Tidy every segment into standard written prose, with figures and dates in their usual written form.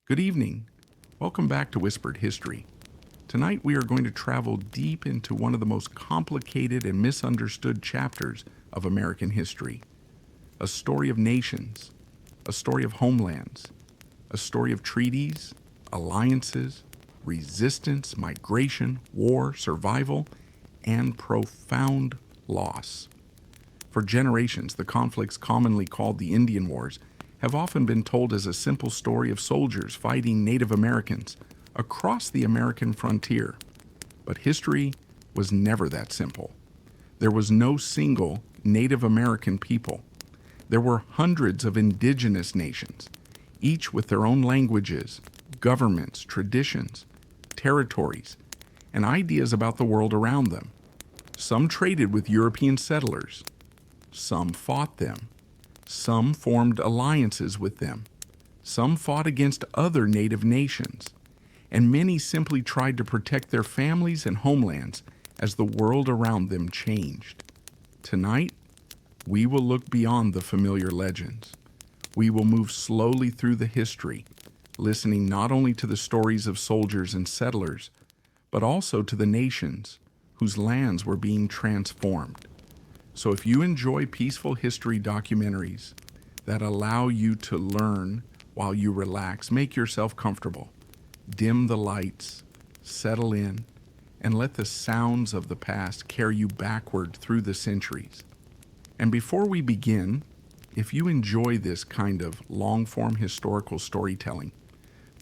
Good evening. Welcome back to Whispered History. Tonight we are going to travel deep into one of the most complicated and misunderstood chapters of American history. A story of nations, a story of homelands, a story of treaties, alliances, resistance, migration, war, survival, and profound loss. For generations, the conflicts commonly called the Indian Wars have often been told as a simple story of soldiers fighting Native Americans across the American frontier. But history was never that simple. There was no single Native American people. There were hundreds of indigenous nations, each with their own languages, governments, traditions, territories, and ideas about the world around them. Some traded with European settlers. Some fought them. Some formed alliances with them. Some fought against other native nations. And many simply tried to protect their families and homelands as the world around them changed. Tonight, we will look beyond the familiar legends. We will move slowly through the history, listening not only to the stories of soldiers and settlers, but also to the nations whose lands were being transformed. So if you enjoy peaceful history documentaries that allow you to learn while you relax, make yourself comfortable, dim the lights, settle in, and let the sounds of the past carry you backward through the centuries. And before we begin, if you enjoy this kind of long-form historical storytelling,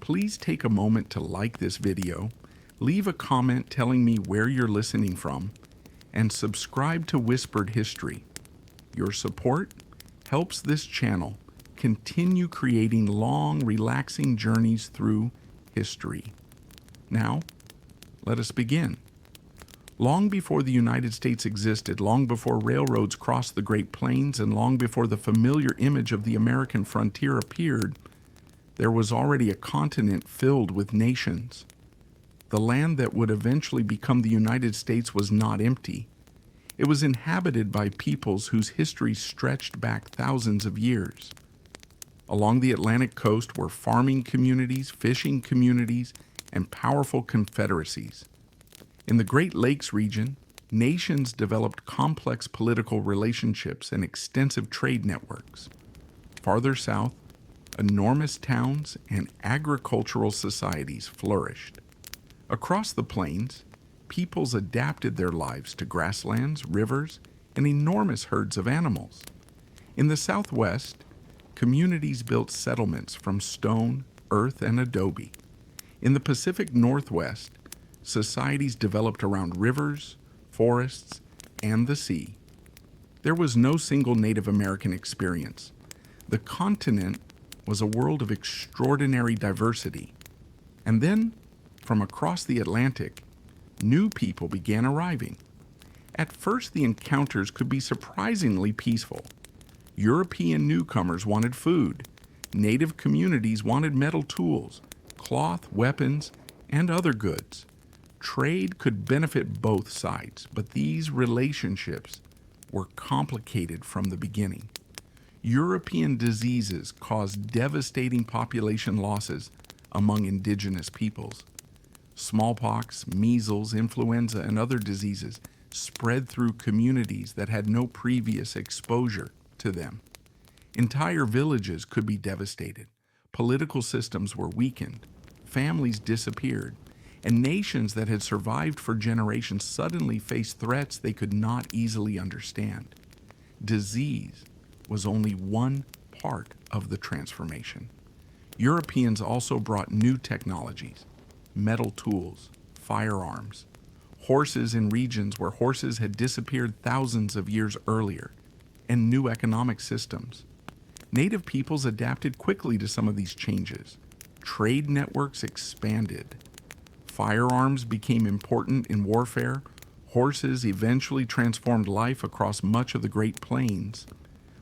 please take a moment to like this video, leave a comment telling me where you're listening from, and subscribe to Whispered History. Your support helps this channel continue creating long, relaxing journeys through history. Now, let us begin. Long before the United States existed, long before railroads crossed the Great Plains, and long before the familiar image of the American frontier appeared, there was already a continent filled with nations. The land that would eventually become the United States was not empty. It was inhabited by peoples whose history stretched back thousands of years. Along the Atlantic coast were farming communities, fishing communities, and powerful confederacies. In the Great Lakes region, nations developed complex political relationships and extensive trade networks. Farther south, enormous towns and agricultural societies flourished. Across the plains, peoples adapted their lives to grasslands, rivers, and enormous herds of animals. In the Southwest, communities built settlements from stone, earth, and adobe. In the Pacific Northwest, societies developed around rivers, forests, and the sea. There was no single Native American experience. The continent was a world of extraordinary diversity. And then, from across the Atlantic, new people began arriving. At first, the encounters could be surprisingly peaceful. European newcomers wanted food. Native communities wanted metal tools, cloth, weapons, and other goods. Trade could benefit both sides, but these relationships were complicated from the beginning. European diseases caused devastating population losses among indigenous peoples. Smallpox, measles, influenza, and other diseases spread through communities that had no previous exposure to them. Entire villages could be devastated. Political systems were weakened. Families disappeared. And nations that had survived for generations suddenly faced threats they could not easily understand. Disease was only one part of the transformation. Europeans also brought new technologies, metal tools, firearms, horses in regions where horses had disappeared thousands of years earlier, and new economic systems. Native peoples adapted quickly to some of these changes. Trade networks expanded. Firearms became important in warfare. Horses eventually transformed life across much of the Great Plains.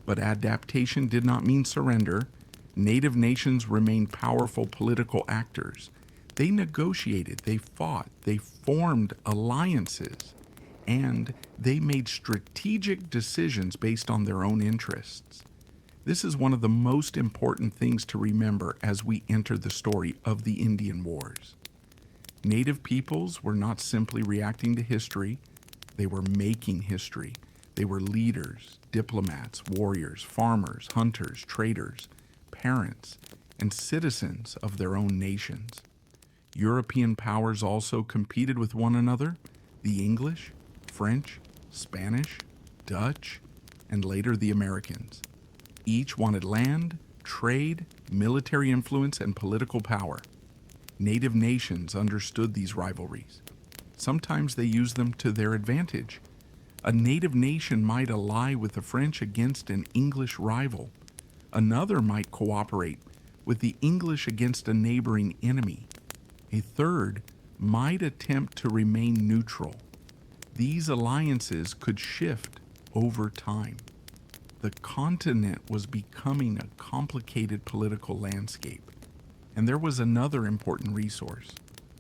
But adaptation did not mean surrender. Native nations remained powerful political actors. They negotiated, they fought, they formed alliances, and they made strategic decisions based on their own interests. This is one of the most important things to remember as we enter the story of the Indian Wars. Native peoples were not simply reacting to history, they were making history. They were leaders, diplomats, warriors, farmers, hunters, traders, parents, and citizens of their own nations. European powers also competed with one another: the English, French, Spanish, Dutch, and later the Americans. Each wanted land, trade, military influence, and political power. Native nations understood these rivalries. Sometimes they used them to their advantage. A native nation might ally with the French against an English rival. Another might cooperate with the English against a neighboring enemy. A third might attempt to remain neutral. These alliances could shift over time. The continent was becoming a complicated political landscape. And there was another important resource: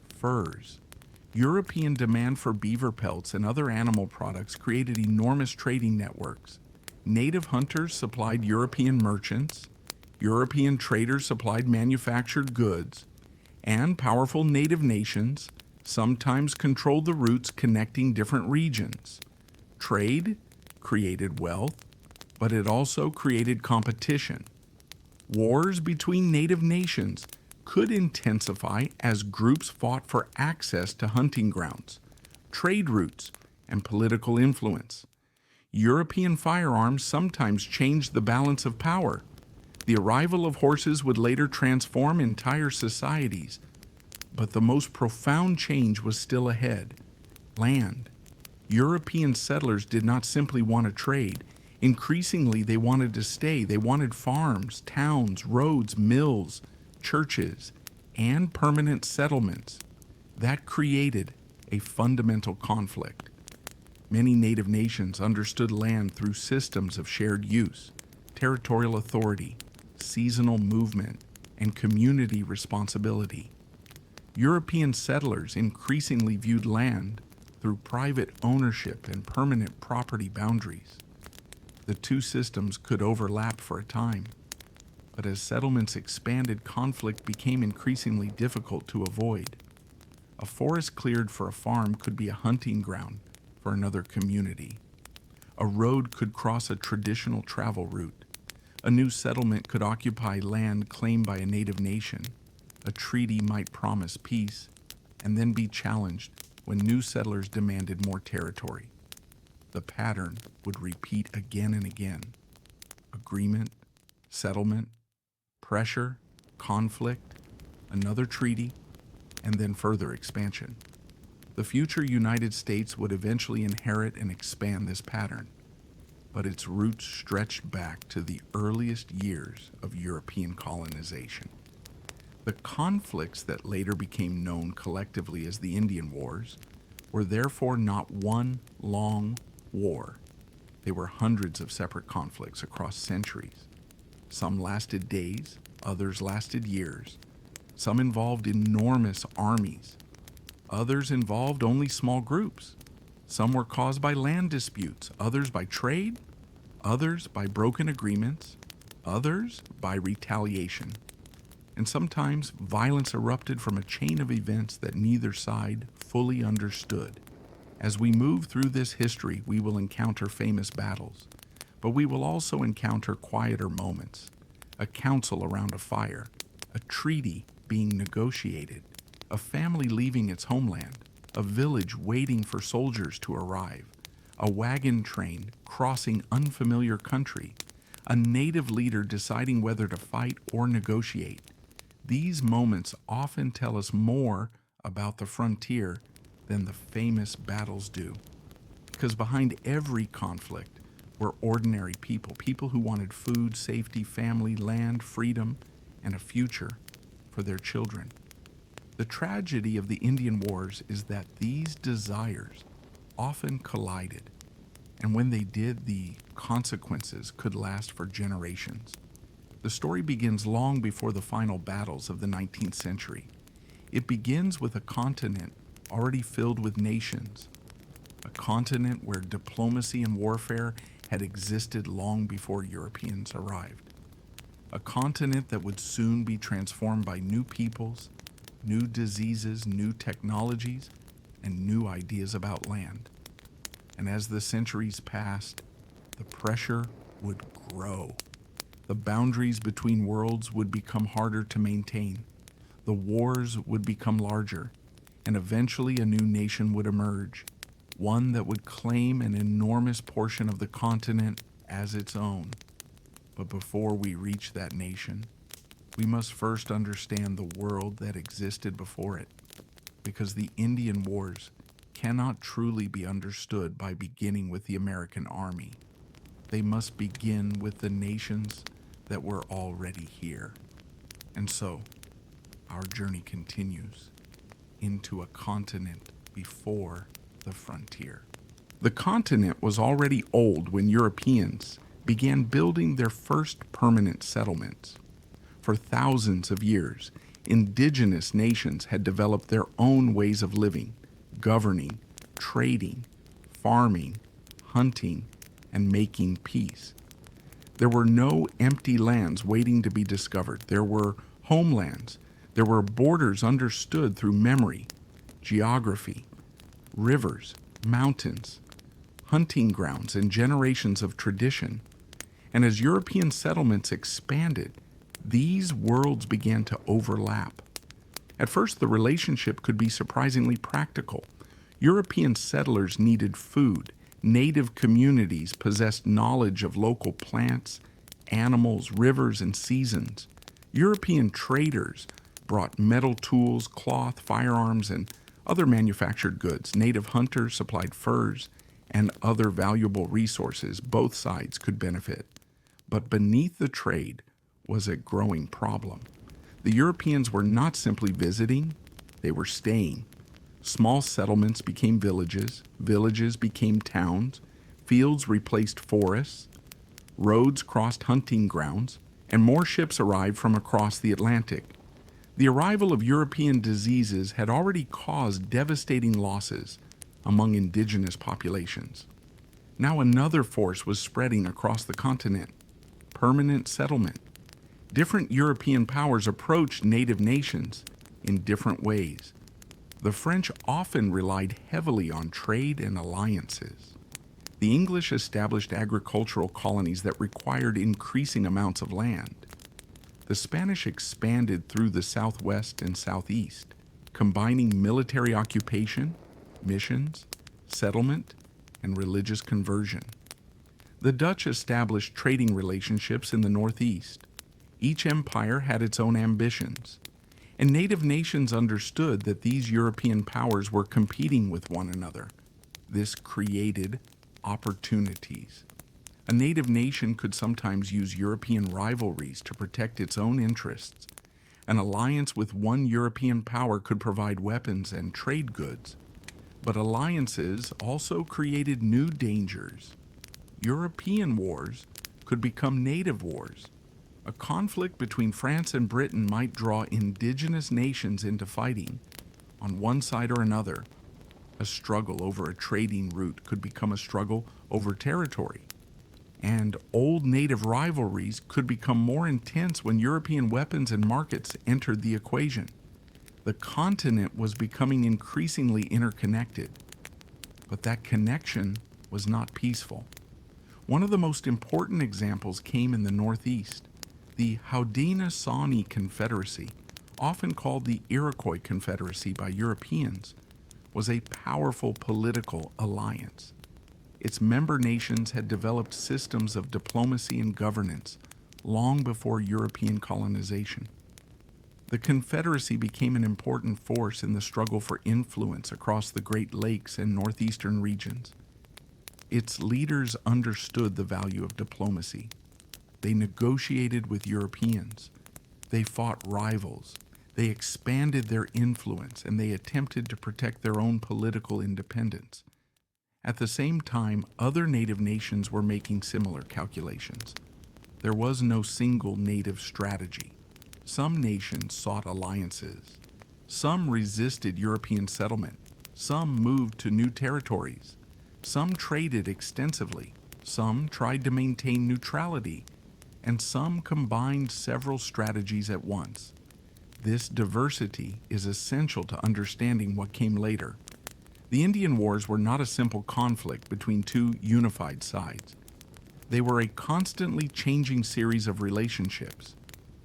furs. European demand for beaver pelts and other animal products created enormous trading networks. Native hunters supplied European merchants, European traders supplied manufactured goods, and powerful native nations sometimes controlled the routes connecting different regions. Trade created wealth, but it also created competition. Wars between native nations could intensify as groups fought for access to hunting grounds, trade routes, and political influence. European firearms sometimes changed the balance of power. The arrival of horses would later transform entire societies. But the most profound change was still ahead: land. European settlers did not simply want to trade. Increasingly, they wanted to stay. They wanted farms, towns, roads, mills, churches, and permanent settlements. That created a fundamental conflict. Many native nations understood land through systems of shared use, territorial authority, seasonal movement, and community responsibility. European settlers increasingly viewed land through private ownership and permanent property boundaries. The two systems could overlap for a time, but as settlements expanded, conflict became increasingly difficult to avoid. A forest cleared for a farm could be a hunting ground for another community. A road could cross a traditional travel route. A new settlement could occupy land claimed by a native nation. A treaty might promise peace and then be challenged when new settlers demanded more territory. The pattern would repeat again and again: agreement, settlement, pressure, conflict, another treaty, and then further expansion. The future United States would eventually inherit and expand this pattern, but its roots stretched back to the earliest years of European colonization. The conflicts that later became known collectively as the Indian Wars were therefore not one long war. They were hundreds of separate conflicts across centuries. Some lasted days, others lasted years. Some involved enormous armies. Others involved only small groups. Some were caused by land disputes, others by trade, others by broken agreements, others by retaliation. And sometimes violence erupted from a chain of events that neither side fully understood. As we move through this history, we will encounter famous battles, but we will also encounter quieter moments: a council around a fire, a treaty being negotiated, a family leaving its homeland, a village waiting for soldiers to arrive, a wagon train crossing unfamiliar country, a native leader deciding whether to fight or negotiate. These moments often tell us more about the frontier than the famous battles do. Because behind every conflict were ordinary people, people who wanted food, safety, family, land, freedom, and a future for their children. The tragedy of the Indian Wars is that these desires often collided, and when they did, the consequences could last for generations. The story begins long before the final battles of the 19th century. It begins with a continent already filled with nations, a continent where diplomacy and warfare had existed long before Europeans arrived. a continent that would soon be transformed by new peoples, new diseases, new technologies, and new ideas about land. And as the centuries passed, the pressure would grow. The boundaries between worlds would become harder to maintain. The wars would become larger, and eventually a new nation would emerge, one that would claim an enormous portion of the continent as its own. But before we reach that nation, we must first understand the world that existed before it, because the Indian Wars cannot truly be understood by beginning with the American army. They must begin with the nations that were already here. And so, our journey continues into a continent before the frontier. The continent was already old when Europeans began building their first permanent settlements. For thousands of years, indigenous nations had developed their own ways of living, governing, trading, farming, hunting, and making peace. There were no empty lands waiting to be discovered. There were homelands. There were borders understood through memory, geography, rivers, mountains, hunting grounds, and generations of tradition. And as European settlements expanded, these worlds began to overlap. At first, the relationship could be surprisingly practical. European settlers needed food. Native communities possessed knowledge of local plants, animals, rivers, and seasons. European traders brought metal tools, cloth, firearms, and other manufactured goods. Native hunters supplied furs and other valuable resources. Both sides could benefit. But beneath the trade was a growing problem. The Europeans were not simply visiting, they were staying. Small settlements became villages, villages became towns, fields replaced forests, roads crossed hunting grounds, and more ships arrived from across the Atlantic. The arrival of European diseases had already caused devastating losses among indigenous populations. Now another force was spreading across the continent: permanent settlement. Different European powers approached native nations in different ways. The French often relied heavily on trade and alliances. The English established agricultural colonies that required increasing amounts of land. The Spanish expanded through the southwest and southeast, combining military occupation, missions, settlement, and religious conversion. The Dutch established trading relationships in the northeast. Each empire had its own ambitions, and native nations understood that these European powers were competing with one another. This created opportunities. A native nation could sometimes use European rivalries to protect its own interests. An alliance with one European power could provide weapons and trade goods. But alliances also created new dangers. European wars could become native wars. A conflict between France and Britain might draw indigenous nations into fighting on one side or another. A struggle over a trading route could become a struggle over territory. And old native rivalries could become more intense when European weapons and markets entered the equation. The continent was becoming increasingly interconnected, but that connection was not peaceful. One of the most important examples came in the Northeast. The Haudenosaunee Confederacy, often called the Iroquois Confederacy by Europeans, was a powerful political alliance. Its member nations had developed systems of diplomacy and governance long before European colonization. The Confederacy became an important force in the struggle for influence across the Great Lakes and northeastern regions. Its leaders understood the value of diplomacy. They negotiated with Europeans. They fought rivals. They expanded their influence, and they attempted to protect their own political independence. At the same time, other native nations were making similar calculations. There was no single native strategy. Some nations sought alliances. Some resisted European settlement. Some moved to new territories. Some traded extensively. Some tried to maintain neutrality. and some combined several strategies at once. This diversity is essential to understanding what came later. The Indian Wars were not a simple conflict between two unified sides. They were a constantly changing series of relationships.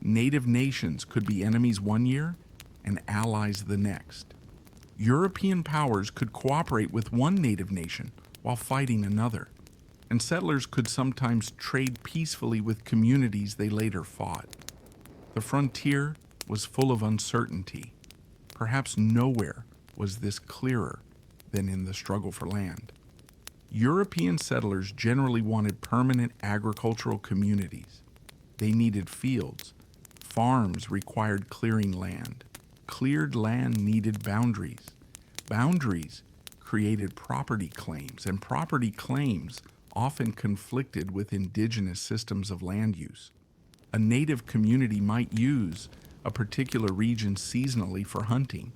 Native nations could be enemies one year and allies the next. European powers could cooperate with one native nation while fighting another, and settlers could sometimes trade peacefully with communities they later fought. The frontier was full of uncertainty. Perhaps nowhere was this clearer than in the struggle for land. European settlers generally wanted permanent agricultural communities. They needed fields. Farms required clearing land. Cleared land needed boundaries. Boundaries created property claims, and property claims often conflicted with indigenous systems of land use. A native community might use a particular region seasonally for hunting.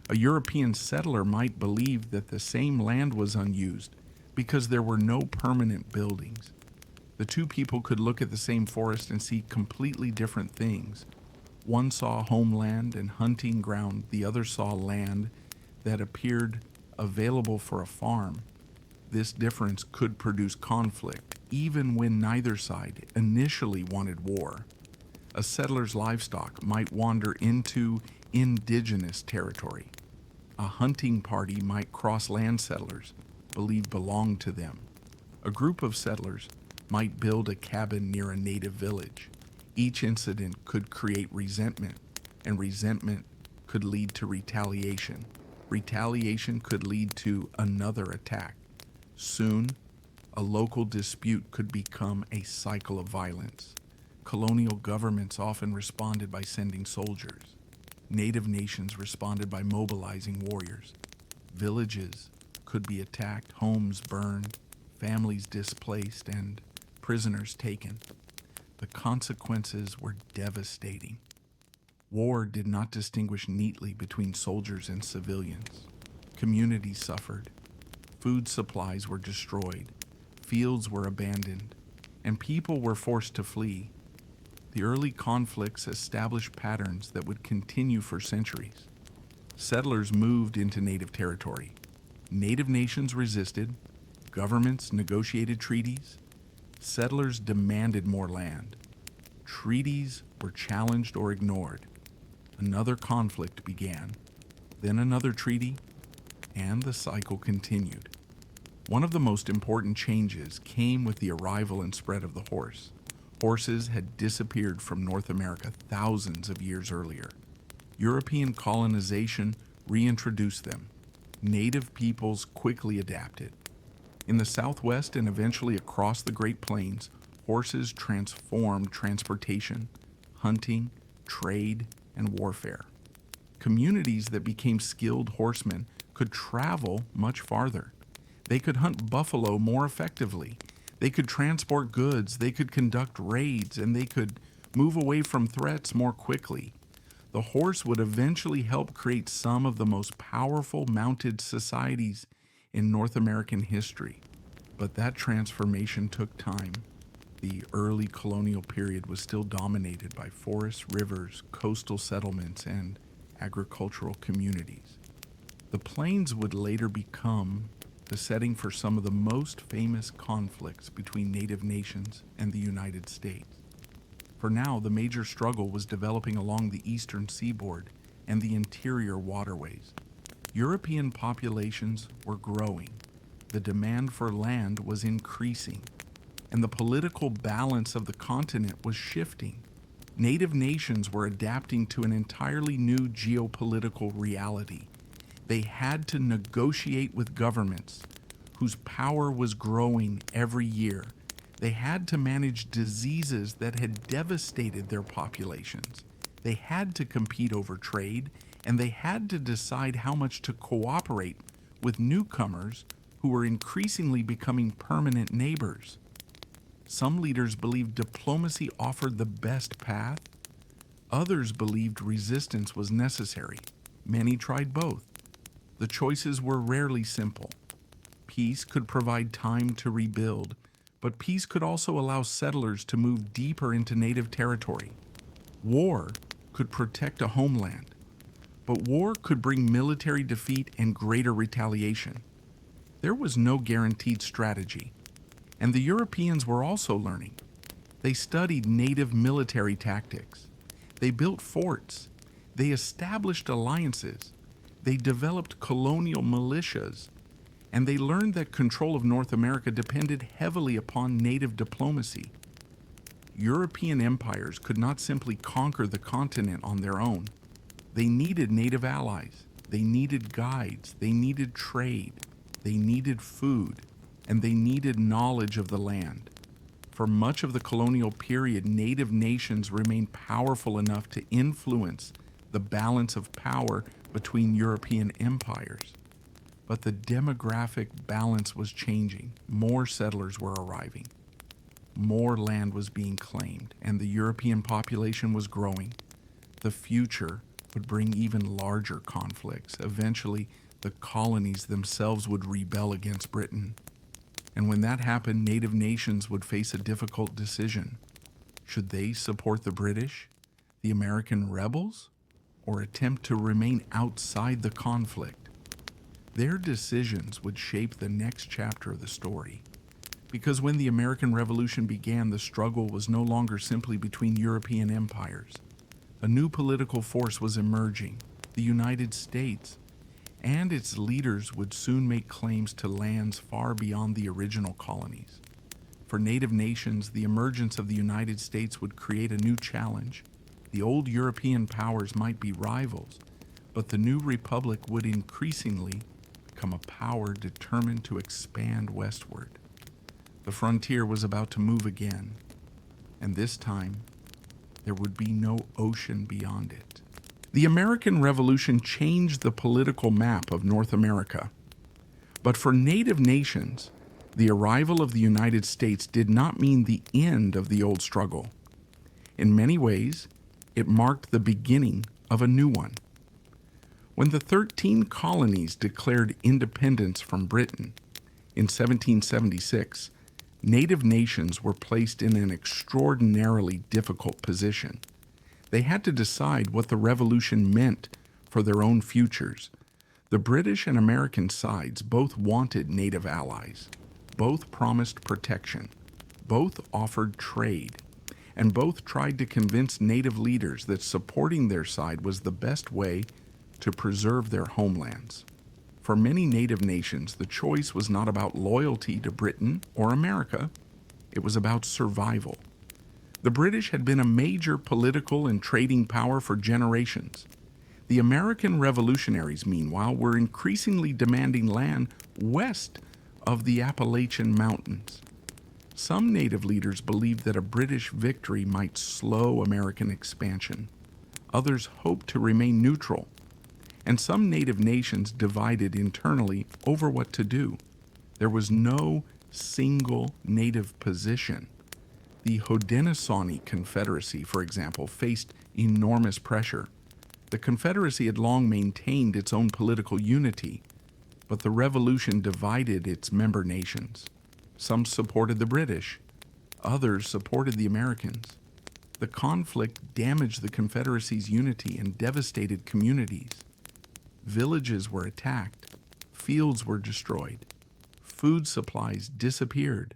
A European settler might believe that the same land was unused because there were no permanent buildings. The two people could look at the same forest and see completely different things. One saw homeland and hunting ground, the other saw land that appeared available for a farm. This difference could produce conflict, even when neither side initially wanted war. A settler's livestock might wander into indigenous territory. A hunting party might cross land settlers believed belonged to them. A group of settlers might build a cabin near a native village. Each incident could create resentment, and resentment could lead to retaliation. Retaliation could lead to another attack. Soon, a local dispute could become a cycle of violence. Colonial governments often responded by sending soldiers. Native nations responded by mobilizing warriors. Villages could be attacked, homes burned, families displaced, and prisoners taken. The consequences were devastating. War did not distinguish neatly between soldiers and civilians. Communities suffered. Food supplies were destroyed. Fields were abandoned, and people were forced to flee. The early conflicts established patterns that would continue for centuries. Settlers moved into native territory. Native nations resisted. Governments negotiated treaties. Settlers demanded more land. Treaties were challenged or ignored. Another conflict began, then another treaty, and the cycle continued. One of the most important changes came with the arrival and spread of the horse. Horses had disappeared from North America thousands of years earlier. European colonization reintroduced them. Native peoples quickly adapted. In the Southwest and eventually across the Great Plains, horses transformed transportation, hunting, trade, and warfare. Communities that became skilled horsemen could travel much farther. They could hunt buffalo more effectively. They could transport goods, they could conduct raids, and they could move away from threats more quickly. The horse would eventually help create some of the most powerful mounted societies in North American history. But that transformation took time. The early colonial period was still dominated by forests, rivers, coastal settlements, and agricultural communities. The plains would later become the setting for some of the most famous conflicts between native nations and the United States. For now, the major struggle was developing along the eastern seaboard and the interior waterways. European populations were growing, the demand for land was increasing, and the political balance of the continent was shifting. Native nations were adapting to an entirely new geopolitical reality. They had to negotiate with governments whose power was growing every year. They had to manage diseases that had devastated their populations. They had to compete over trade, and they had to decide how much to cooperate with newcomers who were increasingly becoming permanent neighbors. Some leaders believed diplomacy offered the best path. Others believed resistance was necessary. Many tried both. The choices were rarely simple. Peace could provide time to rebuild, But peace could also allow settlers to move deeper into native territory. War could protect a homeland, but war could bring military defeat and greater retaliation. There was no guaranteed strategy, and the Europeans were also learning. They studied native military tactics. They built forts. They established alliances. They developed colonial militias. And they learned that control of North America depended heavily upon native diplomacy. European empires could not simply conquer the continent on their own. They needed native allies. They needed guides. They needed trade. They needed food. And they needed knowledge of the land. For much of the colonial period, native nations remained powerful enough to influence the balance of power between European empires. But the demographic balance was changing. More settlers were arriving. More land was being claimed, and the European population was growing. The future would bring even larger conflicts. Eventually, the colonies themselves would rebel against Britain. And when that happened, native nations would face a difficult decision. Should they support the British, the American rebels, or attempt to remain outside the conflict? Their decisions would shape the next chapter of the story. Because when the American Revolution began, the struggle was no longer simply between European empires. A new political force was emerging, the United States, and its leaders would soon make claims to lands far beyond the original colonies. For native nations, the emergence of the United States would create a new challenge. The old European powers might be rivals, but the new republic would increasingly become a power determined to expand westward. The frontier was about to move again, and this time there would be no ocean beyond it. The American Revolution changed the political map of North America. But for native nations, the arrival of the United States did not mean the end of the old struggle. In many ways, it marked the beginning of a new one. When the 13 colonies declared independence from Britain in 1776, native nations were placed in an extraordinarily difficult position. They had to decide what the revolution meant for their own futures. The British and American sides both wanted native allies. Both promised protection. Both offered trade. And both tried to convince native leaders that supporting their side was the best way to preserve their homelands. For many native nations, the choice was not about loyalty to Britain or America. It was about survival. The British had been a major political and trading power for generations. The American revolutionaries, meanwhile, were increasingly demanding land west of the Appalachian Mountains. Some native leaders believed that a British victory might slow American expansion. Others hoped to remain neutral. And some native nations divided internally over what to do. There was no single native position. The Haudenosaunee Confederacy, for example, faced enormous pressure. The Confederacy had long maintained its own political unity, but the Revolution divided its member nations. Some supported the British, others supported the Americans. The conflict damaged the Confederacy's unity and devastated communities. Villages were attacked, fields were destroyed, food supplies disappeared.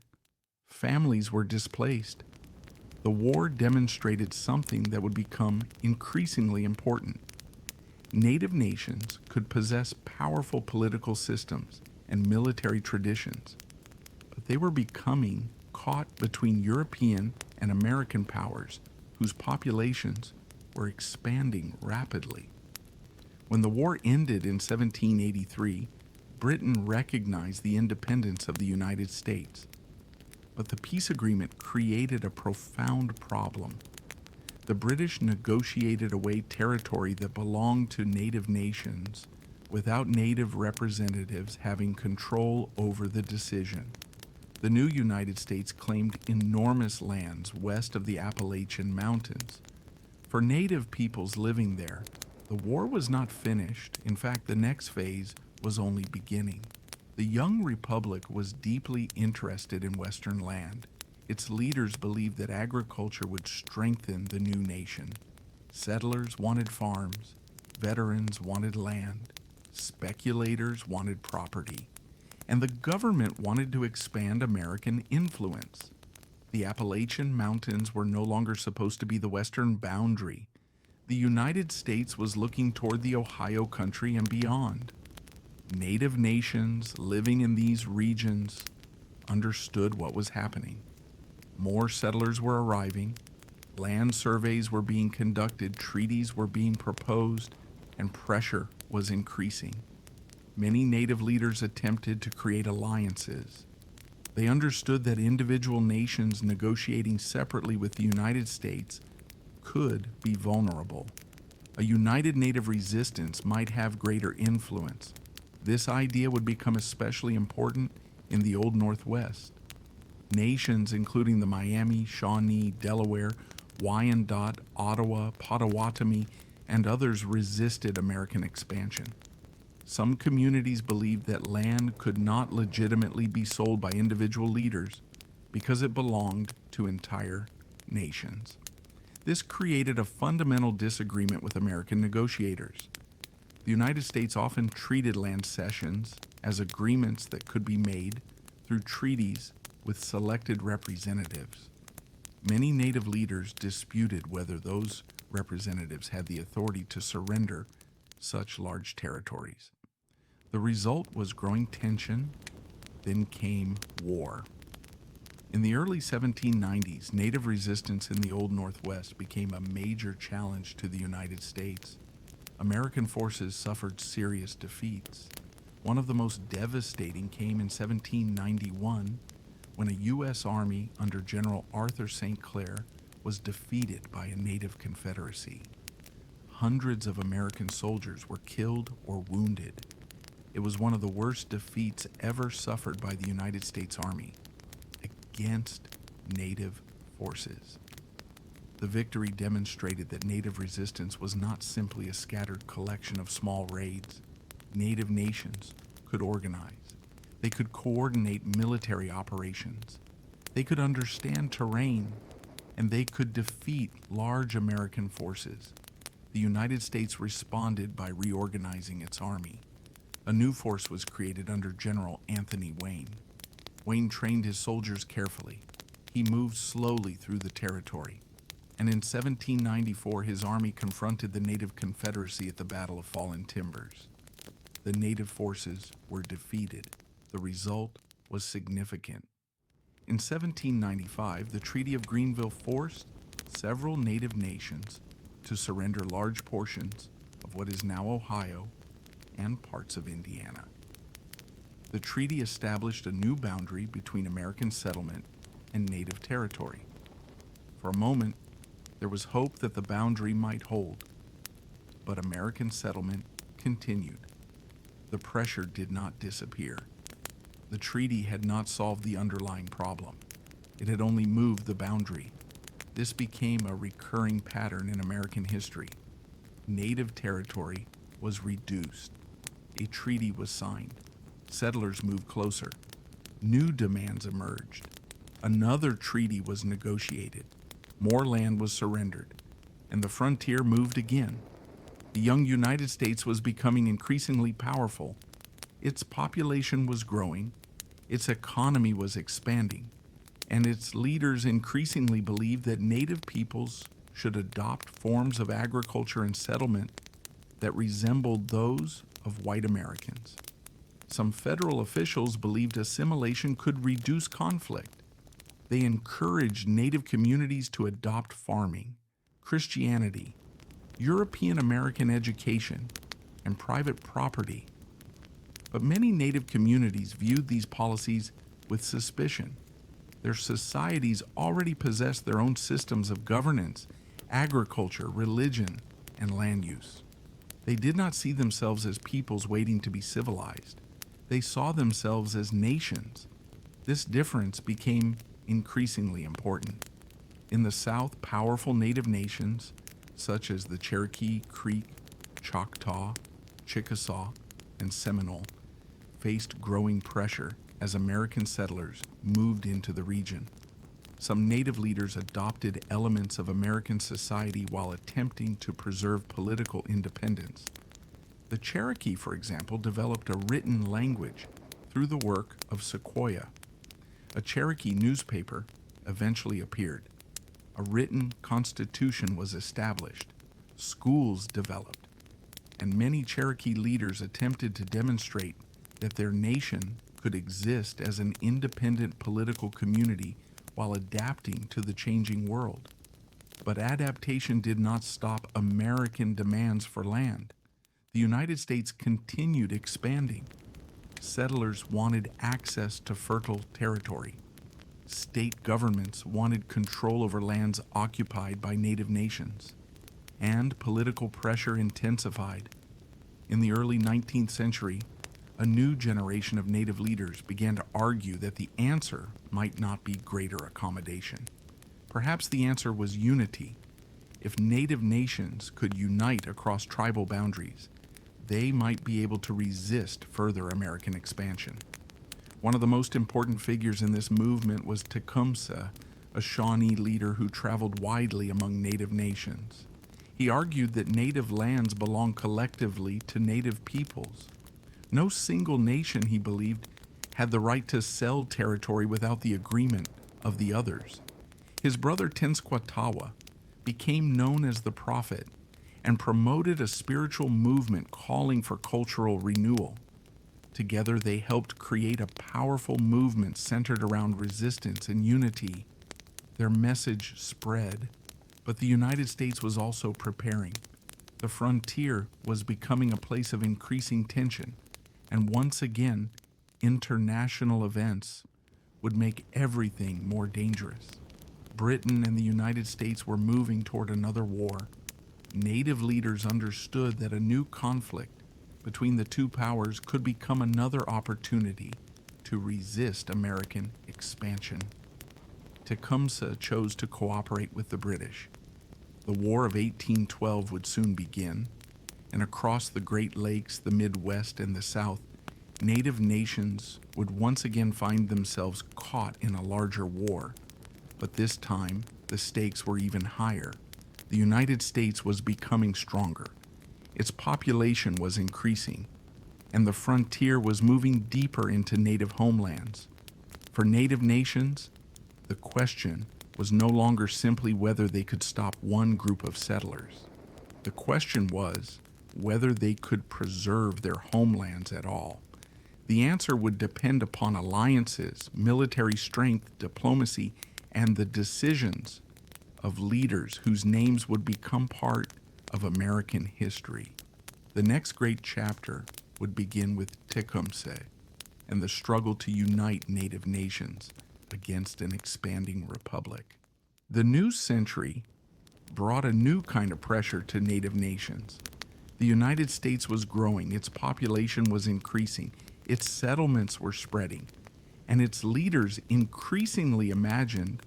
Families were displaced. The war demonstrated something that would become increasingly important. Native nations could possess powerful political systems and military traditions, but they were becoming caught between European and American powers whose populations were expanding rapidly. When the war ended in 1783, Britain recognized the independence of the United States. But the peace agreement created a profound problem. The British negotiated away territory that belonged to native nations without native representatives having control over the decision. The new United States claimed enormous lands west of the Appalachian Mountains. For native peoples living there, the war was not finished. In fact, the next phase was only beginning. The young republic was deeply interested in Western land. Its leaders believed that agriculture would strengthen the new nation. Settlers wanted farms, veterans wanted land, speculators wanted property, and the government wanted to expand American influence. The Appalachian Mountains were no longer supposed to be the western boundary. The United States was looking toward the Ohio country and beyond. Native nations living in these regions understood what was happening. More settlers were arriving, land surveys were being conducted, treaties were being proposed, and pressure was increasing. Many native leaders attempted to create alliances. They understood that individual nations negotiating separately with the United States could be vulnerable. A united native resistance might have greater influence. This idea would become especially important in the Old Northwest. Nations including the Miami, Shawnee, Delaware, Wyandot, Ottawa, Potawatomi, and others resisted American expansion. Some communities believed that land could not legitimately be sold by individual leaders because it belonged to entire nations. This created a fundamental disagreement with American negotiators. The United States often treated land cessions as agreements that could be made through treaties with selected representatives. Many native leaders disputed whether those representatives had the authority to surrender such large territories. The result was growing tension, then came war. In the early 1790s, native resistance in the Old Northwest became a major challenge to the United States. American forces suffered serious defeats. One of the most devastating came in 1791 when a U.S. Army under General Arthur St. Clair was defeated by a native confederacy. Hundreds of American soldiers were killed or wounded. It was one of the worst defeats ever suffered by the United States Army against native forces. The victory demonstrated that native resistance was not simply a scattered collection of small raids. Native nations could organize. They could coordinate military operations. They could understand terrain, and they could defeat large American forces. The United States responded by reorganizing its army. A new force was created under General Anthony Wayne. Wayne trained his soldiers carefully. He moved slowly through the territory, and in 1794 his army confronted the native confederacy at the Battle of Fallen Timbers. The native forces were defeated. The result was significant. In 1795, the Treaty of Greenville forced several native nations to surrender large portions of what is now Ohio and parts of Indiana. The treaty established a new boundary between American settlement and native territory. For a moment, there was hope that the boundary might hold, but American settlement continued. The pressure did not disappear. The treaty had not solved the underlying problem. It had only moved the boundary. This became a recurring pattern in American history. Native territory was reduced. A treaty was signed. Settlers moved closer. New demands emerged. Another treaty was negotiated. More land was surrendered, and the frontier moved again. The young United States was becoming increasingly powerful. Its population was growing, its economy was expanding, and its leaders increasingly believed that native peoples should adopt forms of agriculture and settlement that resembled those of white Americans. Some federal officials believed assimilation could reduce conflict. They encouraged native communities to adopt farming, Christianity, European American education, and private property. But many native communities viewed these policies with suspicion. Their societies already possessed their own systems of governance, agriculture, religion, and land use. They did not see themselves as peoples waiting to be civilized. They saw themselves as nations. This difference became increasingly important. In the South, powerful native nations, such as the Cherokee, Creek, Choctaw, Chickasaw, and Seminole, faced growing pressure as American settlers moved into the region. Some native leaders adopted elements of American society while attempting to preserve political independence. The Cherokee, for example, developed a written language through the work of Sequoyah. A Cherokee newspaper eventually appeared. A written constitution was established. Schools developed. And many Cherokee leaders attempted to demonstrate that their nation could exist as an independent political community while adapting to the changing world. But adaptation did not stop American demands for land. The United States continued expanding. Settlers wanted access to fertile territory. State governments wanted control over lands occupied by native nations. And political pressure intensified. In the early 19th century, a new generation of native leaders began to argue that the answer might not be greater accommodation. Perhaps the answer was unity. If native nations could unite across tribal boundaries, they might be able to resist further American expansion. One of the most important figures in this movement was Tecumseh, a Shawnee leader who traveled widely among native nations. He argued that native lands belong collectively to native peoples. No single nation, he believed, had the right to sell territory without the agreement of the others. His brother Tenskwatawa became known as the Prophet and promoted a spiritual movement calling for cultural renewal. Together, they helped create a powerful movement centered around resistance and unity. Their message spread, but the United States was also preparing. The frontier was becoming a place of increasing tension, and once again, international events would make everything more dangerous. Britain and the United States were moving toward another war. Native leaders understood that a new conflict between the two powers could become another opportunity to resist American expansion. Tecumseh chose to cooperate with the British. The War of 1812 would soon begin, and across the Great Lakes, the Midwest, and the South, native nations would once again find themselves caught in a larger war. But this time, the stakes were even higher. The United States was becoming stronger. Its population was increasing, and the frontier was moving deeper into native homelands. For native nations, the question was no longer simply whether they could stop one group of settlers. The question was whether they could preserve their homelands at all. The answer would depend upon alliances, military strength, diplomacy, and the decisions of leaders whose names would become part of American history. The next great chapter would begin with Tecumseh and the struggle to unite native nations against an expanding republic. The new century brought a new kind of pressure to native nations. The United States was growing, its population was increasing, its settlements were spreading, and its leaders increasingly imagined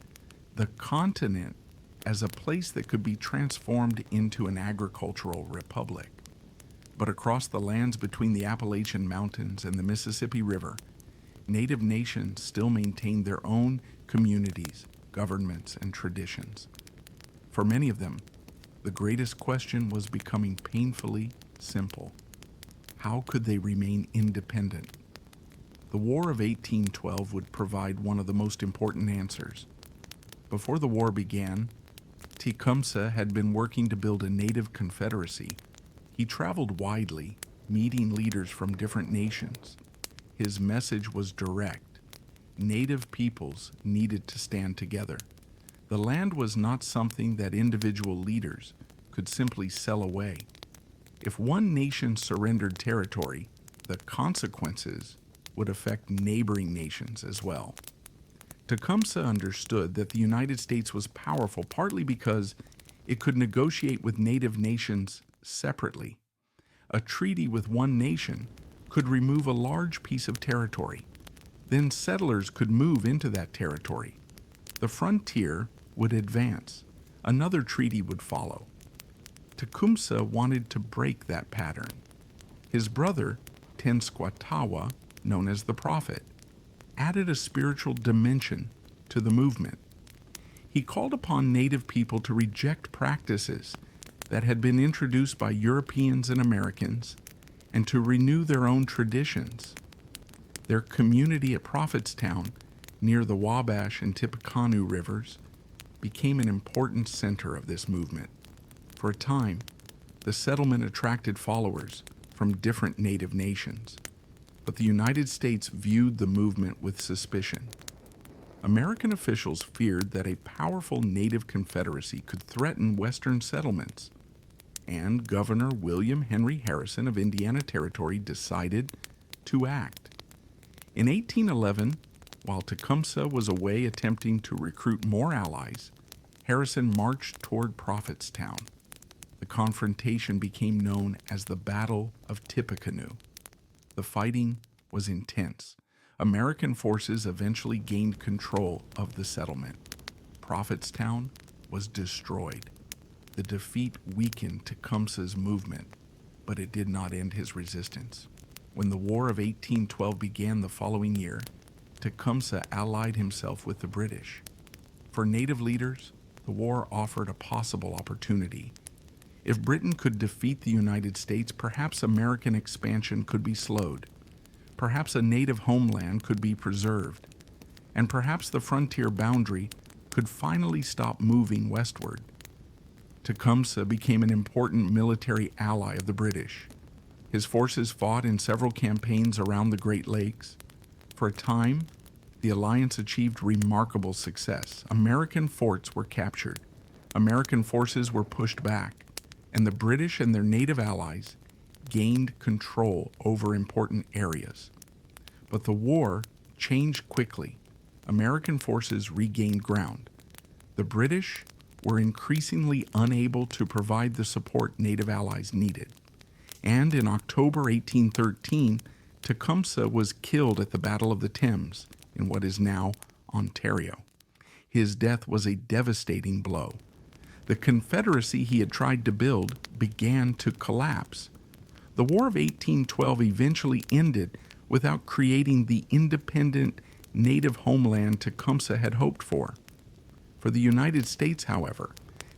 the continent as a place that could be transformed into an agricultural republic. But across the lands between the Appalachian Mountains and the Mississippi River, native nations still maintained their own communities, governments, and traditions. For many of them, the greatest question was becoming painfully simple. How could they remain independent? The War of 1812 would provide one of the most important answers. Before the war began, Tecumseh had been working to build a native confederacy. He traveled widely, meeting leaders from different nations. His message was direct. Native peoples needed to stand together. The land was not something that individual leaders could simply sell away. If one nation surrendered territory, the consequences would affect neighboring nations as well. Tecumseh understood that the United States was powerful partly because it could negotiate with native nations separately. A treaty with one nation could remove a large piece of territory. Then settlers could move into that territory. The frontier would advance. Another treaty would follow. Tecumseh wanted to break that pattern. His brother, Tenskwatawa, known as the prophet, added a spiritual dimension to the movement. He called upon native people to reject practices that had been introduced by Europeans and Americans and to renew their own traditions. Their community at Prophetstown, near the Wabash and Tippecanoe rivers, became an important center of this movement. For a time, the settlement attracted followers from different native nations, but the United States viewed the movement with suspicion. American officials feared that a powerful native confederacy could threaten Western settlements, and Governor William Henry Harrison of Indiana Territory decided to act. In 1811, while Tecumseh was away attempting to recruit more allies, Harrison marched toward Prophetstown. The confrontation became known as the Battle of Tippecanoe. The fighting was intense. American forces eventually gained control of the settlement. Prophetstown was destroyed. The defeat weakened Tecumseh's movement, but it did not end his resistance. When the War of 1812 began the following year, Tecumseh allied himself with the British. For native leaders, the war offered a possible opportunity. If Britain could defeat the United States, perhaps American expansion could be slowed. Perhaps a native homeland could be preserved. And perhaps the frontier boundary could finally stop moving westward. Tecumseh became an important military ally of the British. His forces fought in several campaigns around the Great Lakes. For a time, the alliance achieved remarkable success. American forts were captured. American forces were pushed back, and the British and their native allies gained control over important areas. But the war changed quickly. American forces regained ground. The British were increasingly unable to provide the support native allies needed. And in October 1813, Tecumseh was killed at the Battle of the Thames in what is now Ontario. His death was a devastating blow. The Confederacy he had tried to build began to collapse. The War of 1812 eventually ended without creating the independent native homeland Tecumseh had hoped for. For the United States, however,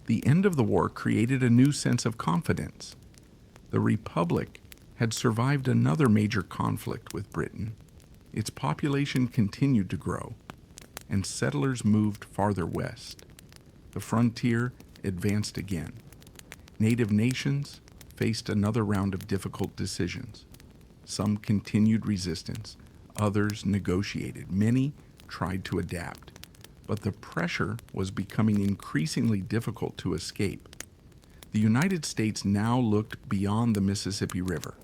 the end of the war created a new sense of confidence. The Republic had survived another major conflict with Britain. Its population continued to grow, and settlers moved farther west. The frontier advanced again. Native nations faced another round of difficult decisions. Some continued resistance, others negotiated, many tried to adapt. But the pressure was becoming increasingly difficult to escape. The United States now looked beyond the Mississippi River.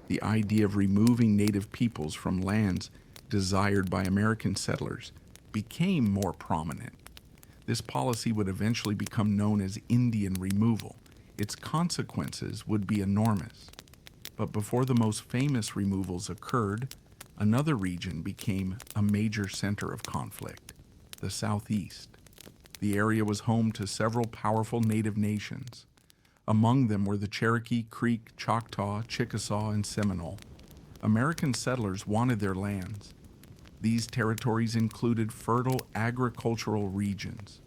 The idea of removing native peoples from lands desired by American settlers became more prominent. This policy would eventually become known as Indian removal. Its consequences would be enormous. But before the most famous removals occurred, another region became a major center of conflict: the Southeast. The area was home to several powerful native nations. Among them were the Cherokee, Creek, Choctaw, Chickasaw, and Seminole. American settlers wanted their lands. These territories included fertile agricultural regions.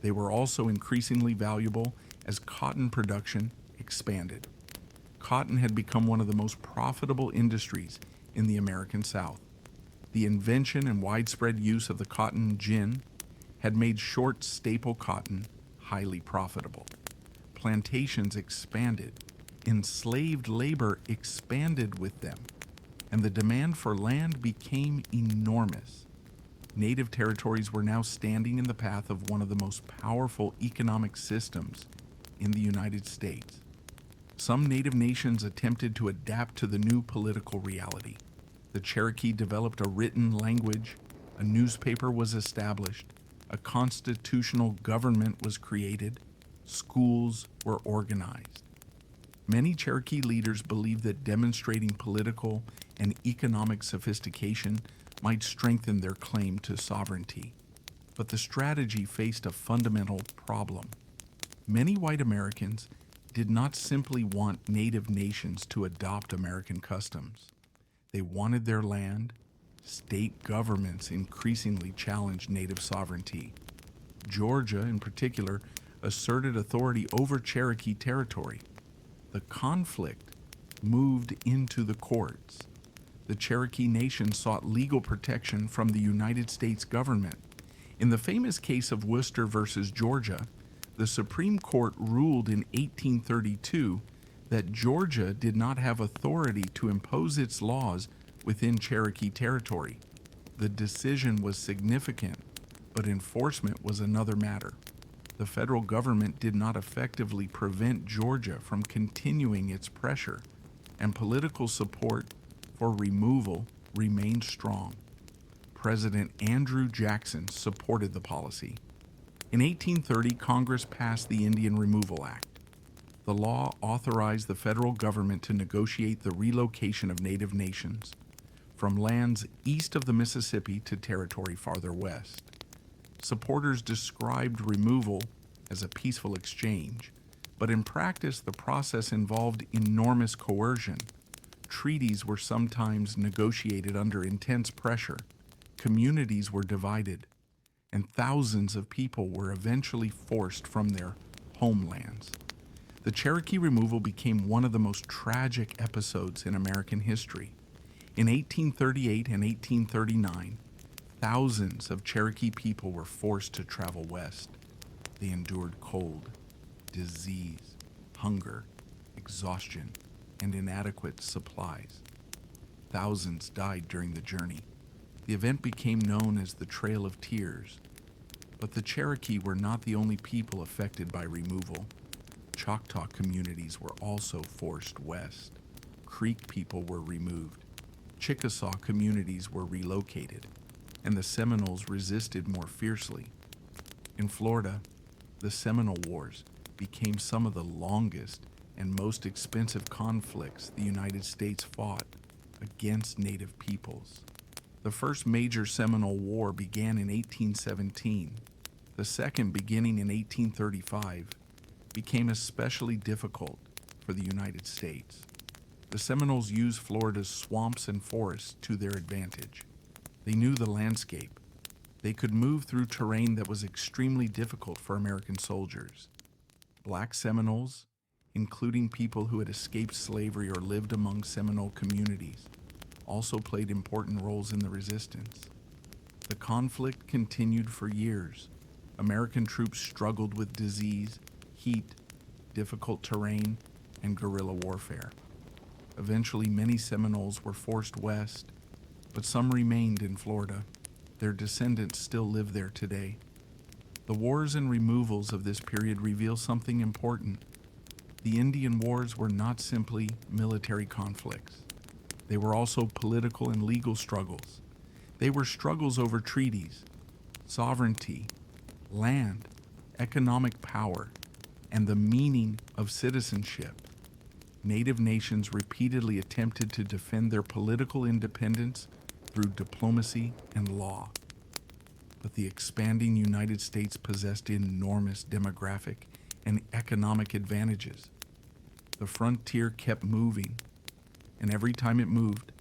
They were also increasingly valuable as cotton production expanded. Cotton had become one of the most profitable industries in the American South. The invention and widespread use of the cotton gin had made short staple cotton highly profitable. Plantations expanded. Enslaved labor expanded with them, and the demand for land became enormous. Native territories were now standing in the path of one of the most powerful economic systems in the United States. Some native nations attempted to adapt to the new political reality. The Cherokee developed a written language, a newspaper was established, a constitutional government was created, schools were organized. Many Cherokee leaders believed that demonstrating political and economic sophistication might strengthen their claim to sovereignty. But the strategy faced a fundamental problem. Many white Americans did not simply want native nations to adopt American customs. They wanted their land. State governments increasingly challenged native sovereignty. Georgia, in particular, asserted authority over Cherokee territory. The conflict moved into the courts. The Cherokee Nation sought legal protection from the United States government. In the famous case of Worcester versus Georgia, the Supreme Court ruled in 1832 that Georgia did not have authority to impose its laws within Cherokee territory. The decision was significant, but enforcement was another matter. The federal government did not effectively prevent Georgia from continuing its pressure, and political support for removal remained strong. President Andrew Jackson supported the policy. In 1830, Congress passed the Indian Removal Act. The law authorized the federal government to negotiate the relocation of native nations from lands east of the Mississippi to territory farther west. Supporters described removal as a peaceful exchange, but in practice the process involved enormous coercion. Treaties were sometimes negotiated under intense pressure, communities were divided, and thousands of people were eventually forced from their homelands. The Cherokee removal became one of the most tragic episodes in American history. In 1838 and 1839, thousands of Cherokee people were forced to travel west. They endured cold, disease, hunger, exhaustion, and inadequate supplies. Thousands died during the journey. The event became known as the Trail of Tears. But the Cherokee were not the only people affected by removal. Choctaw communities were also forced west. Creek people were removed. Chickasaw communities were relocated, and the Seminoles resisted more fiercely. In Florida, the Seminole Wars became some of the longest and most expensive conflicts the United States fought against Native peoples. The first major Seminole War began in 1817. The second, beginning in 1835, became especially difficult for the United States. The Seminoles used Florida's swamps and forests to their advantage. They knew the landscape. They could move through terrain that was extremely difficult for American soldiers. Black Seminoles, including people who had escaped slavery or lived among Seminole communities, also played important roles in the resistance. The conflict continued for years. American troops struggled with disease, heat, difficult terrain, and guerrilla warfare. Eventually, many Seminoles were forced west, but some remained in Florida. Their descendants still live there today. The wars and removals of this period reveal something important. The Indian Wars were not simply military conflicts. They were also political and legal struggles. They were struggles over treaties, sovereignty, land, economic power, and the meaning of citizenship. Native nations repeatedly attempted to defend their political independence through diplomacy and law. But the expanding United States possessed enormous demographic and economic advantages. The frontier kept moving, and every time it moved,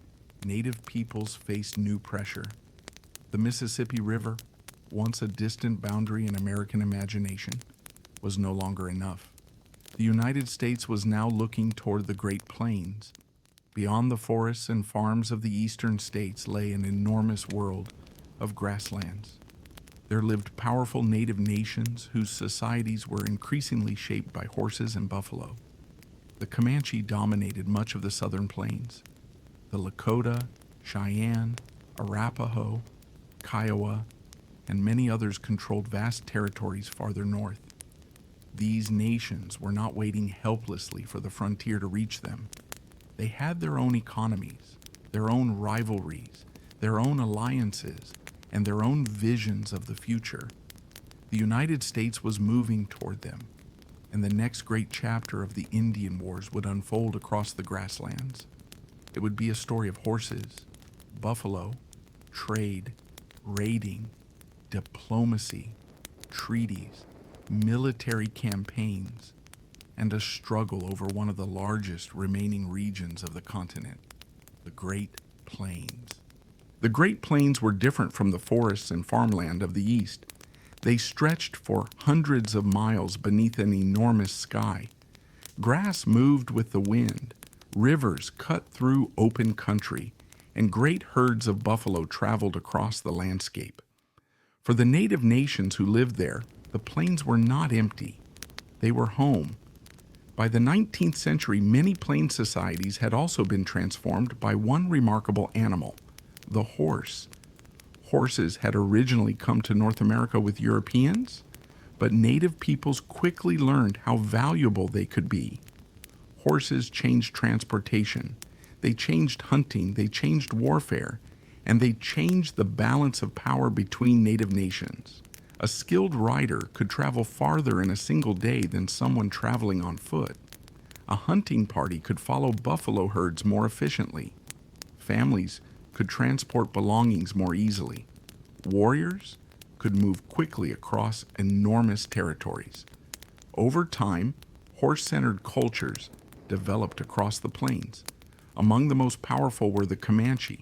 Native peoples faced new pressure. The Mississippi River, once a distant boundary in American imagination, was no longer enough. The United States was now looking toward the Great Plains. Beyond the forests and farms of the eastern states lay an enormous world of grasslands. There lived powerful native nations whose societies were increasingly shaped by horses and buffalo. The Comanche dominated much of the southern plains. The Lakota, Cheyenne, Arapaho, Kiowa, and many others controlled vast territories farther north. These nations were not waiting helplessly for the frontier to reach them. They had their own economies, their own rivalries, their own alliances, and their own visions of the future. The United States was moving toward them, and the next great chapter of the Indian Wars would unfold across the grasslands. It would be a story of horses, buffalo, trade, raiding, diplomacy, treaties, military campaigns, and a struggle over one of the largest remaining regions of the continent, the Great Plains. The Great Plains were different from the forests and farmland of the East. They stretched for hundreds of miles beneath an enormous sky. Grass moved with the wind, rivers cut through open country, and great herds of buffalo traveled across the landscape. For the native nations who lived there, the plains were not empty. They were home. By the 19th century, many plains societies had also been transformed by one remarkable animal, the horse. Horses had originally come to North America with Europeans, but native peoples quickly learned how valuable they could be. Horses changed transportation, they changed hunting, they changed warfare, and they changed the balance of power between native nations. A skilled rider could travel farther in a single day than someone traveling on foot. A hunting party could follow buffalo herds more efficiently. Families could transport belongings more easily. Warriors could move quickly across enormous territories. Over time, horse-centered cultures developed across the plains. Among the most powerful were the Comanche.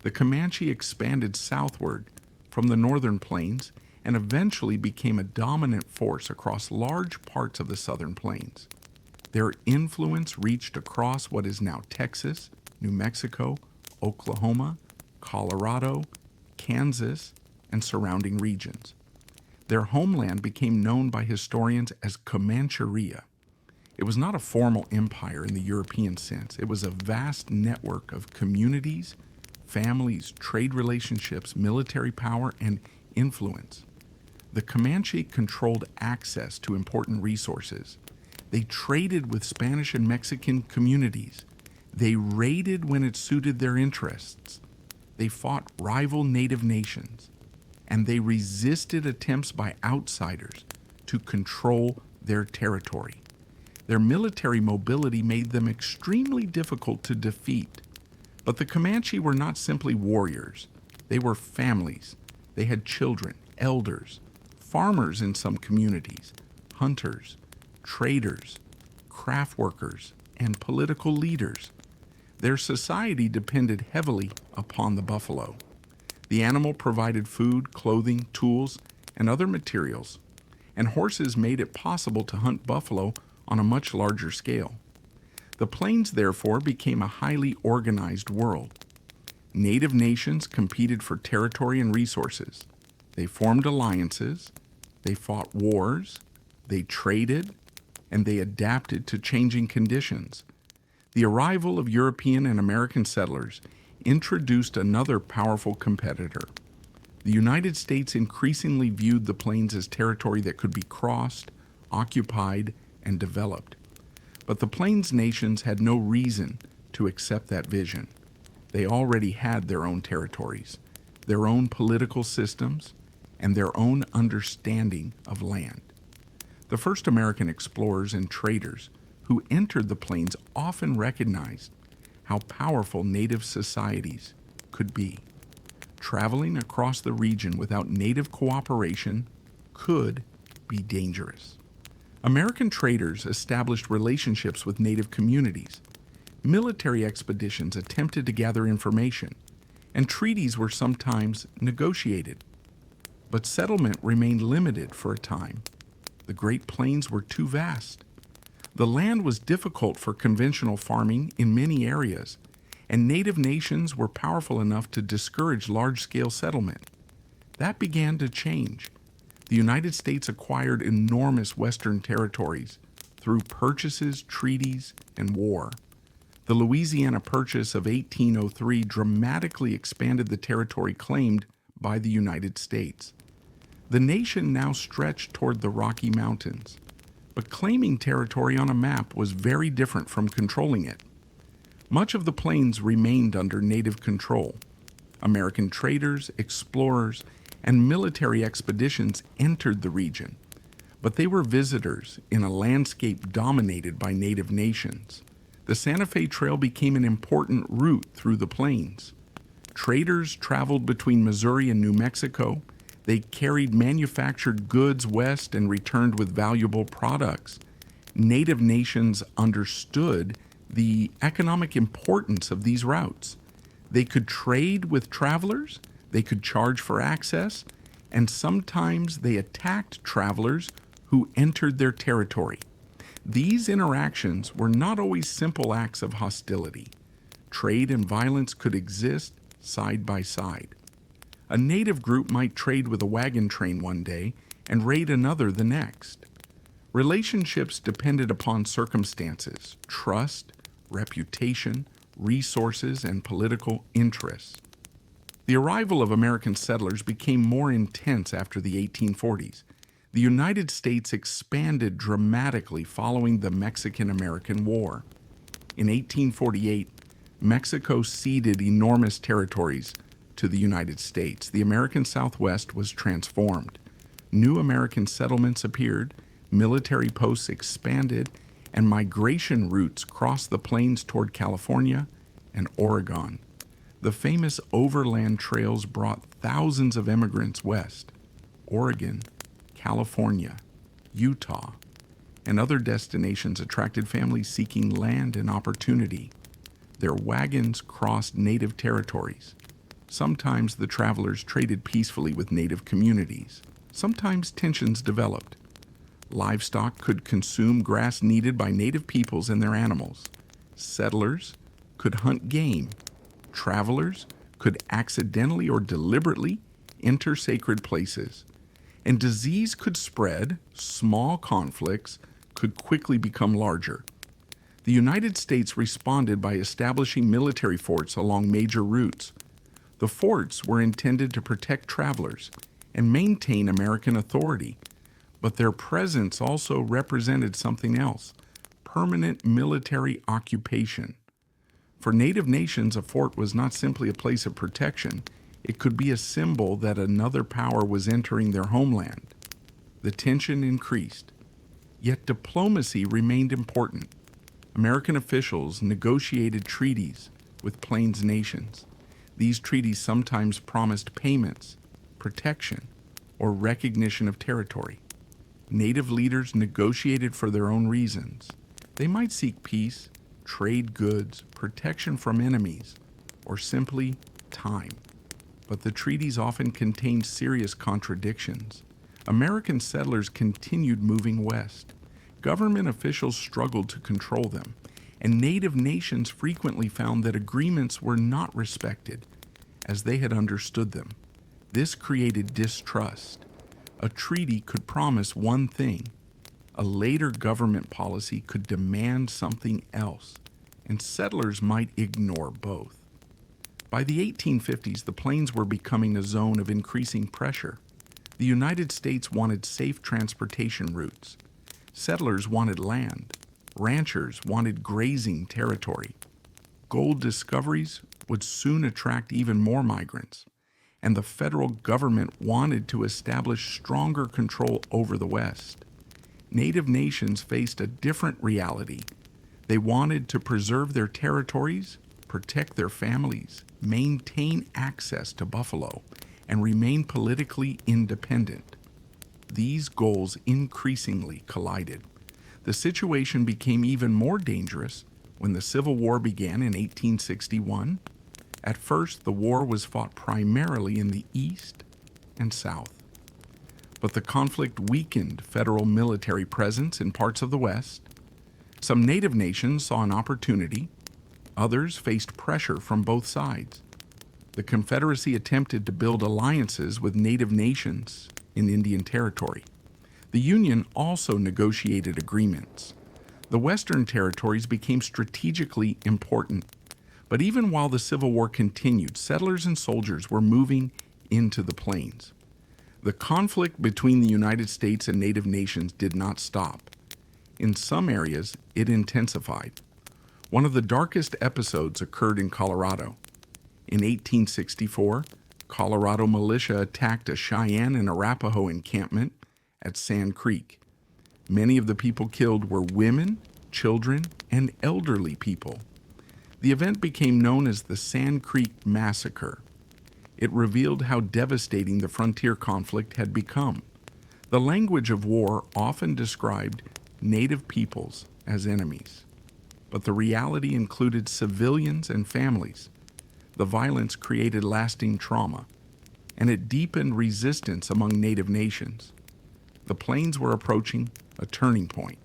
The Comanche expanded southward from the northern plains and eventually became a dominant force across large parts of the southern plains. Their influence reached across what is now Texas, New Mexico, Oklahoma, Colorado, Kansas, and surrounding regions. Their homeland became known by historians as Comancheria. It was not a formal empire in the European sense. It was a vast network of communities, families, trade relationships, military power, and influence. The Comanche controlled access to important resources. They traded with Spanish and Mexican communities. They raided when it suited their interests. They fought rival native nations. And they resisted attempts by outsiders to control their territory. Their military mobility made them extremely difficult to defeat. But the Comanche were not simply warriors. They were families. They had children, elders, farmers in some communities, hunters, traders, craft workers, and political leaders. Their society depended heavily upon the buffalo. The animal provided food, clothing, tools, and other materials, and horses made it possible to hunt buffalo on a much larger scale. The plains, therefore, became a highly organized world. Native nations competed for territory and resources. They formed alliances, they fought wars, they traded, and they adapted to changing conditions. The arrival of European and American settlers introduced another powerful competitor. The United States increasingly viewed the plains as territory that could be crossed, occupied, and developed. But the Plains nations had no reason to accept that vision. They already had their own territories, their own political systems, and their own understanding of land. The first American explorers and traders who entered the plains often recognized how powerful native societies could be. Traveling across the region without native cooperation could be dangerous. American traders established relationships with native communities. Military expeditions attempted to gather information, and treaties were sometimes negotiated. But settlement remained limited for a time. The Great Plains were too vast. The land was difficult for conventional farming in many areas, and native nations were powerful enough to discourage large-scale settlement. That began to change. The United States acquired enormous Western territories through purchases, treaties, and war. The Louisiana Purchase of 1803 dramatically expanded the territory claimed by the United States. The nation now stretched toward the Rocky Mountains, but claiming territory on a map was very different from controlling it. Much of the plains remained under native control. American traders, explorers, and military expeditions entered the region, but they were visitors in a landscape dominated by native nations. The Santa Fe Trail became an important route through the plains. Traders traveled between Missouri and New Mexico. They carried manufactured goods west and returned with valuable products. Native nations understood the economic importance of these routes. They could trade with travelers, they could charge for access, and sometimes they attacked travelers who entered their territory. These interactions were not always simple acts of hostility. Trade and violence could exist side by side. A native group might trade with a wagon train one day and raid another the next. Relationships depended upon circumstances, trust, reputation, resources, and political interests. The arrival of American settlers became more intense after the 1840s. The United States expanded dramatically following the Mexican-American War. In 1848, Mexico ceded enormous territories to the United States. The American Southwest was transformed. New American settlements appeared, military posts expanded, and migration routes crossed the plains toward California and Oregon. The famous overland trails brought thousands of immigrants west. Oregon, California, Utah, and other destinations attracted families seeking land and opportunity. Their wagons crossed native territories. Sometimes the travelers traded peacefully with native communities. Sometimes tensions developed. Livestock could consume grass needed by native peoples and their animals. Settlers could hunt game. Travelers could accidentally or deliberately enter sacred places. And disease could spread, small conflicts could quickly become larger. The United States responded by establishing military forts along major routes. The forts were intended to protect travelers and maintain American authority, but their presence also represented something else: permanent military occupation. For native nations, a fort was not simply a place of protection. It could be a symbol that another power was entering their homeland. The tension increased, yet diplomacy remained important. American officials negotiated treaties with Plains nations. These treaties sometimes promised payments, protection, or recognition of territory. Native leaders negotiated for their own reasons. They might seek peace, trade goods, protection from enemies, or simply time. But the treaties often contained serious contradictions. American settlers continued moving west. Government officials struggled to control them, and native nations frequently found that agreements were not respected as they had understood them. This created distrust. A treaty could promise one thing. A later government policy could demand something else, and settlers might ignore both. By the 1850s, the plains were becoming a zone of increasing pressure. The United States wanted safe transportation routes. Settlers wanted land. Ranchers wanted grazing territory. Gold discoveries would soon attract even more migrants, and the federal government wanted to establish stronger control over the West. Native nations faced a different reality. They wanted to preserve their territories, protect their families, maintain access to buffalo, and remain politically independent. These goals increasingly collided. The situation became even more dangerous when the Civil War began in 1861. At first, the war was fought primarily in the East and South. But the conflict weakened federal military presence in parts of the West. Some native nations saw an opportunity. Others faced pressure from both sides. The Confederacy attempted to build alliances with native nations in Indian Territory. The Union also negotiated agreements. The Western territories became strategically important. But even while the Civil War continued, settlers and soldiers were moving into the plains. The conflict between the United States and native nations did not stop. In some areas, it intensified. One of the darkest episodes occurred in Colorado. In 1864, Colorado militia attacked a Cheyenne and Arapaho encampment at Sand Creek. Many of the people killed were women, children, and elderly people. The event became known as the Sand Creek Massacre. It revealed how devastating the frontier conflict had become. The language of war often described native peoples as enemies, but the reality included civilians and families. The violence created lasting trauma, and it deepened resistance among native nations. The plains were approaching a turning point.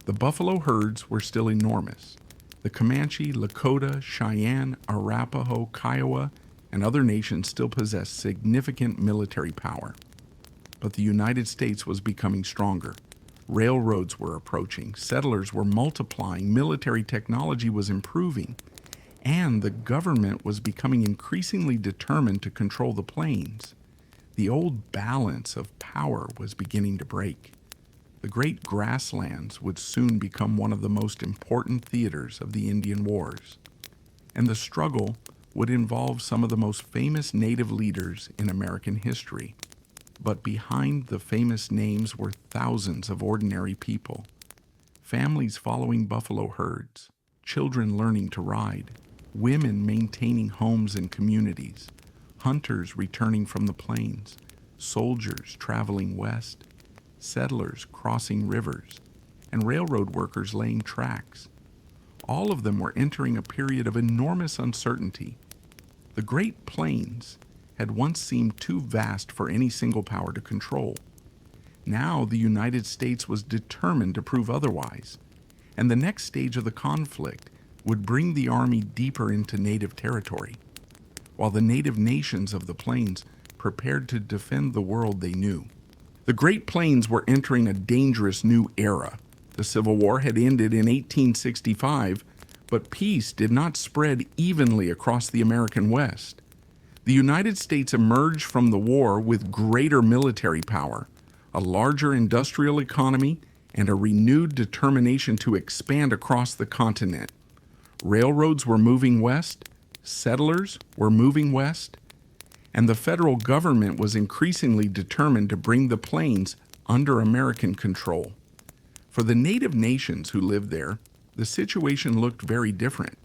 The buffalo herds were still enormous. The Comanche, Lakota, Cheyenne, Arapaho, Kiowa, and other nations still possessed significant military power. But the United States was becoming stronger. Railroads were approaching, settlers were multiplying, military technology was improving, and the government was becoming increasingly determined to control the plains. The old balance of power was beginning to break. The great grasslands would soon become one of the most important theaters of the Indian Wars, and the struggle would involve some of the most famous native leaders in American history. But behind the famous names were thousands of ordinary people, families following buffalo herds, children learning to ride, women maintaining homes and communities, hunters returning from the plains, soldiers traveling west, settlers crossing rivers, and railroad workers laying tracks. All of them were entering a period of enormous uncertainty. The Great Plains had once seemed too vast for any single power to control. Now the United States was determined to prove otherwise, and the next stage of the conflict would bring the Army deeper into native territory, while the native nations of the plains prepared to defend the world they knew. The Great Plains were entering a dangerous new era. The Civil War had ended in 1865, but peace did not spread evenly across the American West. The United States emerged from the war with greater military power, a larger industrial economy, and a renewed determination to expand across the continent. Railroads were moving west, settlers were moving west, and the federal government was increasingly determined to bring the plains under American control. For the native nations who lived there, the situation looked very different.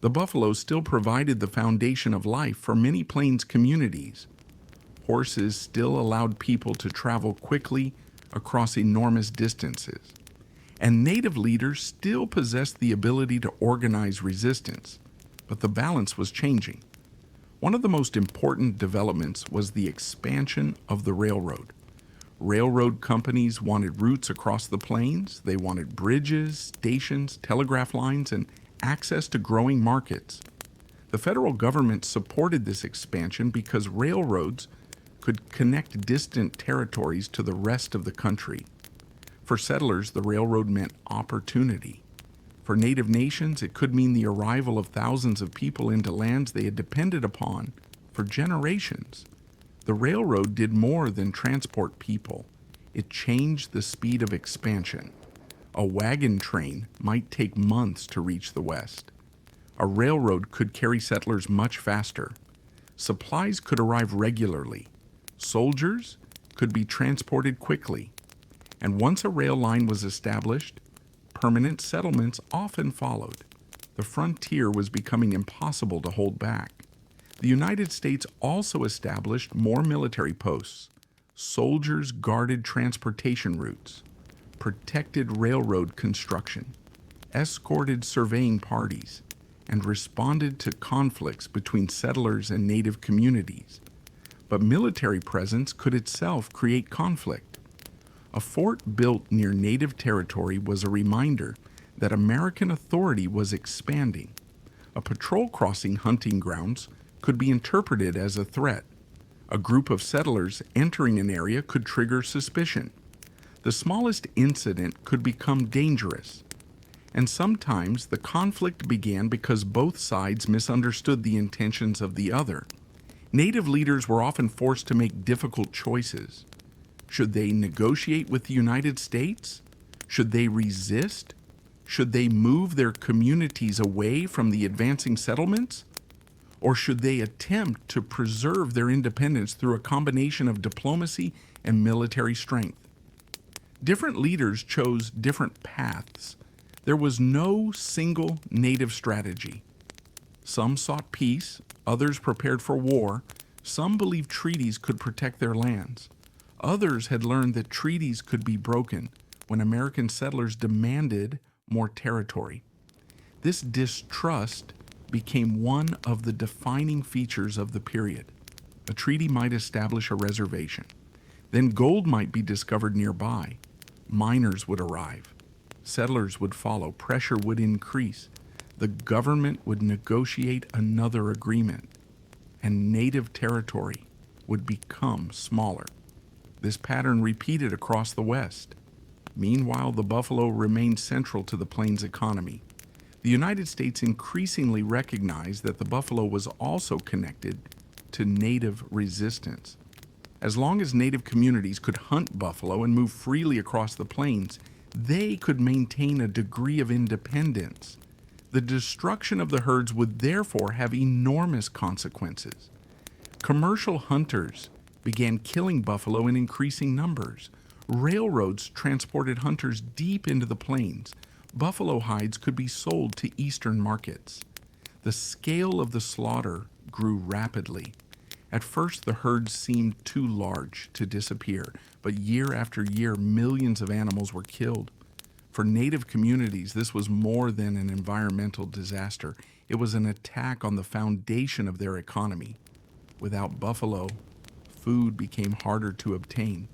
The buffalo still provided the foundation of life for many plains communities. Horses still allowed people to travel quickly across enormous distances, and native leaders still possessed the ability to organize resistance, but the balance was changing. One of the most important developments was the expansion of the railroad. Railroad companies wanted routes across the plains. They wanted bridges, stations, telegraph lines, and access to growing markets. The federal government supported this expansion because railroads could connect distant territories to the rest of the country. For settlers, the railroad meant opportunity. For native nations, it could mean the arrival of thousands of people into lands they had depended upon for generations. The railroad did more than transport people. It changed the speed of expansion. A wagon train might take months to reach the west. A railroad could carry settlers much faster. Supplies could arrive regularly. Soldiers could be transported quickly. And once a rail line was established, permanent settlements often followed. The frontier was becoming impossible to hold back. The United States also established more military posts. Soldiers guarded transportation routes, protected railroad construction, escorted surveying parties, and responded to conflicts between settlers and native communities. But military presence could itself create conflict. A fort built near native territory was a reminder that American authority was expanding. A patrol crossing hunting grounds could be interpreted as a threat. A group of settlers entering an area could trigger suspicion. The smallest incident could become dangerous. And sometimes the conflict began because both sides misunderstood the intentions of the other. Native leaders were often forced to make difficult choices. Should they negotiate with the United States? Should they resist? Should they move their communities away from the advancing settlements? Or should they attempt to preserve their independence through a combination of diplomacy and military strength? Different leaders chose different paths. There was no single native strategy. Some sought peace, others prepared for war, some believed treaties could protect their lands. Others had learned that treaties could be broken when American settlers demanded more territory. This distrust became one of the defining features of the period. A treaty might establish a reservation. Then gold might be discovered nearby. Miners would arrive. Settlers would follow. Pressure would increase. The government would negotiate another agreement, and native territory would become smaller. This pattern repeated across the West. Meanwhile, the buffalo remained central to the plains economy. The United States increasingly recognized that the buffalo was also connected to native resistance. As long as native communities could hunt buffalo and move freely across the plains, they could maintain a degree of independence. The destruction of the herds would therefore have enormous consequences. Commercial hunters began killing buffalo in increasing numbers. Railroads transported hunters deep into the plains. Buffalo hides could be sold to eastern markets. The scale of the slaughter grew rapidly. At first, the herds seemed too large to disappear, but year after year, millions of animals were killed. For native communities, this was more than an environmental disaster. It was an attack on the foundation of their economy. Without buffalo, food became harder to obtain.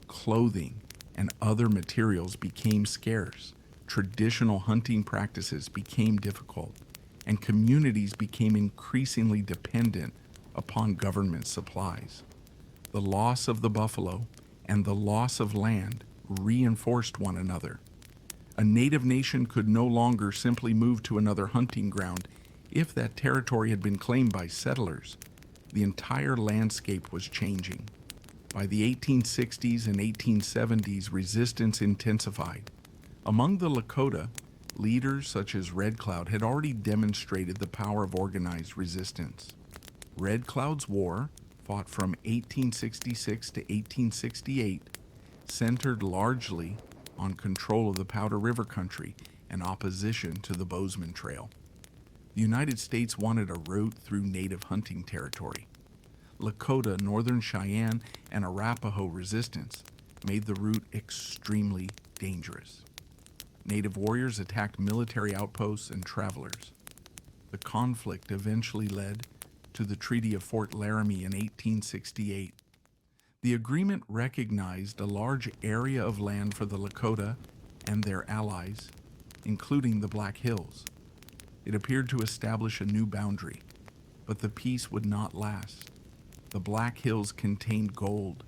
Clothing and other materials became scarce. Traditional hunting practices became difficult, and communities became increasingly dependent upon government supplies. The loss of the buffalo and the loss of land reinforced one another. A native nation could no longer simply move to another hunting ground if that territory had been claimed by settlers. The entire landscape was changing. By the 1860s and 1870s, resistance intensified. Among the Lakota, leaders such as Red Cloud had already demonstrated the power of organized resistance. Red Cloud's War, fought from 1866 to 1868, centered largely on control of the Powder River country and opposition to the Bozeman Trail. The United States wanted a route through native hunting territory. Lakota, Northern Cheyenne, and Arapaho resistance made the route extremely dangerous. Native warriors attacked military outposts and travelers. The conflict eventually led to the Treaty of Fort Laramie in 1868. The agreement recognized a large area of land for the Lakota and their allies, including the Black Hills. It appeared to establish a new boundary, but the peace would not last. The Black Hills contained gold,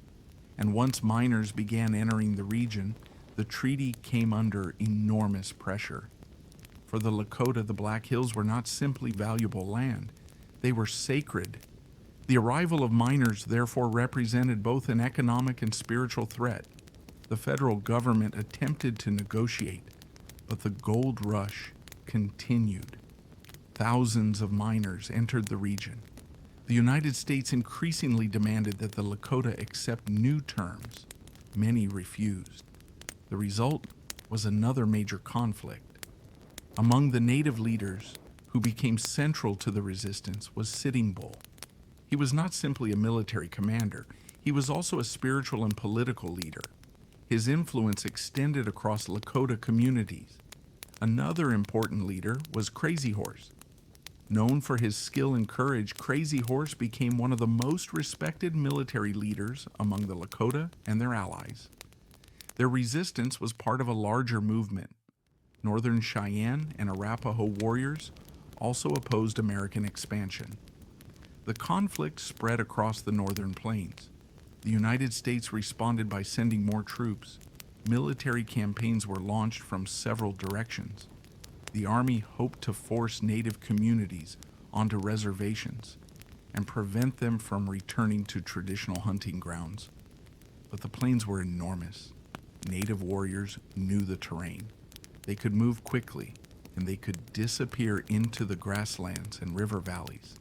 and once miners began entering the region, the treaty came under enormous pressure. For the Lakota, the Black Hills were not simply valuable land, they were sacred. The arrival of miners therefore represented both an economic and spiritual threat. The federal government attempted to negotiate, but the gold rush continued. Thousands of miners entered the region. The United States increasingly demanded that the Lakota accept new terms. Many refused. The result was another major conflict. Among the native leaders who became central to the resistance was Sitting Bull. He was not simply a military commander, he was also a spiritual and political leader. His influence extended across Lakota communities. Another important leader was Crazy Horse. Known for his skill and courage, Crazy Horse became one of the most respected military leaders among the Lakota and their allies. Their resistance was part of a larger movement. Northern Cheyenne and Arapaho warriors also opposed American expansion. The conflict spread across the northern plains. The United States responded by sending more troops. Military campaigns were launched from several directions. The Army hoped to force native communities onto reservations and prevent them from returning to traditional hunting grounds. But the plains were enormous. Native warriors knew the terrain. They could move quickly, and they could disappear into the grasslands and river valleys.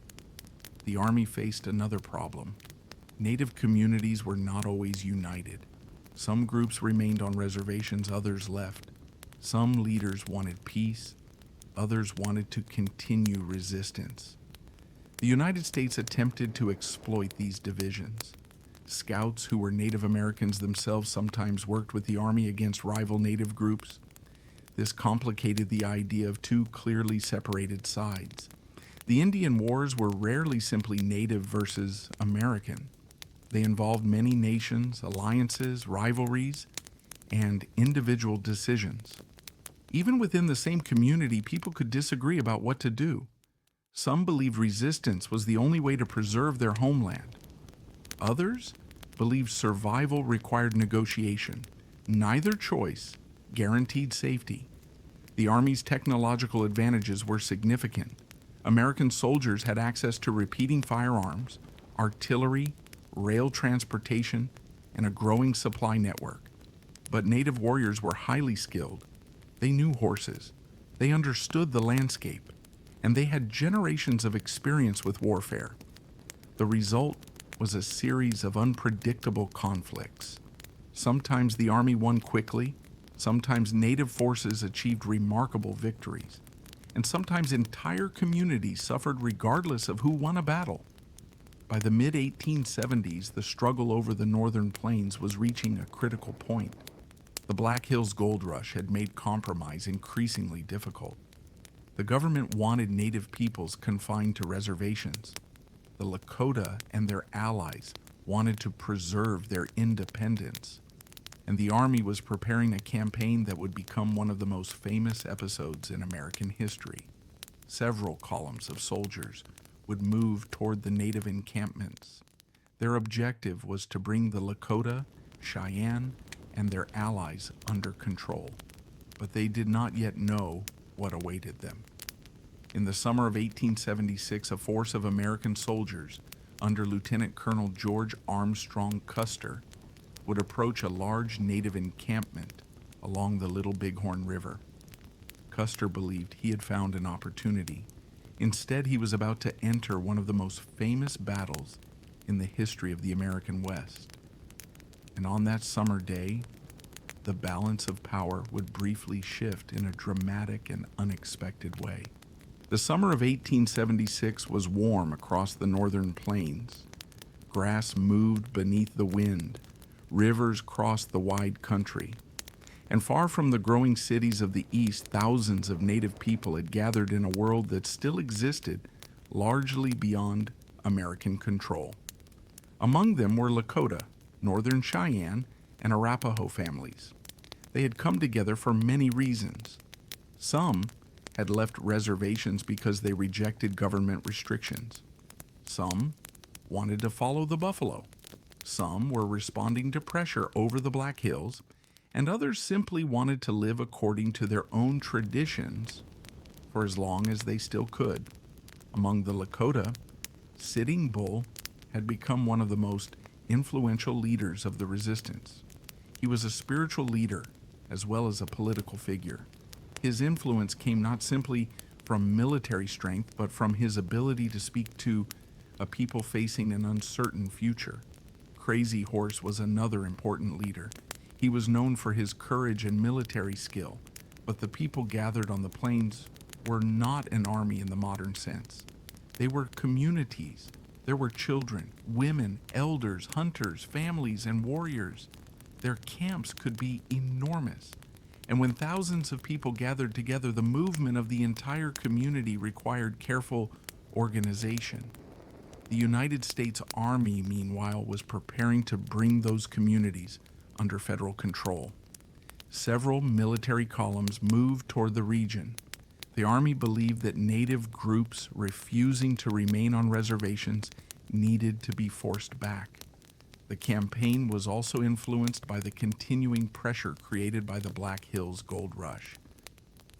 The Army faced another problem. Native communities were not always united. Some groups remained on reservations, others left. Some leaders wanted peace, others wanted to continue resistance. The United States attempted to exploit these divisions. Scouts who were Native Americans themselves sometimes worked with the Army against rival Native groups. This complicated the idea of two clearly separated sides. The Indian Wars were rarely simply native versus American. They involved many nations, alliances, rivalries, and individual decisions. Even within the same community, people could disagree about what to do. Some believed resistance was the only way to preserve their homeland. Others believed survival required negotiation. Neither choice guaranteed safety. The Army's technological advantages were significant. American soldiers had access to repeating firearms, artillery, rail transportation, and a growing supply network. But native warriors were highly skilled. They knew horses, they understood the landscape, and they had generations of experience with warfare. The result was a series of unpredictable conflicts. Sometimes the Army won quickly, sometimes native forces achieved remarkable victories, and sometimes entire communities suffered regardless of who won a battle. By the mid-1870s, the struggle over the northern plains was reaching a critical point. The Black Hills Gold Rush had made compromise increasingly difficult. The government wanted native peoples confined to reservations. The Lakota and their allies wanted to preserve their independence. And the Army was preparing a campaign that would become one of the most famous episodes in American history. Several columns of soldiers would move toward the native encampments. Their objective was to bring the Lakota, Cheyenne, and their allies under control, but they did not yet know what awaited them. In the summer of 1876, a force of American soldiers under Lieutenant Colonel George Armstrong Custer would approach a large native encampment along the Little Bighorn River. Custer believed he had found an opportunity. Instead, he was about to enter one of the most famous battles in the history of the American West. And on that summer day, the balance of power would briefly shift in a dramatic and unexpected way. The summer of 1876 was warm across the northern plains. Grass moved beneath the wind. Rivers crossed the wide country. And far from the growing cities of the East, thousands of native people had gathered in a world that still existed largely beyond American control. Among them were Lakota, Northern Cheyenne, and Arapaho families. They had come together for many reasons. Some had left reservations because they rejected government restrictions. Some wanted to follow the buffalo. Some were responding to pressure over the Black Hills, and others simply wanted to live according to their own traditions for as long as they still could. Among the Lakota, Sitting Bull had become one of the most influential leaders of the resistance. He was a spiritual leader as well as a political figure. His influence came not simply from military strength, but from his ability to speak to a people facing an uncertain future. Crazy Horse was another important leader. He was known for his courage and military skill, but the people gathered on the plains were not an army in the modern sense. They were communities. There were children, women, elders, hunters, families, and warriors. Their camps could be enormous. And when thousands of people gathered together, the movement of the entire community required careful organization. The United States Army, meanwhile, was preparing to bring those communities under federal control. Several military columns moved toward the region. The Army believed that native groups refusing to remain on reservations needed to be forced back. The campaign was also influenced by the continuing pressure created by the Black Hills Gold Rush.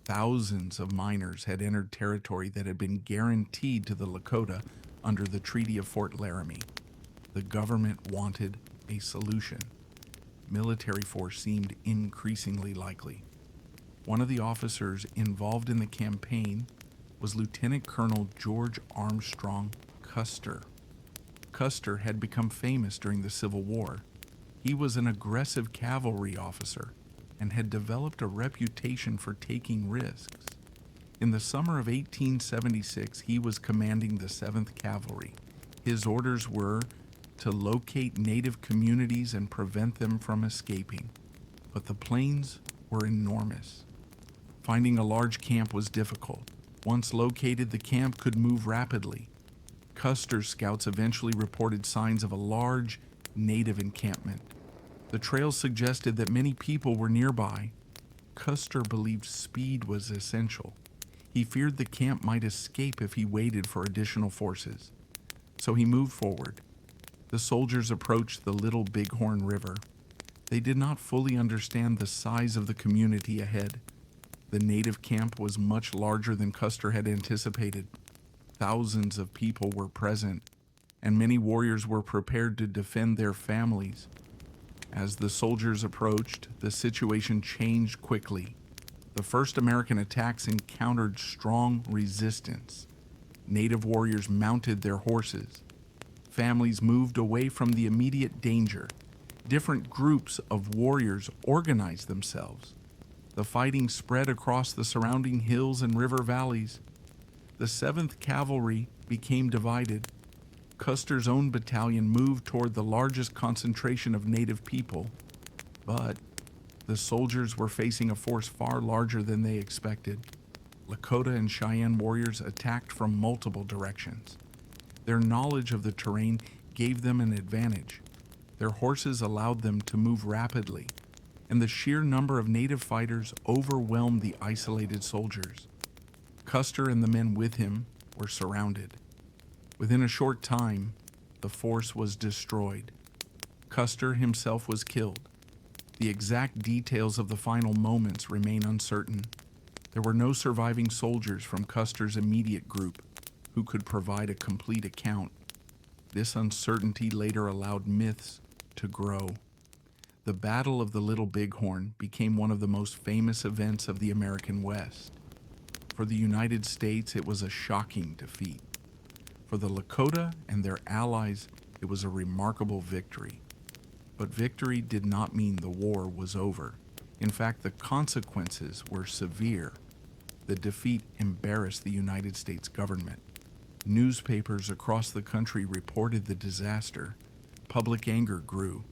Thousands of miners had entered territory that had been guaranteed to the Lakota under the Treaty of Fort Laramie. The government wanted a solution. Military force seemed increasingly likely. One of the officers involved in the campaign was Lieutenant Colonel George Armstrong Custer. Custer had become famous during the Civil War. He was an aggressive cavalry officer and had developed a reputation for taking risks. In the summer of 1876, he was commanding the 7th Cavalry. His orders were to locate native communities and prevent them from escaping. But the plains were enormous. Finding a large camp was difficult. Once located, the camp could move rapidly. Custer's scouts eventually reported signs of a large native encampment. The trails suggested that many people were nearby. Custer believed speed was essential. He feared the camp might escape if he waited for additional forces. So he moved forward. The soldiers approached the Little Bighorn River. They did not fully understand the size of the community ahead. The native camp was much larger than Custer had anticipated. Thousands of people were present, and many warriors were prepared to defend their families. As the soldiers approached, the situation changed quickly. The first American attacks encountered strong resistance. Native warriors mounted their horses. Families moved away from the immediate danger. Different groups of warriors organized themselves. The fighting spread across the surrounding hills and river valleys. The 7th Cavalry became divided. Custer's own battalion moved toward the largest concentration of native people, but the soldiers were facing a force far larger than they expected. Lakota and Cheyenne warriors attacked from multiple directions. Their knowledge of the terrain gave them an advantage. Their horses allowed them to move rapidly, and the sheer number of native fighters overwhelmed the isolated soldiers. Custer and the men with him were surrounded. Within a short time, the force was destroyed. Custer himself was killed. The exact details of the final moments remain uncertain. There were no surviving soldiers from Custer's immediate group who could provide a complete account. This uncertainty later allowed myths to grow. The Battle of the Little Bighorn became one of the most famous events of the American West. For the United States, it was a shocking defeat. For the Lakota and their allies, it was a remarkable victory. But victory did not mean the war was over. In fact, the consequences were severe. The defeat embarrassed the United States government. Newspapers across the country reported the disaster. Public anger grew.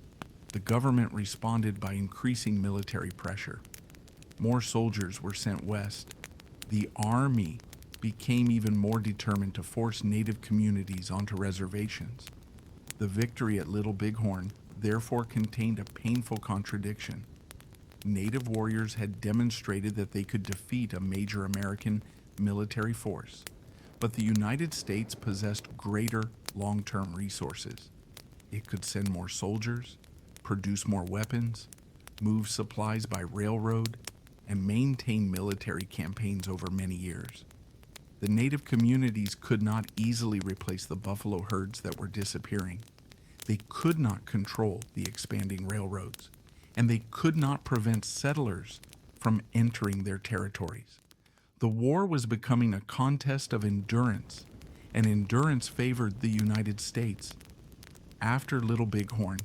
The government responded by increasing military pressure. More soldiers were sent west. The Army became even more determined to force native communities onto reservations. The victory at Little Bighorn therefore contained a painful contradiction. Native warriors had demonstrated that they could defeat a major American military force, but the United States possessed greater long-term resources. It could send more soldiers, produce more weapons, move supplies by railroad, and maintain military campaigns over many years. The native communities could not easily replace the buffalo herds that were disappearing. They could not control the expanding railroads, and they could not prevent settlers from entering their territories. The war was becoming a contest of endurance, and endurance favored the United States. After Little Bighorn,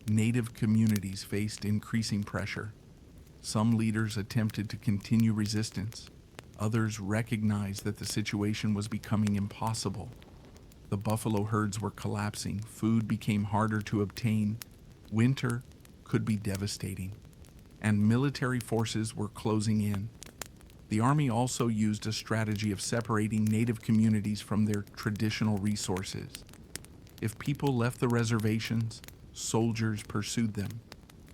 native communities faced increasing pressure. Some leaders attempted to continue resistance. Others recognized that the situation was becoming impossible. The buffalo herds were collapsing, food became harder to obtain, winter could be devastating, and military forces were closing in. The Army also used a strategy of separating native communities from their traditional resources. If people left the reservations, soldiers pursued them.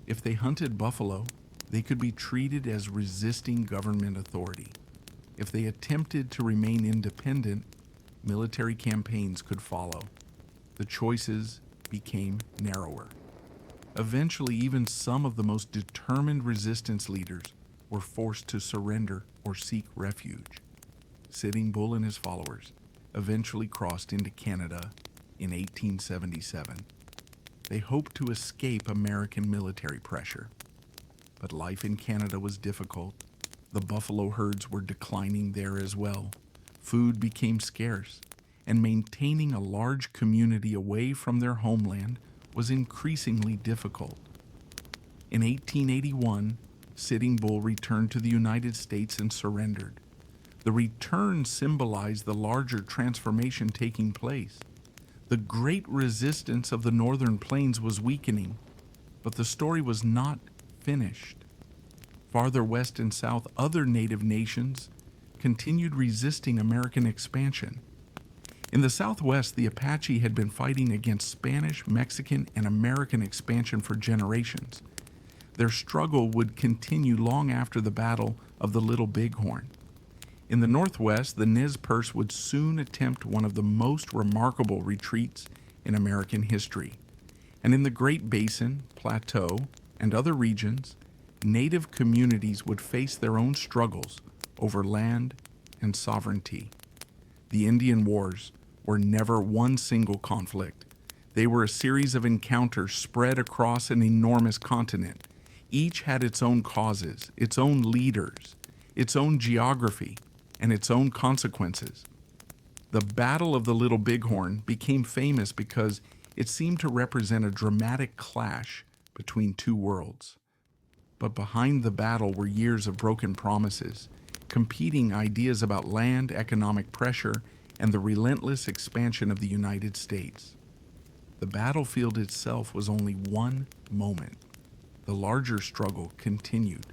If they hunted buffalo, they could be treated as resisting government authority. If they attempted to remain independent, military campaigns could follow. The choices became narrower. Eventually, even some of the most determined resistance leaders were forced to surrender or seek refuge. Sitting Bull and his followers eventually crossed into Canada in 1877. They hoped to escape American military pressure. But life in Canada was difficult. The buffalo herds were declining there as well. Food became scarce, and maintaining a large community away from their homeland was increasingly difficult. In 1881, Sitting Bull returned to the United States and surrendered. The return symbolized the larger transformation taking place. The great resistance of the northern plains was weakening, but the story was not finished. Farther west and south, other native nations continued resisting American expansion. In the Southwest, the Apache had been fighting against Spanish, Mexican, and American expansion for generations. Their struggle would continue long after the Battle of the Little Bighorn. In the Northwest, the Nez Perce would soon attempt one of the most remarkable retreats in American history. And in the Great Basin, Plateau, and other regions, native communities would face their own struggles over land and sovereignty. The Indian Wars were never one single conflict. They were a series of encounters spread across an enormous continent. Each had its own causes, its own leaders, its own geography, and its own consequences. The Battle of the Little Bighorn became famous because it seemed to represent a dramatic clash between two worlds. But behind the battle were years of broken promises, competing ideas about land, economic pressure, and the relentless expansion of the United States. The battlefield itself was only one moment. The larger struggle continued.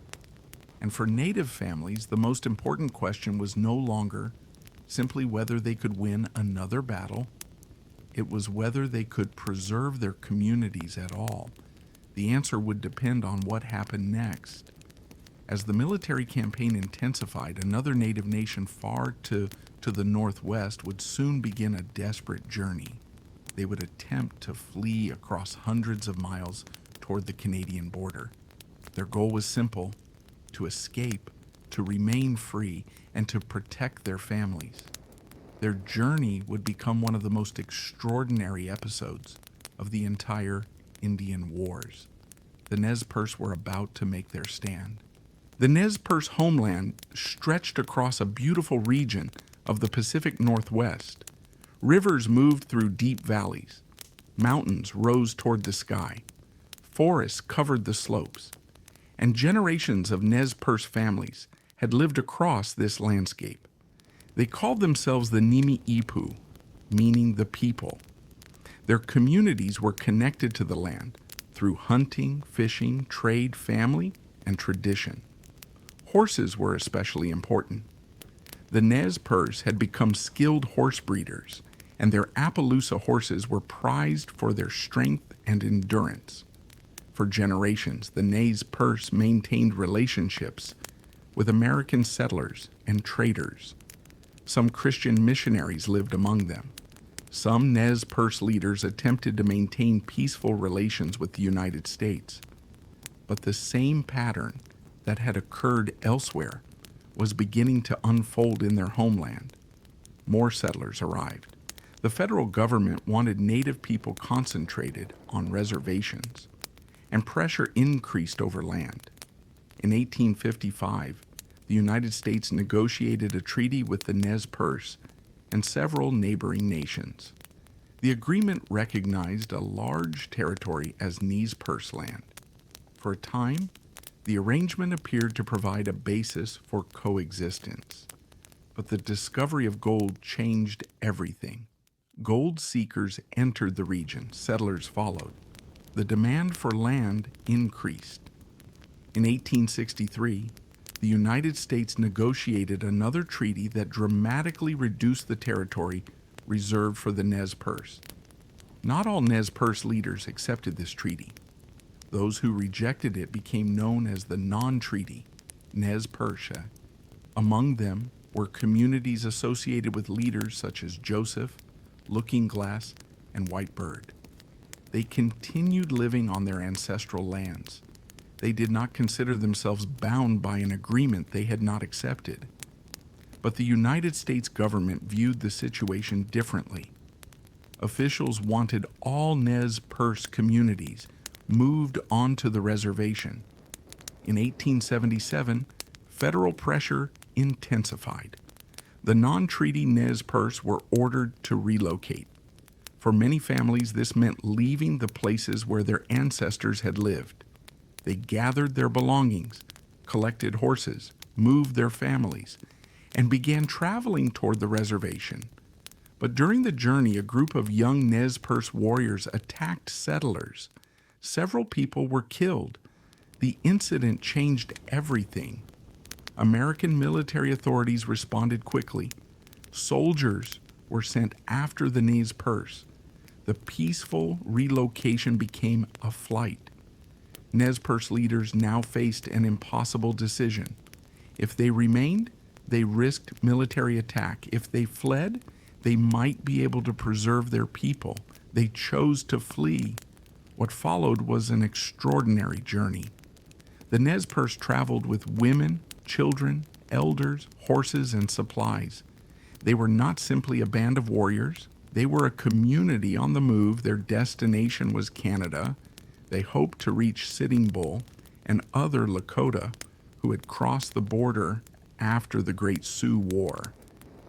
And for Native families, the most important question was no longer simply whether they could win another battle. It was whether they could preserve their communities at all. The answer would depend on what happened next. As the military campaign intensified, another Native nation far to the northwest would soon begin a desperate journey. They would attempt to flee across hundreds of miles toward the Canadian border. Their goal was simple: to escape, to remain free, and to protect their families. Their journey would become one of the most extraordinary episodes of the entire Indian Wars. The Nez Perce were about to make their stand. The Nez Perce homeland stretched across a beautiful region of the Pacific Northwest. Rivers moved through deep valleys. Mountains rose toward the sky. Forests covered the slopes. And generations of Nez Perce families had lived across this landscape. They called themselves the Nimi Ipu, meaning the people. Their communities were connected to the land through hunting, fishing, trade, family, and tradition. Horses were especially important. The Nez Perce had become skilled horse breeders, and their Appaloosa horses were prized for their strength and endurance. For generations, the Nez Perce maintained relationships with American settlers and traders. Some Christian missionaries lived among them. Some Nez Perce leaders attempted to maintain peaceful relations with the United States. But the same pattern that had occurred elsewhere was beginning to unfold in their homeland. More settlers arrived. The federal government wanted Native people concentrated on reservations, and pressure increased over land. In 1855, the United States negotiated a treaty with the Nez Perce and several neighboring nations. The agreement recognized a large territory as Nez Perce land. For a time, the arrangement appeared to provide a basis for coexistence. But the discovery of gold changed everything. Gold seekers entered the region, settlers followed. The demand for land increased. In 1863, the United States negotiated another treaty that dramatically reduced the territory reserved for the Nez Perce. Not all Nez Perce leaders accepted this treaty. Those who rejected it became known as the non-treaty Nez Perce. Among them were communities associated with leaders such as Joseph, Looking Glass, and White Bird. They continued living on their ancestral lands. They did not consider themselves bound by an agreement they had not accepted. But the United States government viewed the situation differently. Officials wanted all Nez Perce communities moved onto the reservation. In 1877, federal pressure intensified. The non-treaty Nez Perce were ordered to relocate. For many families, this meant leaving the places where their ancestors had lived. They gathered their belongings, collected horses, moved their families, and began traveling toward the reservation. But during the journey, a group of young Nez Perce warriors attacked settlers. Several people were killed. The incident changed everything. American military authorities responded quickly. Soldiers were sent after the Nez Perce. The peaceful relocation became a flight. Nez Perce leaders now faced an impossible decision. If they remained, they risked military attack. If they fled, they might be able to preserve their people. They chose to flee. What followed was an extraordinary journey. The Nez Perce traveled with women, children, elders, horses, and supplies. They were not simply a band of warriors. They were a community on the move. Their destination was Canada. They hoped to reach Sitting Bull and other Lakota who had crossed the border after the Great Sioux War.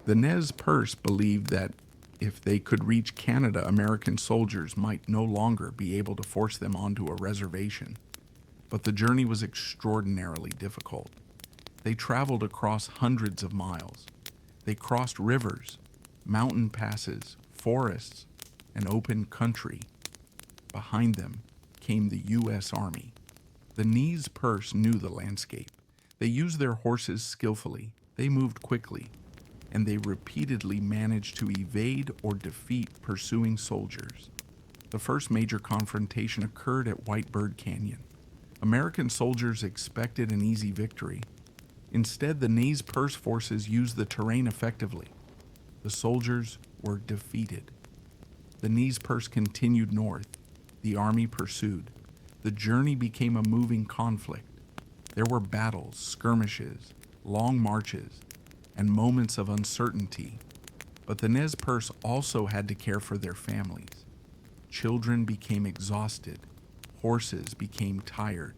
The Nez Perce believed that if they could reach Canada, American soldiers might no longer be able to force them onto a reservation. But the journey was extraordinarily difficult. They traveled across hundreds of miles. They crossed rivers, mountain passes, forests, and open country. Behind them came the U.S. Army. The Nez Perce knew the landscape. They used their horses skillfully. They moved quickly, and they repeatedly managed to evade or defeat pursuing soldiers. The first major confrontation occurred at White Bird Canyon. American soldiers expected an easy victory. Instead, the Nez Perce forces used the terrain effectively. The soldiers were defeated. The Nez Perce continued north. The army pursued. The journey became a moving conflict. There were battles, skirmishes, long marches, and moments of uncertainty. But the Nez Perce also had to care for their families. Children became exhausted. Horses became tired.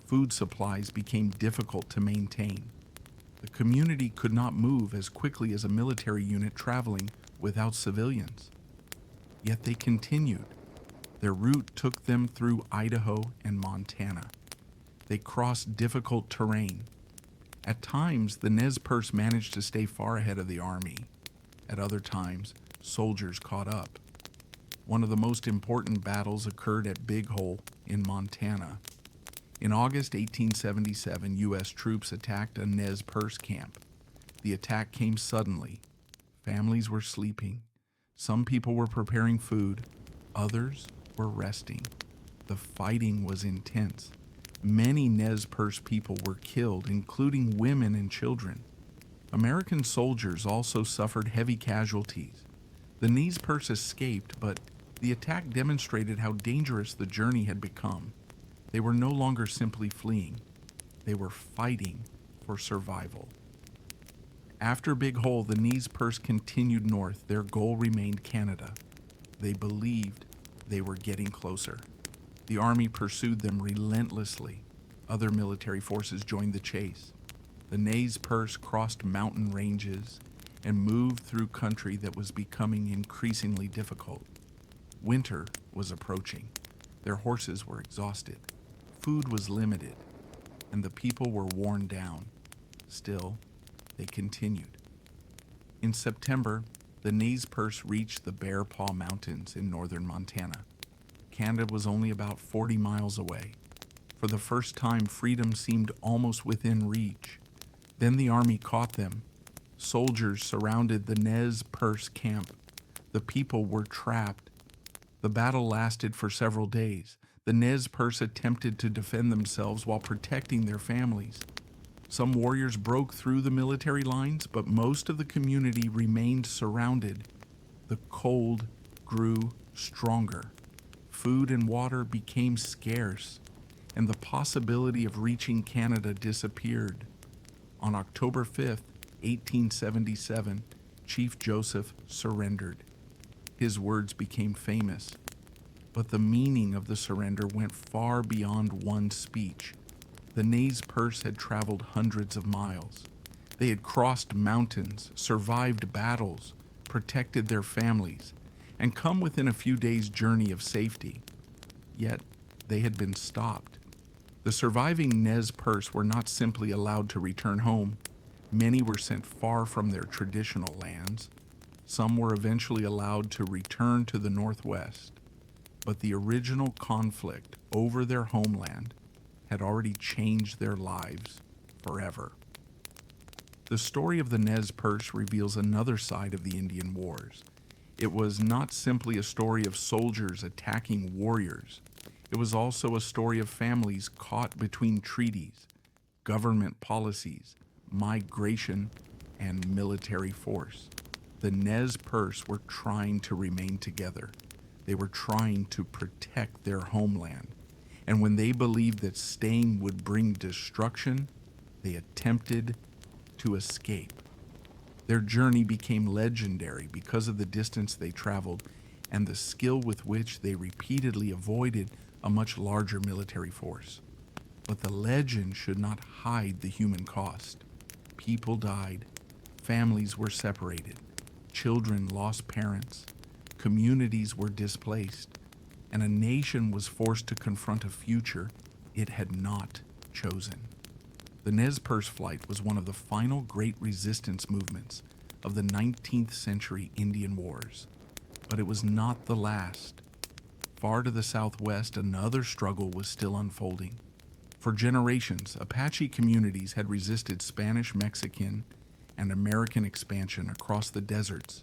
Food supplies became difficult to maintain. The community could not move as quickly as a military unit traveling without civilians. Yet they continued. Their route took them through Idaho and Montana. They crossed difficult terrain. At times, the Nez Perce managed to stay far ahead of the army. At other times, soldiers caught up. One of the most important battles occurred at Big Hole in Montana. In August 1877, U.S. troops attacked a Nez Perce camp. The attack came suddenly. Families were sleeping. Some people were preparing food. Others were resting. The fighting was intense. Many Nez Perce people were killed, including women and children. American soldiers also suffered heavy casualties. The Nez Perce escaped, but the attack demonstrated how dangerous the journey had become. They were no longer simply fleeing. They were fighting for survival. After Big Hole, the Nez Perce continued north. Their goal remained Canada. They believed they were getting closer. The army pursued them relentlessly. Other military forces joined the chase. The Nez Perce crossed mountain ranges and moved through country that was becoming increasingly difficult. Winter was approaching. Their horses were exhausted. Food was limited, and the people were worn down. Still, they continued. In September, the Nez Perce reached the Bear Paw Mountains in northern Montana. Canada was only about 40 miles away. For the first time, freedom seemed almost within reach. Then the army caught them. Soldiers surrounded the Nez Perce camp. The people were trapped. The battle lasted for several days. The Nez Perce attempted to defend themselves while protecting their families. Some warriors broke through the military lines, but most of the community remained surrounded. The cold grew stronger. Food and water became scarce, and the possibility of reaching Canada disappeared. On October 5th, 1877, Chief Joseph surrendered. His words became famous, but the meaning of the surrender went far beyond one speech. The Nez Perce had traveled hundreds of miles. They had crossed mountains, survived battles, protected their families, and come within a few days' journey of safety. Yet, they had been stopped. The surviving Nez Perce were not simply allowed to return home. Many were sent far from their traditional lands. Some were eventually allowed to return to the Northwest. But the original conflict over their homeland had already changed their lives forever. The story of the Nez Perce reveals another side of the Indian Wars. It was not simply a story of soldiers attacking warriors. It was also a story of families caught between treaties, government policies, migration, and military force. The Nez Perce were trying to remain together. They were trying to protect their homeland. And when they believed that staying would bring destruction, they attempted to escape. Their journey became legendary because of the distance they traveled and the skill with which they repeatedly avoided a much larger military force. But the legend should not hide the human cost. People died, families were separated, children lost parents, communities were displaced, and a nation was forced to confront a future it had not chosen. The Nez Perce flight was one of the final great resistance movements of the 19th century Indian Wars, but it was not the last. Far to the southwest, another struggle was still unfolding. For generations, Apache communities had resisted Spanish, Mexican, and American expansion across the deserts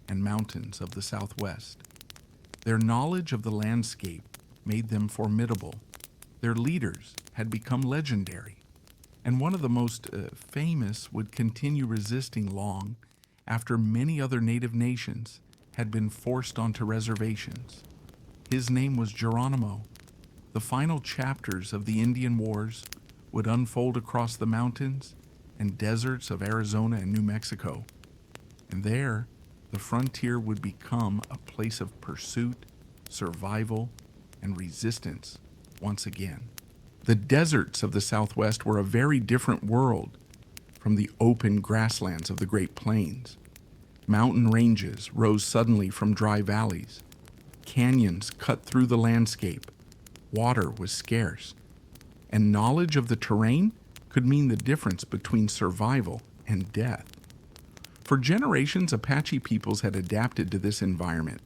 and mountains of the Southwest. Their knowledge of the landscape made them formidable. Their leaders had become legendary, and one of the most famous would continue resisting long after many other native nations had been forced onto reservations. His name was Geronimo. The final chapters of the Indian Wars would unfold across the mountains and deserts of Arizona and New Mexico. And there, the frontier would become a place of pursuit, survival, and resistance once again. The deserts of the Southwest were a very different world from the open grasslands of the Great Plains. Mountain ranges rose suddenly from dry valleys. Canyons cut through the landscape. Water was scarce, and knowledge of the terrain could mean the difference between survival and death. For generations, Apache peoples had adapted to this environment.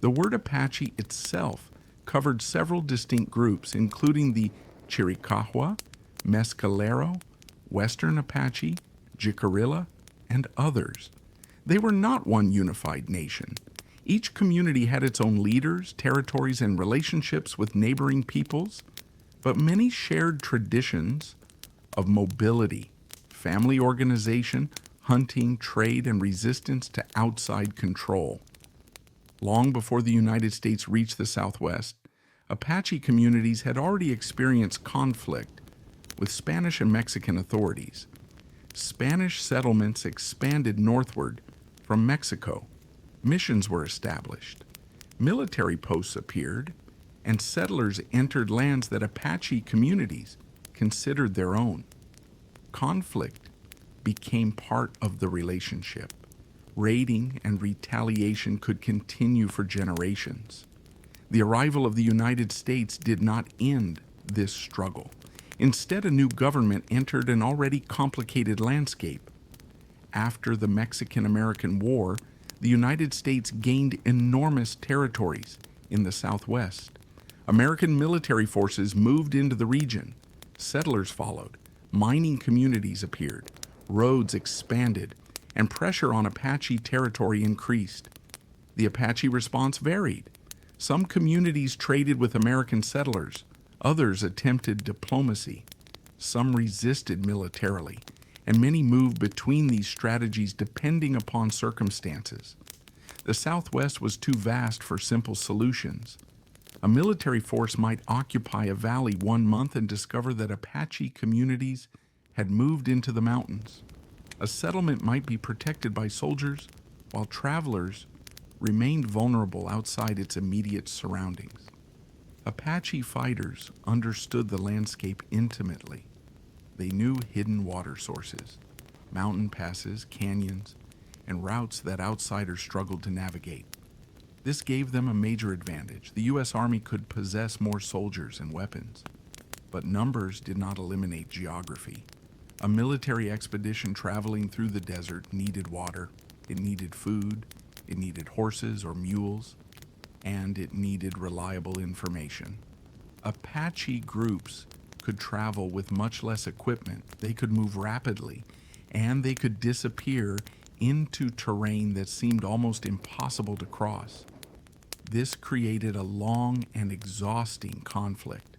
The word Apache itself covered several distinct groups, including the Chiricahua, Mescalero, Western Apache, Jicarilla, and others. They were not one unified nation. Each community had its own leaders, territories, and relationships with neighboring peoples, but many shared traditions of mobility, family organization, hunting, trade, and resistance to outside control. Long before the United States reached the Southwest, Apache communities had already experienced conflict with Spanish and Mexican authorities. Spanish settlements expanded northward from Mexico. Missions were established. Military posts appeared, and settlers entered lands that Apache communities considered their own. Conflict became part of the relationship. Raiding and retaliation could continue for generations. The arrival of the United States did not end this struggle. Instead, a new government entered an already complicated landscape. After the Mexican-American War, the United States gained enormous territories in the Southwest. American military forces moved into the region. Settlers followed. Mining communities appeared. Roads expanded, and pressure on Apache territory increased. The Apache response varied. Some communities traded with American settlers. Others attempted diplomacy. Some resisted militarily, and many moved between these strategies depending upon circumstances. The Southwest was too vast for simple solutions. A military force might occupy a valley 1 month and discover that Apache communities had moved into the mountains. A settlement might be protected by soldiers, while travelers remained vulnerable outside its immediate surroundings. Apache fighters understood the landscape intimately. They knew hidden water sources, mountain passes, canyons, and routes that outsiders struggled to navigate. This gave them a major advantage. The U.S. Army could possess more soldiers and weapons, but numbers did not eliminate geography. A military expedition traveling through the desert needed water, it needed food, it needed horses or mules, and it needed reliable information. Apache groups could travel with much less equipment. They could move rapidly and they could disappear into terrain that seemed almost impossible to cross. This created a long and exhausting conflict.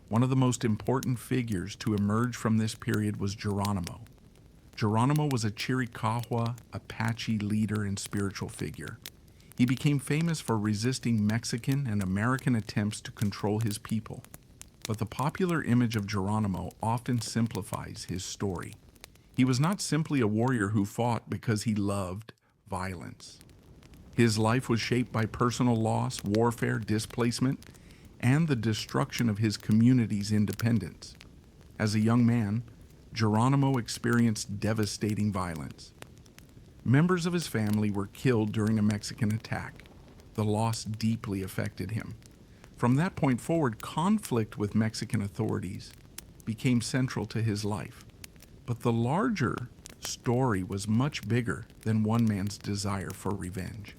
One of the most important figures to emerge from this period was Geronimo. Geronimo was a Chiricahua Apache leader and spiritual figure. He became famous for resisting Mexican and American attempts to control his people. But the popular image of Geronimo often simplifies his story. He was not simply a warrior who fought because he loved violence. His life was shaped by personal loss, warfare, displacement, and the destruction of his community's independence. As a young man, Geronimo experienced devastating violence. Members of his family were killed during a Mexican attack. The loss deeply affected him. From that point forward, conflict with Mexican authorities became central to his life. But the larger story was much bigger than one man's desire for revenge.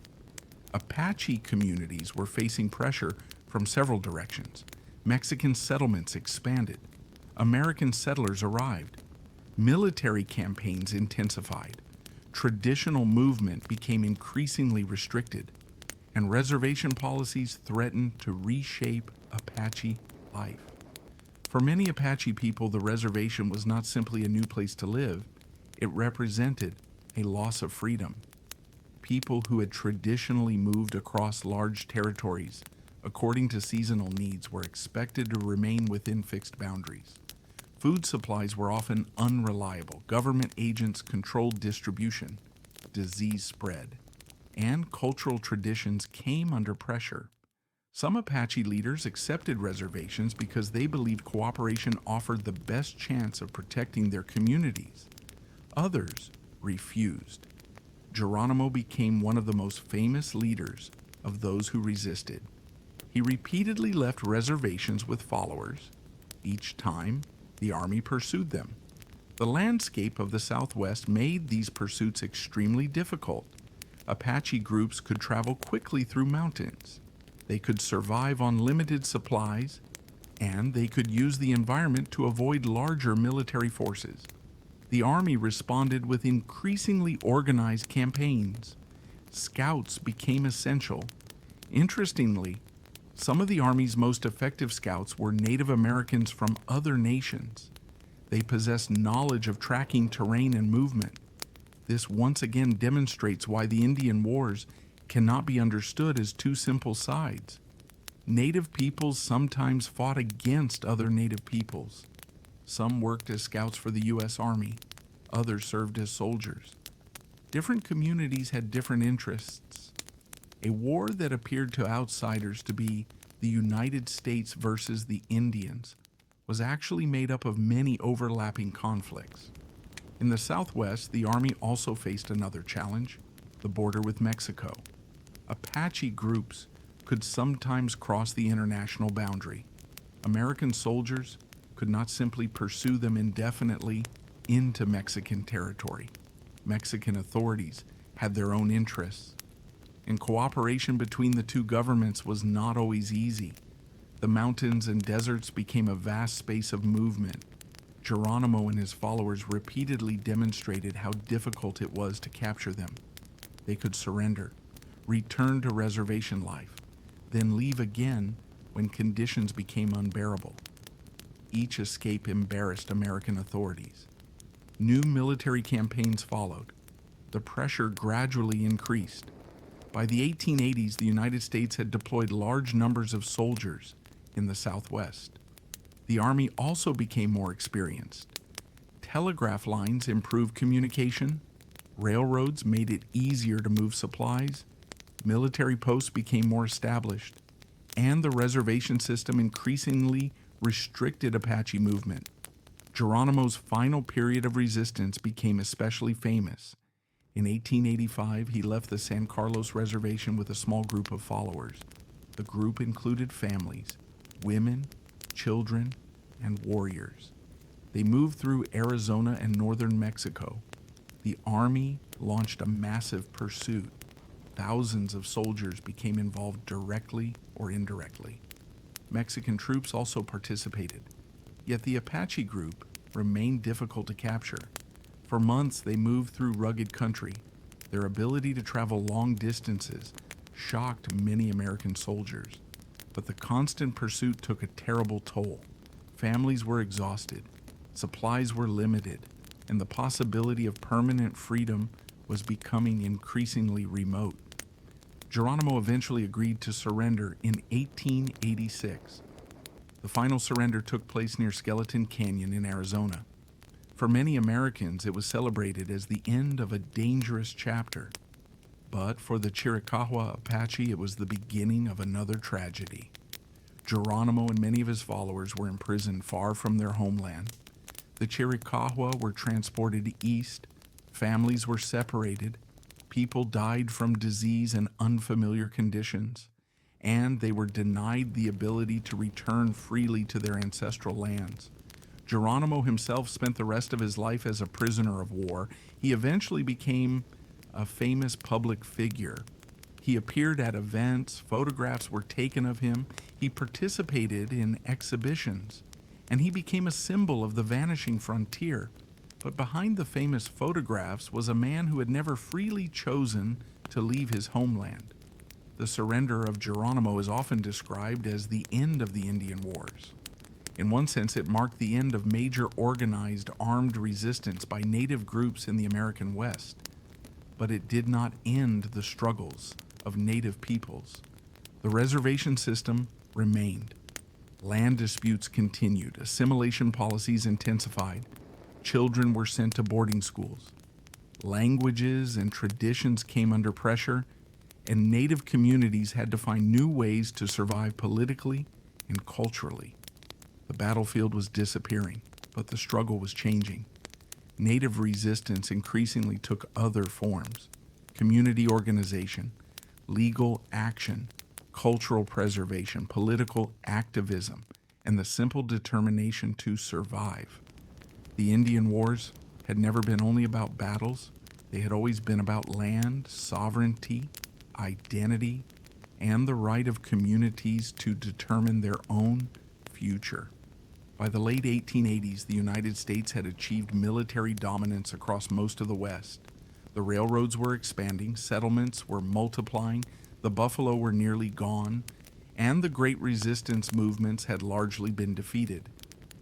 Apache communities were facing pressure from several directions. Mexican settlements expanded. American settlers arrived. Military campaigns intensified. Traditional movement became increasingly restricted, and reservation policies threatened to reshape Apache life. For many Apache people, the reservation was not simply a new place to live, it represented a loss of freedom. People who had traditionally moved across large territories according to seasonal needs were expected to remain within fixed boundaries. Food supplies were often unreliable. Government agents controlled distribution. Disease spread. And cultural traditions came under pressure. Some Apache leaders accepted reservations because they believed cooperation offered the best chance of protecting their communities. Others refused. Geronimo became one of the most famous leaders of those who resisted. He repeatedly left reservations with followers. Each time, the army pursued them. The landscape of the Southwest made these pursuits extremely difficult. Apache groups could travel quickly through mountains. They could survive on limited supplies, and they could use the environment to avoid larger military forces. The army responded with increasingly organized campaigns. Scouts became essential. Interestingly, some of the Army's most effective scouts were Native Americans from other nations. They possessed knowledge of tracking terrain and movement. This once again demonstrates why the Indian Wars cannot be understood as two simple sides. Native peoples sometimes fought against other Native peoples. Some worked as scouts for the U.S. Army. Others served as soldiers. Different communities had different interests. A war that appeared to outsiders to be the United States versus the Indians was actually made up of many overlapping conflicts. In the Southwest, the Army also faced another challenge, the border with Mexico. Apache groups could sometimes cross the international boundary. American soldiers could not simply pursue them indefinitely into Mexican territory. Mexican authorities had their own interests, and cooperation between the two governments was not always easy. The mountains and deserts became a vast space of movement. Geronimo and his followers repeatedly demonstrated how difficult it was to capture them. They could surrender, return to reservation life, then leave again when conditions became unbearable. Each escape embarrassed American authorities. New military campaigns followed. The pressure gradually increased. By the 1880s, the United States had deployed large numbers of soldiers in the Southwest. The Army also became more experienced. Telegraph lines improved communication. Railroads made it easier to move supplies. Military posts became more established. And the reservation system increasingly restricted Apache movement. Geronimo's final period of resistance became especially famous. In 1885, he left the San Carlos Reservation with a small group of followers. The group included families, women, children, and warriors. They moved through Arizona and northern Mexico. The Army launched a massive pursuit. Thousands of soldiers became involved directly or indirectly. Mexican troops also participated. Yet the Apache group remained difficult to capture. For months, they moved through rugged country. Their ability to travel long distances shocked many American soldiers. But the constant pursuit took a terrible toll. Families were exhausted, supplies were limited, and the possibility of permanent freedom was becoming increasingly remote. Geronimo eventually agreed to surrender in 1886. The final surrender took place near Skeleton Canyon in Arizona. For many Americans, it was celebrated as the end of a dangerous chapter. But for the Chiricahua Apache, it was the beginning of another tragedy. Geronimo and many of his followers were imprisoned far from their homeland. The Chiricahua were transported east, families were separated, people died from disease and unfamiliar conditions, and they were denied the ability to return freely to their ancestral lands. Geronimo himself spent the rest of his life as a prisoner of war. He eventually became a famous public figure. He appeared at events, photographs were taken of him, he participated in exhibitions, and he became a symbol of the vanishing frontier. But behind the famous photographs was a man who had never freely chosen to leave his homeland. The surrender of Geronimo is often described as the end of the Indian Wars. In one sense, it marked the end of major organized armed resistance by native groups in the American West. But it did not end the struggles of native peoples. The reservation system remained. Land disputes continued, assimilation policies intensified, children were sent to boarding schools, languages and traditions came under pressure, and native communities had to find new ways to survive politically and culturally. The battlefield was disappearing, but the struggle was changing. Native resistance increasingly took other forms: community organization, legal action, cultural preservation, political activism, and the simple determination to survive. The Indian Wars had never been only about battles. They had always been about land, sovereignty, identity, and the right of communities to determine their own future. By the late 1880s, the United States had achieved military dominance across most of the West. The railroads were expanding, settlements were multiplying, the buffalo were nearly gone, and the great resistance movements had largely been defeated.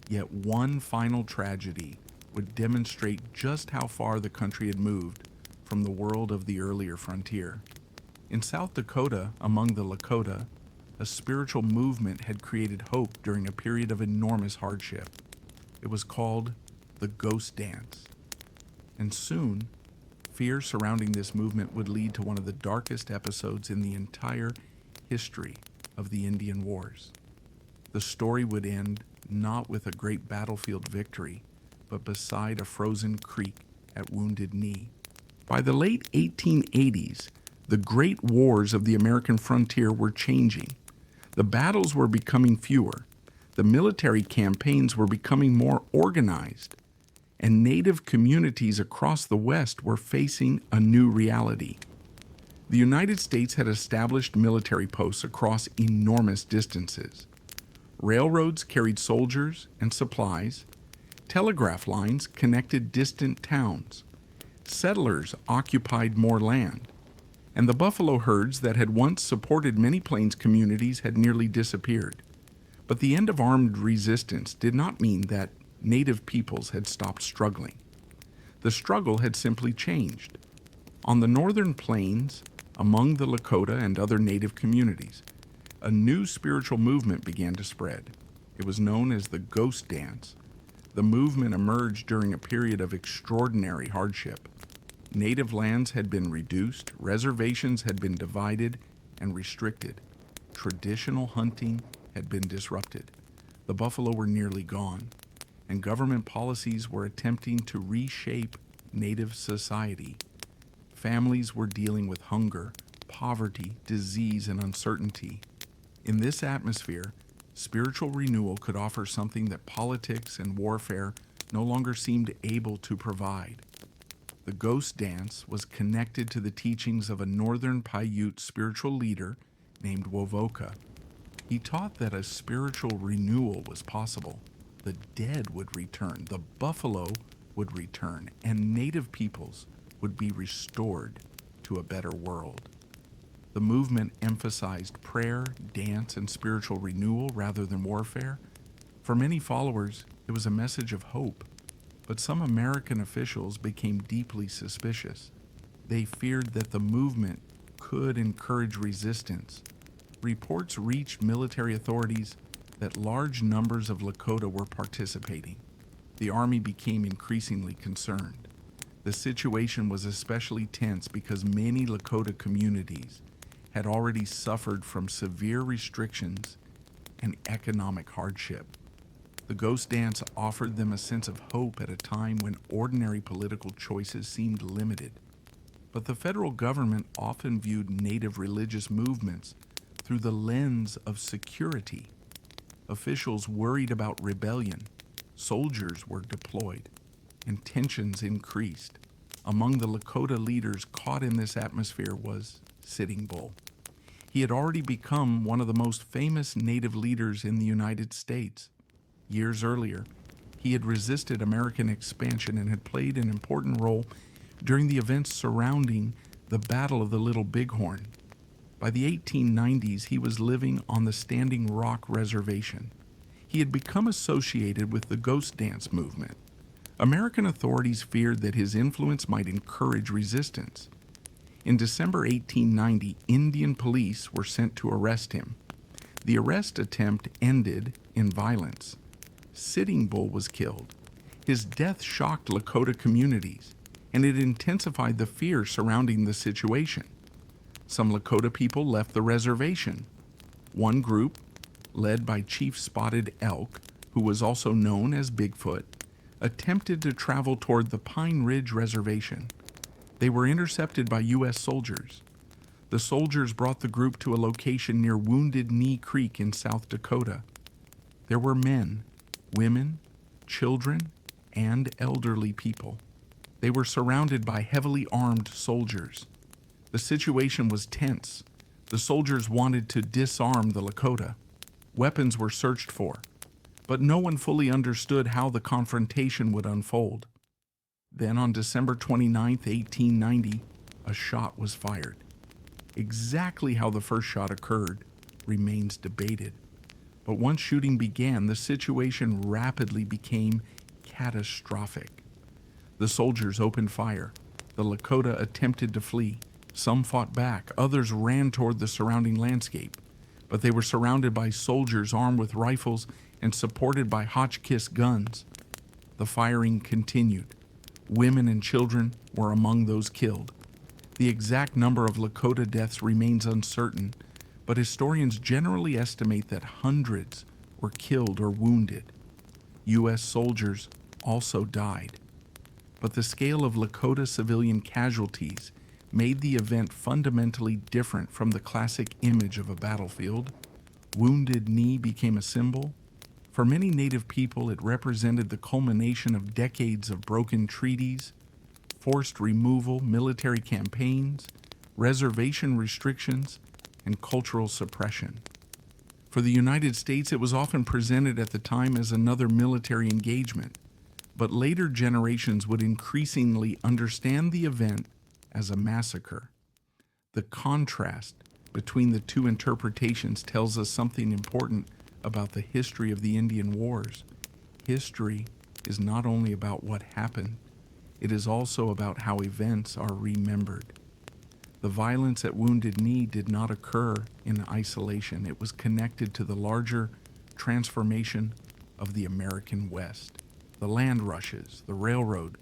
Yet one final tragedy would demonstrate just how far the country had moved from the world of the earlier frontier. In South Dakota, among the Lakota, a spiritual movement had created hope during a period of enormous hardship. It was called the Ghost Dance. And soon, fear surrounding this movement would lead to one of the darkest episodes in the entire history of the Indian Wars. The story would end not with a great battlefield victory, but beside a frozen creek at Wounded Knee. By the late 1880s, the great wars of the American frontier were changing. The battles were becoming fewer, the military campaigns were becoming more organized, and native communities across the West were facing a new reality. The United States had established military posts across enormous distances. Railroads carried soldiers and supplies. Telegraph lines connected distant towns. Settlers occupied more land. And the buffalo herds that had once supported many plains communities had nearly disappeared. But the end of armed resistance did not mean that native peoples had stopped struggling. The struggle had simply changed. On the northern plains, among the Lakota and other native communities, a new spiritual movement began to spread. It was known as the Ghost Dance. The movement emerged during a period of extraordinary hardship. Native lands had been reduced, reservations had been divided and restricted. Traditional hunting had been disrupted. The buffalo were nearly gone, and government policies were attempting to reshape native society. Families were dealing with hunger, poverty, disease, and uncertainty. In this atmosphere, spiritual renewal could offer something that politics and warfare no longer seemed able to provide. The Ghost Dance was connected to the teachings of a northern Paiute spiritual leader named Wovoka. He taught that a spiritual renewal was possible. The dead would return, the buffalo would return and native peoples would be restored to a better world. The movement emphasized prayer, dance, and spiritual renewal rather than warfare. For many followers, it was a message of hope, but some American officials became deeply suspicious. They feared that the movement could encourage resistance. Reports reached military authorities that large numbers of Lakota were participating. The army became increasingly concerned. The situation was especially tense because many Lakota communities had already suffered from severe restrictions and economic hardship. The ghost dance offered them a sense of hope at a time when ordinary political choices seemed limited. But the federal government often viewed native religious movements through the lens of security. Officials worried about rebellion, soldiers were deployed, and tensions increased. Among the Lakota leaders caught in this atmosphere was Sitting Bull. He had already become one of the most famous native leaders in the United States. Years earlier, he had resisted American expansion and had played an important role during the events surrounding the Battle of the Little Bighorn. By the 1890s, he was living on the Standing Rock Reservation. He had become associated with the ghost dance movement. American authorities feared that his influence might encourage resistance. In December 1890, Indian police were sent to arrest him. The arrest attempt ended in violence. Sitting Bull was killed. His death shocked Lakota communities, and it intensified the fear surrounding the situation. Some Lakota people left the reservation. One group, led by Chief Spotted Elk, who was also known as Bigfoot, attempted to travel toward the Pine Ridge Reservation. They were intercepted by U.S. soldiers. The soldiers brought the group to a location near Wounded Knee Creek in South Dakota. There were men, women, children, and elderly people. They were surrounded by heavily armed soldiers. The situation was tense. The soldiers wanted to disarm the Lakota. Weapons were searched for, but no one fully understood how the confrontation would unfold. Then on December 29, 1890, a shot was fired. Exactly how the first shot occurred remains debated. But once shooting began, the situation rapidly became catastrophic. The soldiers opened fire. The Lakota attempted to flee. Some fought back. Others ran toward the surrounding landscape. But they were surrounded by soldiers armed with rifles and supported by Hotchkiss guns. The firing continued. Women and children were among those killed. The exact number of Lakota deaths remains uncertain, but historians generally estimate that hundreds were killed or wounded. U.S. soldiers also died. But the scale of Lakota civilian casualties made the event fundamentally different from the classic image of a battlefield. Wounded Knee became a symbol. For many Native people, it represented the culmination of decades of broken treaties, forced removal, military campaigns, reservation restrictions, and cultural suppression. For the United States, it was often presented at the time as another military engagement, but later generations would increasingly understand the event as a massacre. The contrast between the two interpretations tells us something important about the history of the Indian Wars. History is not only about what happened, it is also about how events are remembered. The violence at Wounded Knee did not occur in isolation. It was connected to the larger transformation of the American West. The land rushes, the railroad,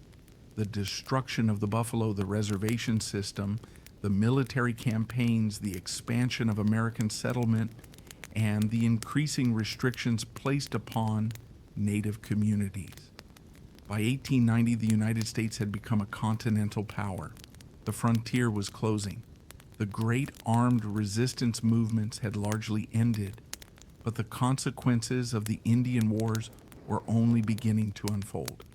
the destruction of the buffalo, the reservation system, the military campaigns, the expansion of American settlement, and the increasing restrictions placed upon Native communities. By 1890, the United States had become a continental power. The frontier was closing. The great armed resistance movements had largely ended, but the consequences of the Indian Wars were only beginning to unfold.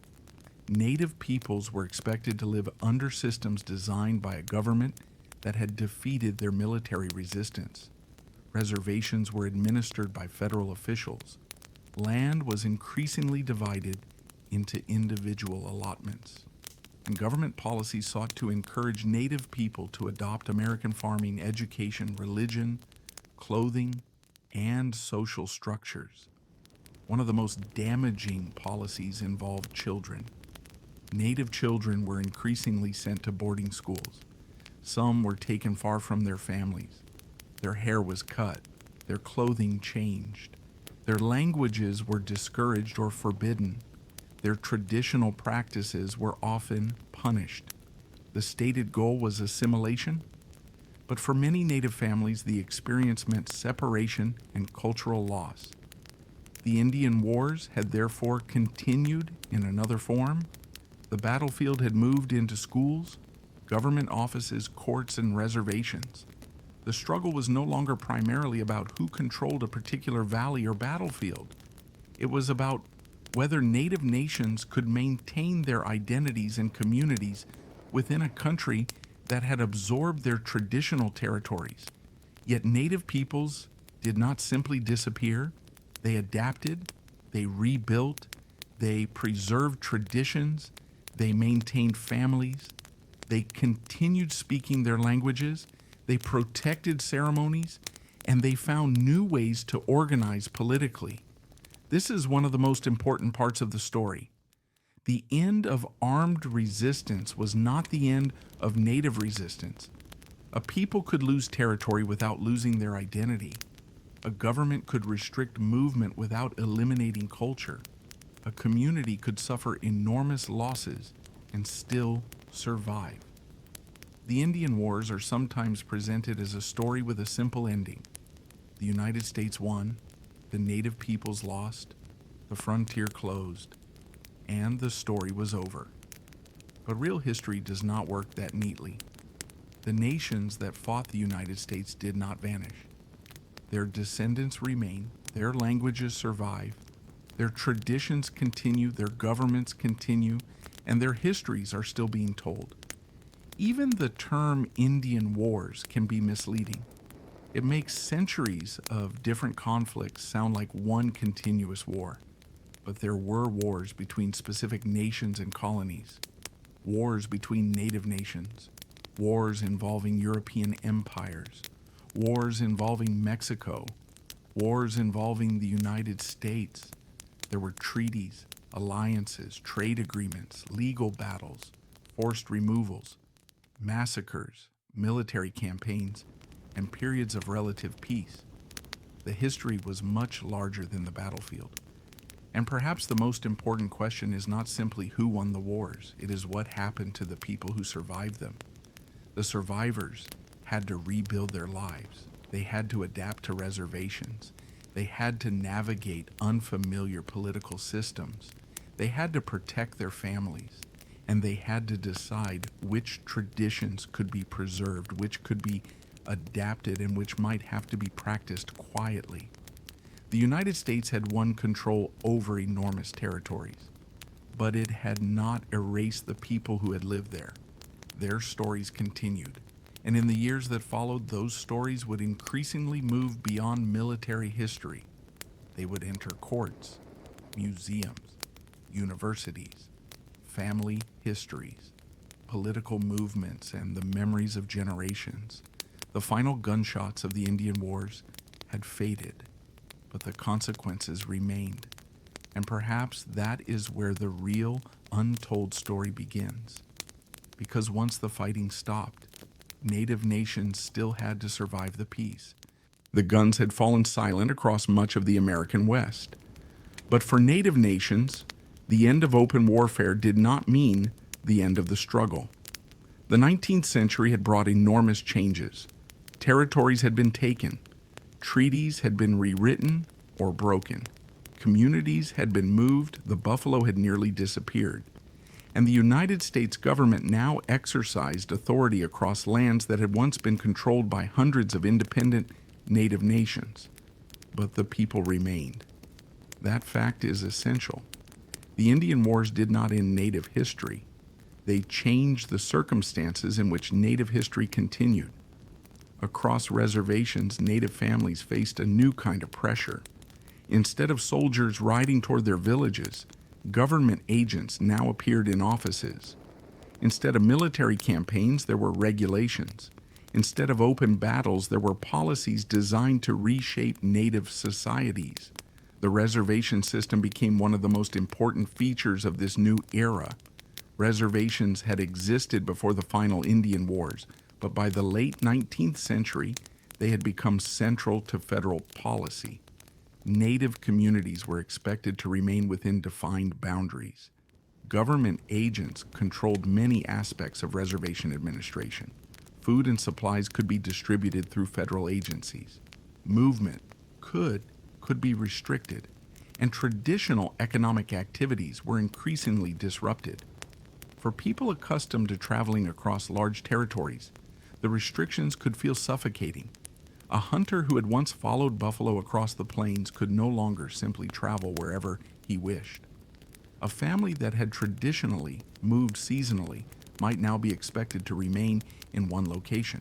Native peoples were expected to live under systems designed by a government that had defeated their military resistance. Reservations were administered by federal officials. Land was increasingly divided into individual allotments. And government policies sought to encourage Native people to adopt American farming, education, religion, clothing, and social structures. One of the most damaging policies involved children. Native children were increasingly sent to boarding schools. Some were taken far from their families. Their hair was cut. Their clothing changed. Their languages were discouraged or forbidden. Their traditional practices were often punished. The stated goal was assimilation, but for many Native families, the experience meant separation and cultural loss. The Indian Wars had therefore continued in another form. The battlefield had moved into schools, government offices, courts, and reservations. The struggle was no longer primarily about who controlled a particular valley or battlefield. It was about whether Native nations could maintain their identities and communities within a country that had absorbed their traditional territories. Yet Native peoples did not simply disappear. They adapted, they rebuilt, they preserved traditions, they maintained families, they continued speaking their languages, they protected ceremonies, and they found new ways to organize politically. This is one of the most important parts of the story. The end of armed resistance was not the end of Native resistance. A people could lose territory without losing their identity. A government could restrict movement without eliminating culture. A community could suffer enormous losses and still survive. The Indian Wars are sometimes presented as a story with a simple ending. The United States won, the Native peoples lost, the frontier closed, and the story was over. But real history does not work that neatly. The nations that fought the United States did not vanish. Their descendants remain, their languages survive, their traditions continue, their governments continue, and their histories are still being told. Even the term Indian Wars can be misleading. It makes centuries of different conflicts sound like one continuous war. But there were wars between specific nations and colonies, wars between native nations, wars involving European empires, wars involving Mexico, wars involving the United States. There were treaties, alliances, trade agreements, legal battles, forced removals, massacres, military campaigns, and periods of relative peace. The history was much larger than the battlefield. And perhaps the most important question is not simply who won the wars, it is what happened to the people who survived them. The survivors had to rebuild their lives. They had to adapt to reservations. They had to navigate unfamiliar political systems. They had to protect their families. And they had to decide which traditions could be preserved, which could be adapted, and which might have to be practiced quietly. The United States had won control over enormous territories, but it had not erased the people who had lived there. Their stories continued, and in the years that followed, those stories would increasingly move beyond military history. They would enter courts, museums, universities, family histories, political movements, and the memories of generations. The final gunshots of the Indian Wars had faded, but the consequences remained. And perhaps that is where the real untold story begins. Because once the fighting stopped, Native nations still had to survive the peace. The guns had fallen silent across much of the American West. But for Native nations, the end of open warfare did not mean the end of the struggle. The 19th century had brought enormous changes. Territories had been taken. Treaties had been rewritten or broken. Communities had been moved. The buffalo had nearly disappeared. And the United States government now exercised authority across lands that had once been controlled by hundreds of independent native nations. But the people remained. That fact is essential. The Indian Wars did not end native history. They changed the circumstances in which native history continued. Across reservations, native families faced a new kind of pressure. Instead of soldiers riding toward their villages, Government agents now appeared in offices. Instead of military campaigns, there were regulations. Instead of open battles, there were policies designed to reshape native societies. The reservation system became one of the most important features of this new era. Reservations had existed before the final Indian Wars, but by the late 19th century, they had become central to federal policy. Native communities were expected to remain within defined boundaries. Government agents controlled many aspects of reservation administration. Food and supplies could be distributed through federal agencies. Movement could be restricted, and traditional economic activities were increasingly disrupted. For people accustomed to traveling across large territories, the restrictions could feel suffocating. A hunter who had once followed buffalo across the plains could no longer simply travel wherever he wished. A family that had traditionally moved seasonally might now be expected to remain in one location.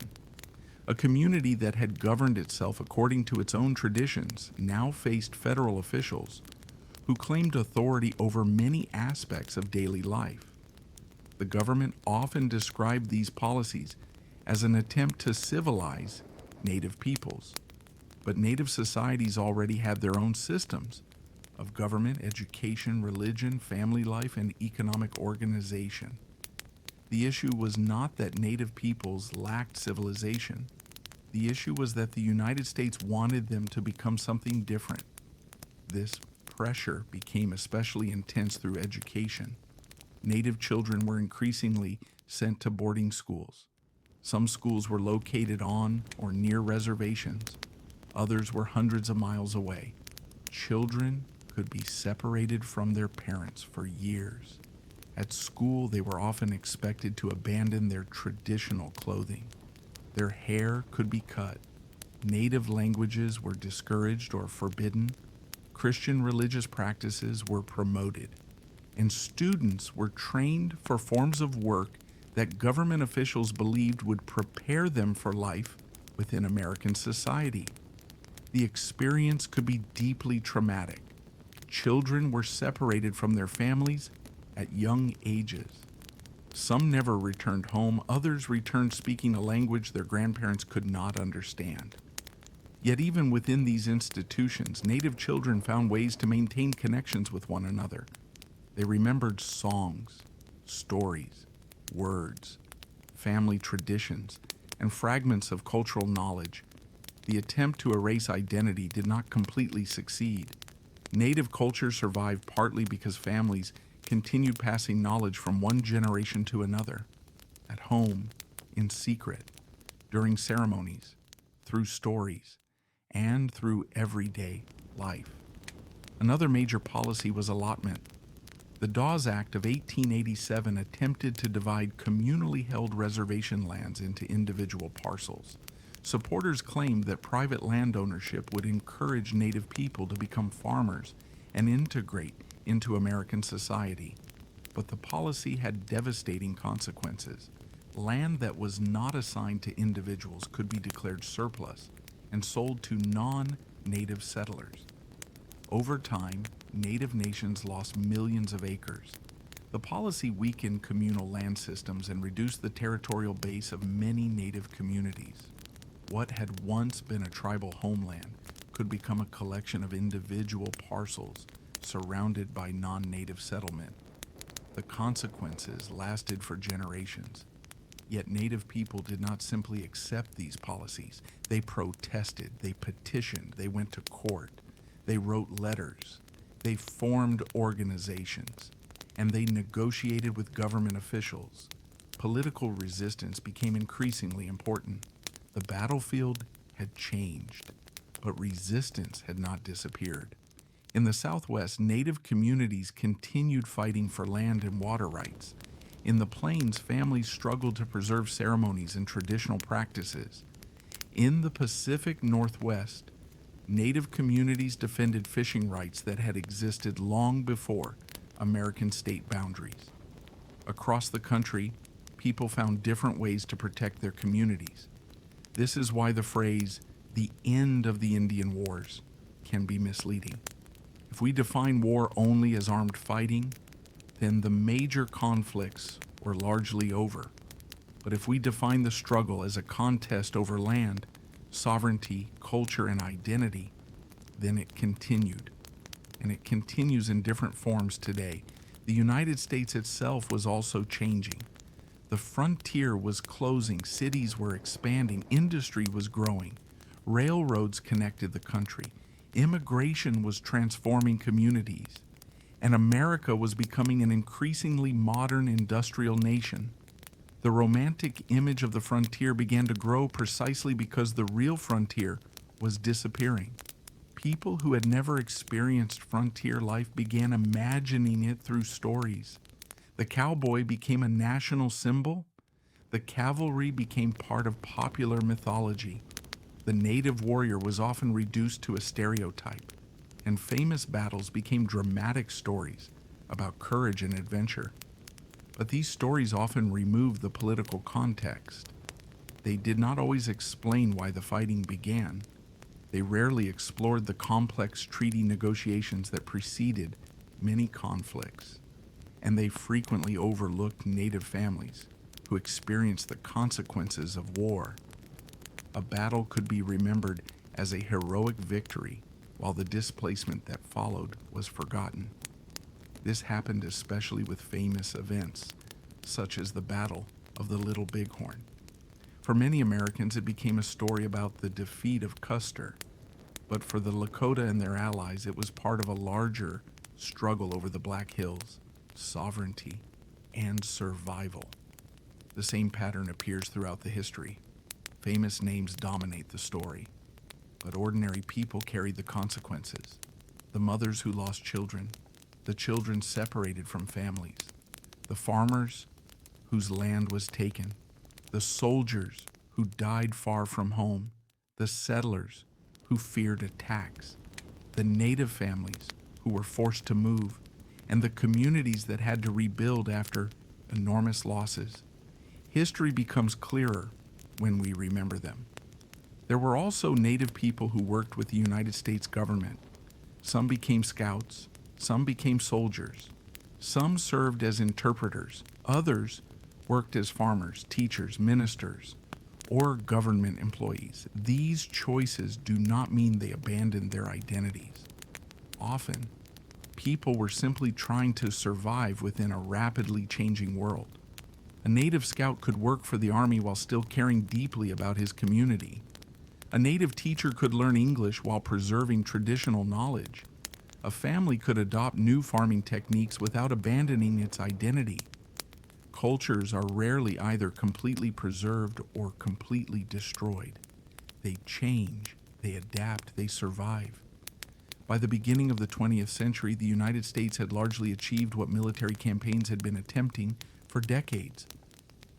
A community that had governed itself according to its own traditions now faced federal officials who claimed authority over many aspects of daily life. The government often described these policies as an attempt to civilize Native peoples. But Native societies already had their own systems of government, education, religion, family life, and economic organization. The issue was not that Native peoples lacked civilization. The issue was that the United States wanted them to become something different. This pressure became especially intense through education. Native children were increasingly sent to boarding schools. Some schools were located on or near reservations. Others were hundreds of miles away. Children could be separated from their parents for years. At school, they were often expected to abandon their traditional clothing. Their hair could be cut. Native languages were discouraged or forbidden. Christian religious practices were promoted. And students were trained for forms of work that government officials believed would prepare them for life within American society. The experience could be deeply traumatic. Children were separated from their families at young ages. Some never returned home, others returned speaking a language their grandparents could not understand. Yet even within these institutions, Native children found ways to maintain connections with one another. They remembered songs, stories, words, family traditions, and fragments of cultural knowledge. The attempt to erase identity did not completely succeed. Native culture survived partly because families continued passing knowledge from one generation to another, at home, in secret, during ceremonies, through stories, and through everyday life. Another major policy was allotment. The Dawes Act of 1887 attempted to divide communally held reservation lands into individual parcels. Supporters claimed that private land ownership would encourage Native people to become farmers and integrate into American society. But the policy had devastating consequences. Land that was not assigned to individuals could be declared surplus and sold to non-Native settlers. Over time, Native nations lost millions of acres. The policy weakened communal land systems and reduced the territorial base of many Native communities. What had once been a tribal homeland could become a collection of individual parcels surrounded by non-Native settlement. The consequences lasted for generations. Yet Native people did not simply accept these policies. They protested, they petitioned, they went to court, they wrote letters, they formed organizations, and they negotiated with government officials. Political resistance became increasingly important. The battlefield had changed, but resistance had not disappeared. In the Southwest, Native communities continued fighting for land and water rights. In the Plains, families struggled to preserve ceremonies and traditional practices. In the Pacific Northwest, Native communities defended fishing rights that had existed long before American state boundaries. Across the country, people found different ways to protect their communities. This is why the phrase, "the end of the Indian Wars," can be misleading. If we define war only as armed fighting, then the major conflicts were largely over. But if we define the struggle as a contest over land, sovereignty, culture, and identity, then it continued. And it continues in different forms today. The United States itself was also changing. The frontier was closing, cities were expanding, industry was growing, railroads connected the country, immigration was transforming communities, and America was becoming an increasingly modern industrial nation. The romantic image of the frontier began to grow precisely because the real frontier was disappearing. People who had never experienced frontier life began imagining it through stories. The cowboy became a national symbol. The cavalry became part of popular mythology. The native warrior was often reduced to a stereotype, and famous battles became dramatic stories about courage and adventure. But these stories often removed the political context. They did not always explain why the fighting began. They rarely explored the complex treaty negotiations that preceded many conflicts. And they frequently overlooked native families who experienced the consequences of war. A battle could be remembered as a heroic victory, while the displacement that followed was forgotten. This happened especially with famous events, such as the Battle of the Little Bighorn. For many Americans, it became a story about the defeat of Custer, but for the Lakota and their allies, it was part of a larger struggle over the Black Hills, sovereignty, and survival. The same pattern appears throughout the history. Famous names dominate the story, but ordinary people carried the consequences. The mothers who lost children, the children separated from families, the farmers whose land was taken, the soldiers who died far from home, the settlers who feared attacks, the native families who were forced to move, and the communities that had to rebuild after enormous losses. History becomes clearer when we remember them. There were also native people who worked with the United States government. Some became scouts, some became soldiers, some served as interpreters, others worked as farmers, teachers, ministers, or government employees. These choices do not mean they abandoned their identities. Often, people were simply trying to survive within a rapidly changing world. A native scout could work for the army while still caring deeply about his community. A native teacher could learn English while preserving traditional knowledge. A family could adopt new farming techniques without abandoning its identity. Cultures are rarely either completely preserved or completely destroyed. They change, they adapt, they survive. By the beginning of the 20th century, the United States had largely achieved what military campaigns had been attempting for decades.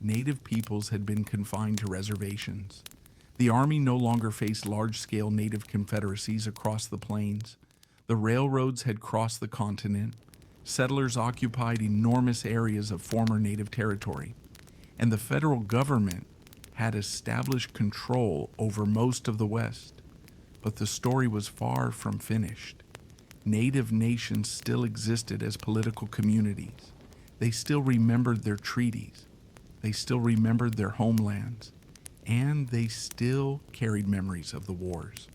Native peoples had been confined to reservations. The Army no longer faced large-scale native confederacies across the plains. The railroads had crossed the continent. Settlers occupied enormous areas of former native territory. And the federal government had established control over most of the West. But the story was far from finished. Native nations still existed as political communities. They still remembered their treaties. They still remembered their homelands. And they still carried memories of the wars.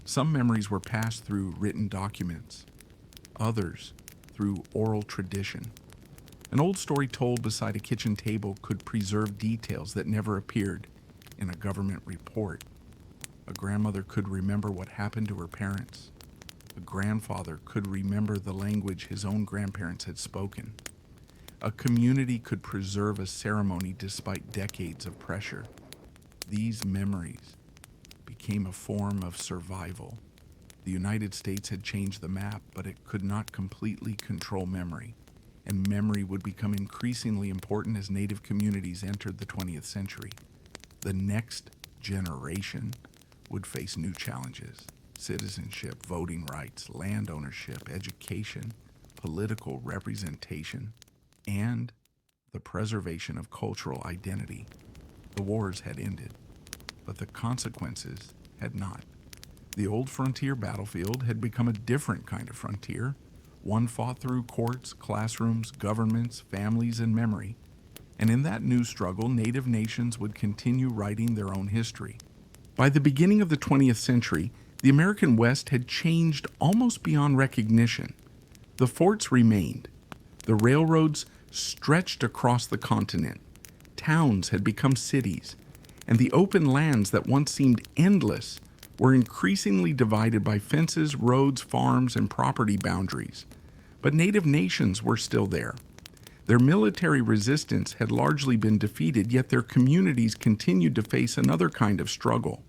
Some memories were passed through written documents, others through oral tradition. An old story told beside a kitchen table could preserve details that never appeared in a government report. A grandmother could remember what happened to her parents. A grandfather could remember the language his own grandparents had spoken. A community could preserve a ceremony despite decades of pressure. These memories became a form of survival. The United States had changed the map, but it could not completely control memory, and memory would become increasingly important as Native communities entered the 20th century. The next generation would face new challenges: citizenship, voting rights, land ownership, education, political representation, and the preservation of cultural identity. The wars had ended, but the consequences had not. The old frontier battlefield had become a different kind of frontier, one fought through courts, classrooms, governments, families, and memory. And in that new struggle, Native nations would continue writing their own history. By the beginning of the 20th century, the American West had changed almost beyond recognition. The forts remained. The railroads stretched across the continent. Towns had become cities, and the open lands that once seemed endless were increasingly divided by fences, roads, farms, and property boundaries. But Native nations were still there. Their military resistance had largely been defeated, yet their communities continued to face another kind of struggle,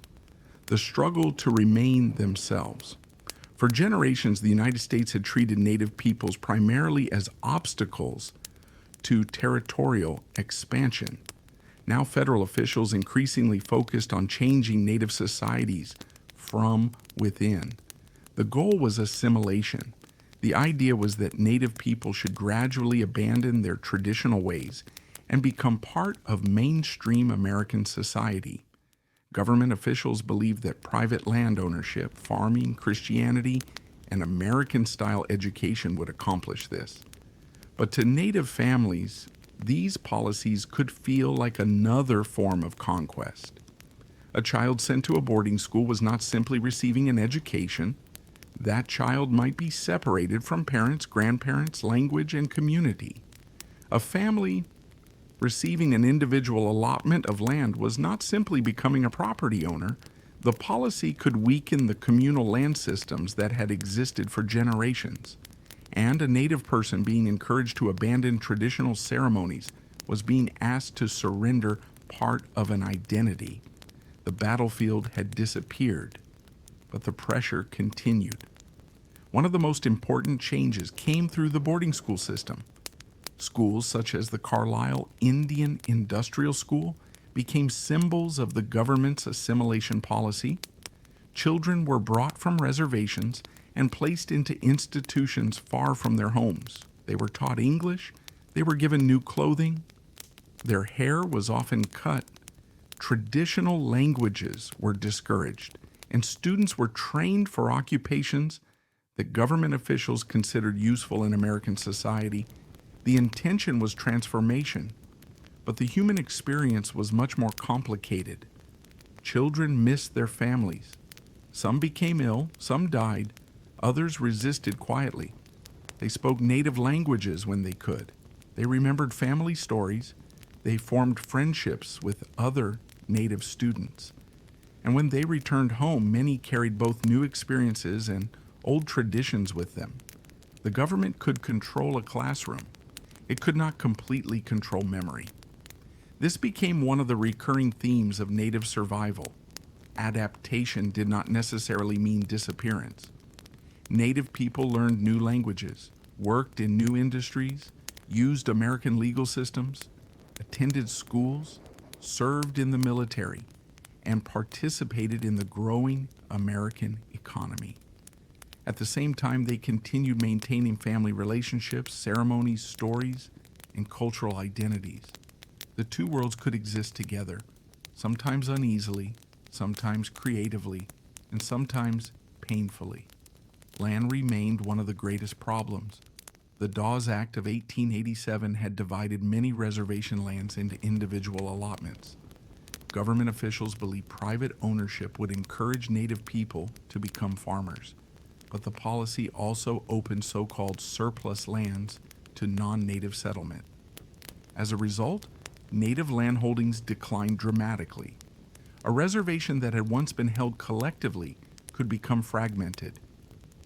the struggle to remain themselves. For generations, the United States had treated Native peoples primarily as obstacles to territorial expansion. Now federal officials increasingly focused on changing Native societies from within. The goal was assimilation. The idea was that Native people should gradually abandon their traditional ways and become part of mainstream American society. Government officials believed that private land ownership, farming, Christianity, and American-style education would accomplish this. But to Native families, these policies could feel like another form of conquest. A child sent to a boarding school was not simply receiving an education. That child might be separated from parents, grandparents, language, and community. A family receiving an individual allotment of land was not simply becoming a property owner. The policy could weaken the communal land systems that had existed for generations. And a Native person being encouraged to abandon traditional ceremonies was being asked to surrender part of an identity. The battlefield had disappeared, but the pressure continued. One of the most important changes came through the boarding school system. Schools such as the Carlisle Indian Industrial School became symbols of the government's assimilation policy. Children were brought from reservations and placed into institutions far from their homes. They were taught English, they were given new clothing, their hair was often cut, traditional languages were discouraged, and students were trained for occupations that government officials considered useful in American society. The intention was transformation, but the human experience was much more complicated. Children missed their families. Some became ill, some died, others resisted quietly. They spoke native languages when they could. They remembered family stories. They formed friendships with other native students. And when they returned home, many carried both new experiences and old traditions with them. The government could control a classroom. It could not completely control memory. This became one of the recurring themes of Native survival. Adaptation did not necessarily mean disappearance. Native people learned new languages, worked in new industries, used American legal systems, attended schools, served in the military, and participated in the growing American economy. At the same time, they continued maintaining family relationships, ceremonies, stories, and cultural identities. The two worlds could exist together, sometimes uneasily, sometimes creatively, and sometimes painfully. Land remained one of the greatest problems. The Dawes Act of 1887 had divided many reservation lands into individual allotments. Government officials believed private ownership would encourage Native people to become farmers, but the policy also opened so-called surplus lands to non-Native settlement. As a result, Native landholdings declined dramatically. A reservation that had once been held collectively could become fragmented.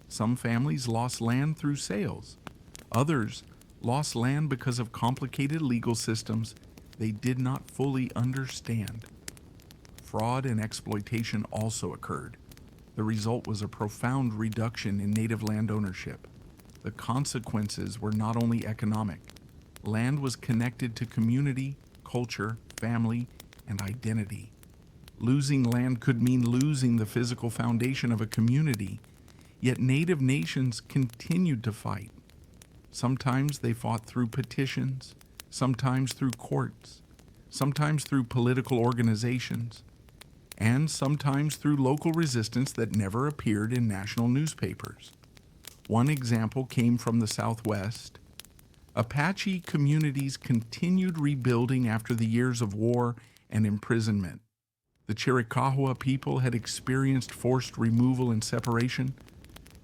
Some families lost land through sales. Others lost land because of complicated legal systems they did not fully understand. Fraud and exploitation also occurred. The result was a profound reduction in Native land ownership. The consequences were not only economic. Land was connected to community, culture, family, and identity. Losing land could mean losing the physical foundation of a community, yet Native nations continued to fight. Sometimes they fought through petitions, sometimes through courts, sometimes through political organizations. and sometimes through local resistance that never appeared in national newspapers. One example came from the Southwest. Apache communities continued rebuilding after the years of war and imprisonment. The Chiricahua people had experienced forced removal and separation.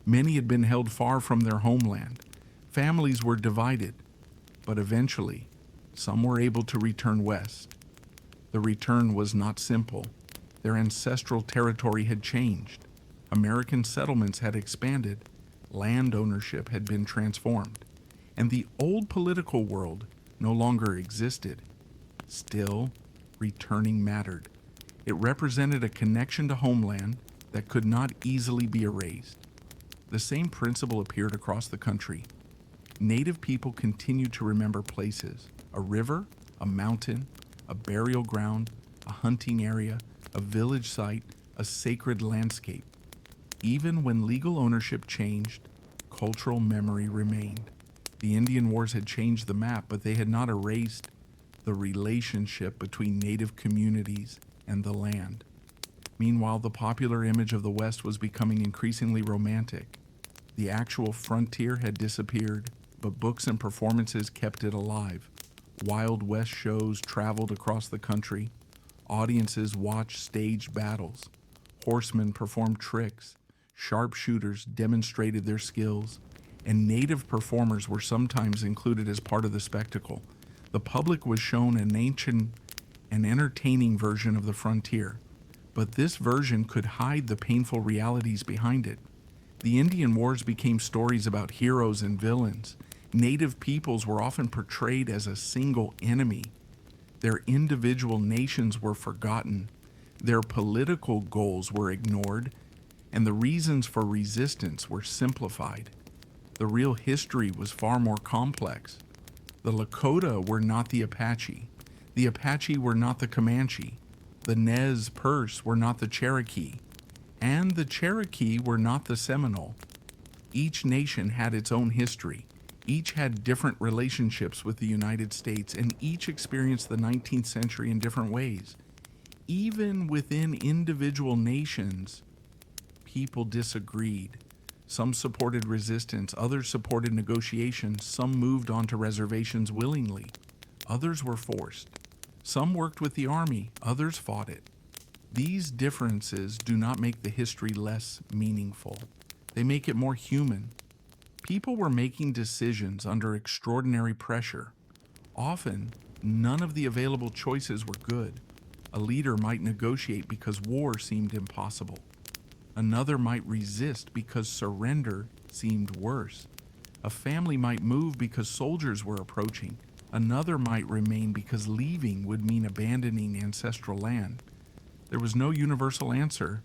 Many had been held far from their homeland. Families were divided, but eventually, some were able to return west. The return was not simple. Their ancestral territory had changed. American settlements had expanded. Land ownership had been transformed. And the old political world no longer existed. Still, returning mattered. It represented a connection to homeland that could not easily be erased. The same principle appeared across the country. Native people continued to remember places: a river, a mountain, a burial ground, a hunting area, a village site, a sacred landscape. Even when legal ownership changed, cultural memory remained. The Indian Wars had changed the map, but they had not erased the relationship between native communities and the land. Meanwhile, the popular image of the West was becoming increasingly romantic. The actual frontier had disappeared, but books and performances kept it alive. Wild West shows traveled across the country. Audiences watched staged battles. Horsemen performed tricks. Sharpshooters demonstrated their skills, and native performers were sometimes included as part of the spectacle. The public was shown an ancient and entertaining version of the frontier, but this version could hide the painful realities behind it. The Indian Wars became stories about heroes and villains. Native peoples were often portrayed as a single enemy. Their individual nations were forgotten. Their political goals were ignored, and the reasons for resistance were simplified. The real history was far more complex. The Lakota were not the Apache. The Apache were not the Comanche. The Nez Perce were not the Cherokee. And the Cherokee were not the Seminole. Each nation had its own history. Each had different relationships with the United States, and each experienced the 19th century in different ways. Even within individual nations, people disagreed. Some supported resistance, others supported negotiation, some moved onto reservations willingly, others were forced. Some worked with the army, others fought it. These differences do not make the history less meaningful. They make it more human. People were making decisions under extraordinary pressure. Often, none of the available choices were good. A leader might negotiate because war seemed impossible. Another might resist because surrender seemed worse. A family might move because soldiers were approaching. Another might remain because leaving would mean abandoning ancestral land. There was no universal answer.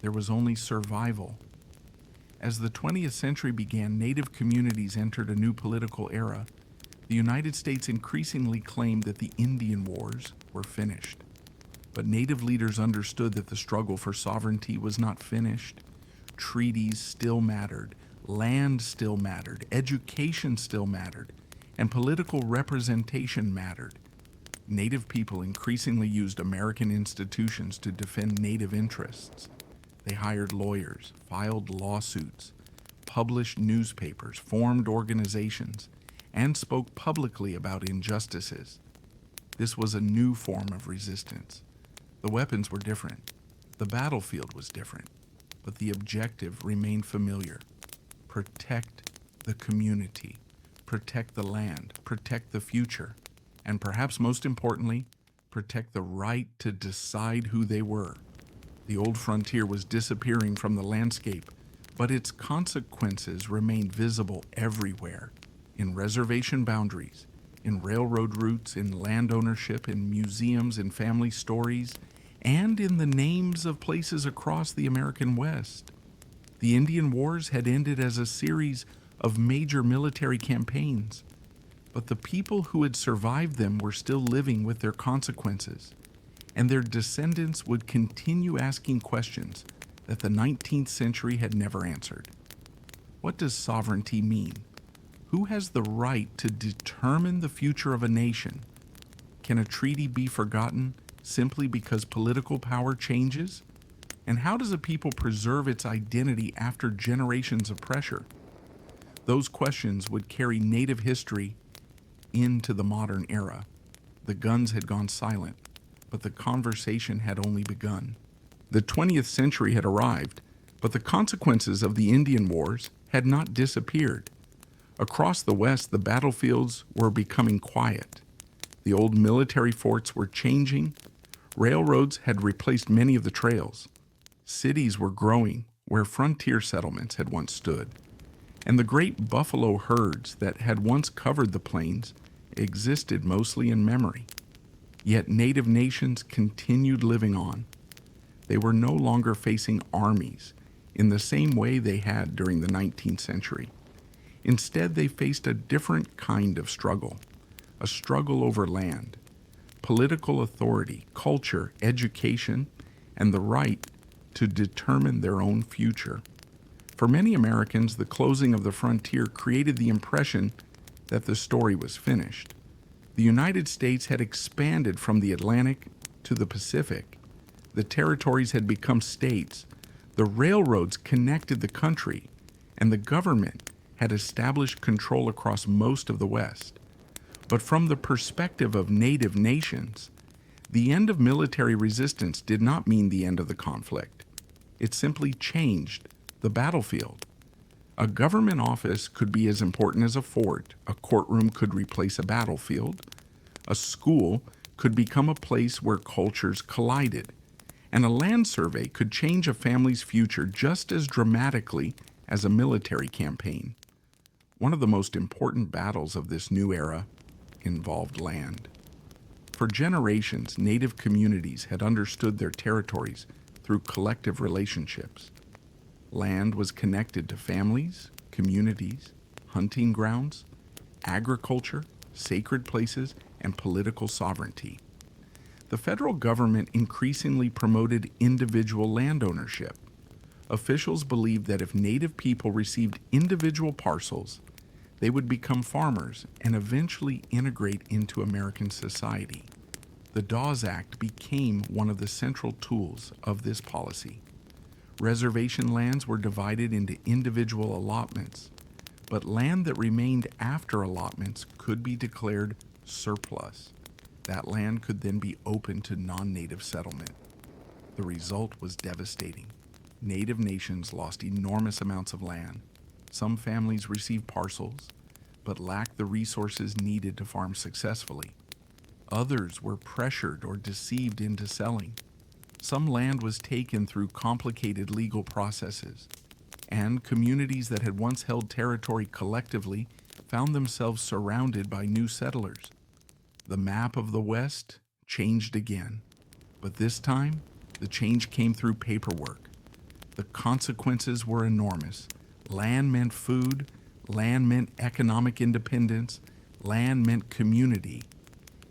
There was only survival. As the 20th century began, native communities entered a new political era. The United States increasingly claimed that the Indian Wars were finished. But native leaders understood that the struggle for sovereignty was not finished. Treaties still mattered, land still mattered, education still mattered, and political representation mattered. Native people increasingly used American institutions to defend native interests. They hired lawyers, filed lawsuits, published newspapers, formed organizations, and spoke publicly about injustices. This was a new form of resistance. The weapons were different. The battlefield was different. But the objective remained familiar. Protect the community. Protect the land. Protect the future. And perhaps most importantly, protect the right to decide who they were. The old frontier was disappearing from the landscape, but its consequences remained visible everywhere, in reservation boundaries, in railroad routes, in land ownership, in museums, in family stories, and in the names of places across the American West. The Indian Wars had ended as a series of major military campaigns, but the people who had survived them were still living with their consequences, and their descendants would continue asking questions that the 19th century had never answered. What does sovereignty mean? Who has the right to determine the future of a nation? Can a treaty be forgotten? simply because political power changes? And how does a people preserve its identity after generations of pressure? Those questions would carry Native history into the modern era. The guns had gone silent, but the conversation had only begun. The 20th century had arrived, but the consequences of the Indian Wars had not disappeared. Across the West, the battlefields were becoming quiet. The old military forts were changing. Railroads had replaced many of the trails. Cities were growing where frontier settlements had once stood. And the great buffalo herds that had once covered the plains existed mostly in memory. Yet Native nations continued living on. They were no longer facing armies in the same way they had during the 19th century. Instead, they faced a different kind of struggle, a struggle over land, political authority, culture, education, and the right to determine their own future. For many Americans, the closing of the frontier created the impression that the story was finished. The United States had expanded from the Atlantic to the Pacific. The territories had become states. The railroads connected the country, and the government had established control across most of the West. But from the perspective of Native nations, the end of military resistance did not mean the end of the conflict. It simply changed the battlefield. A government office could be as important as a fort. A courtroom could replace a battlefield. A school could become a place where cultures collided. And a land survey could change a family's future just as dramatically as a military campaign. One of the most important battles of this new era involved land. For generations, Native communities had understood their territories through collective relationships. Land was connected to families, communities, hunting grounds, agriculture, sacred places, and political sovereignty. The federal government increasingly promoted individual land ownership. Officials believed that if Native people received individual parcels, they would become farmers and eventually integrate into American society. The Dawes Act became one of the central tools of this policy. Reservation lands were divided into individual allotments, but land that remained after allotments could be declared surplus. That land could then be open to non-native settlement. The result was devastating. Native nations lost enormous amounts of land. Some families received parcels, but lacked the resources needed to farm successfully. Others were pressured or deceived into selling. Some land was taken through complicated legal processes, and communities that had once held territory collectively found themselves surrounded by new settlers. The map of the West changed again, but this time the change came through paperwork. The consequences were enormous. Land meant food, land meant economic independence, land meant community.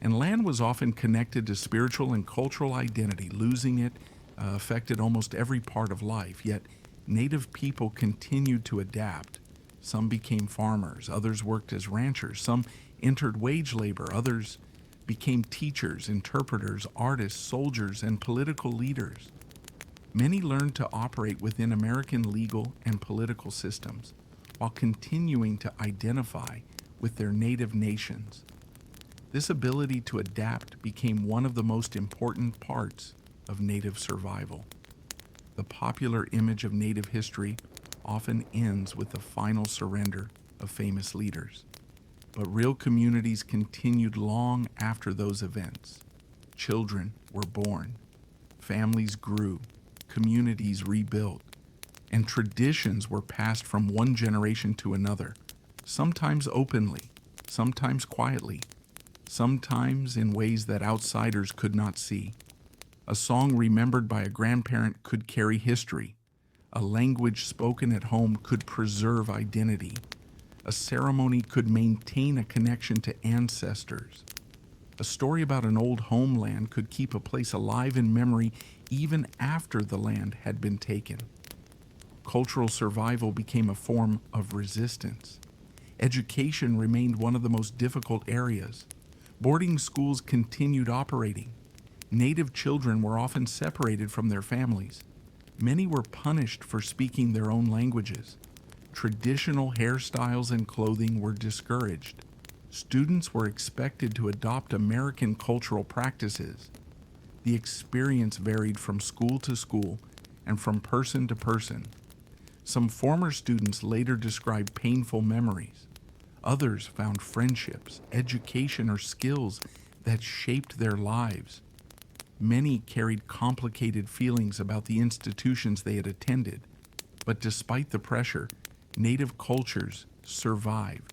And land was often connected to spiritual and cultural identity. Losing it affected almost every part of life, yet Native people continued to adapt. Some became farmers, others worked as ranchers, some entered wage labor, others became teachers, interpreters, artists, soldiers, and political leaders. Many learned to operate within American legal and political systems while continuing to identify with their native nations. This ability to adapt became one of the most important parts of Native survival. The popular image of Native history often ends with the final surrender of famous leaders. But real communities continued long after those events. Children were born, families grew, communities rebuilt, and traditions were passed from one generation to another, sometimes openly, sometimes quietly, sometimes in ways that outsiders could not see. A song remembered by a grandparent could carry history. A language spoken at home could preserve identity. A ceremony could maintain a connection to ancestors. A story about an old homeland could keep a place alive in memory even after the land had been taken. Cultural survival became a form of resistance. Education remained one of the most difficult areas. Boarding schools continued operating. Native children were often separated from their families. Many were punished for speaking their own languages. Traditional hairstyles and clothing were discouraged. Students were expected to adopt American cultural practices. The experience varied from school to school and from person to person. Some former students later described painful memories. Others found friendships, education, or skills that shaped their lives. Many carried complicated feelings about the institutions they had attended, but despite the pressure, Native cultures survived.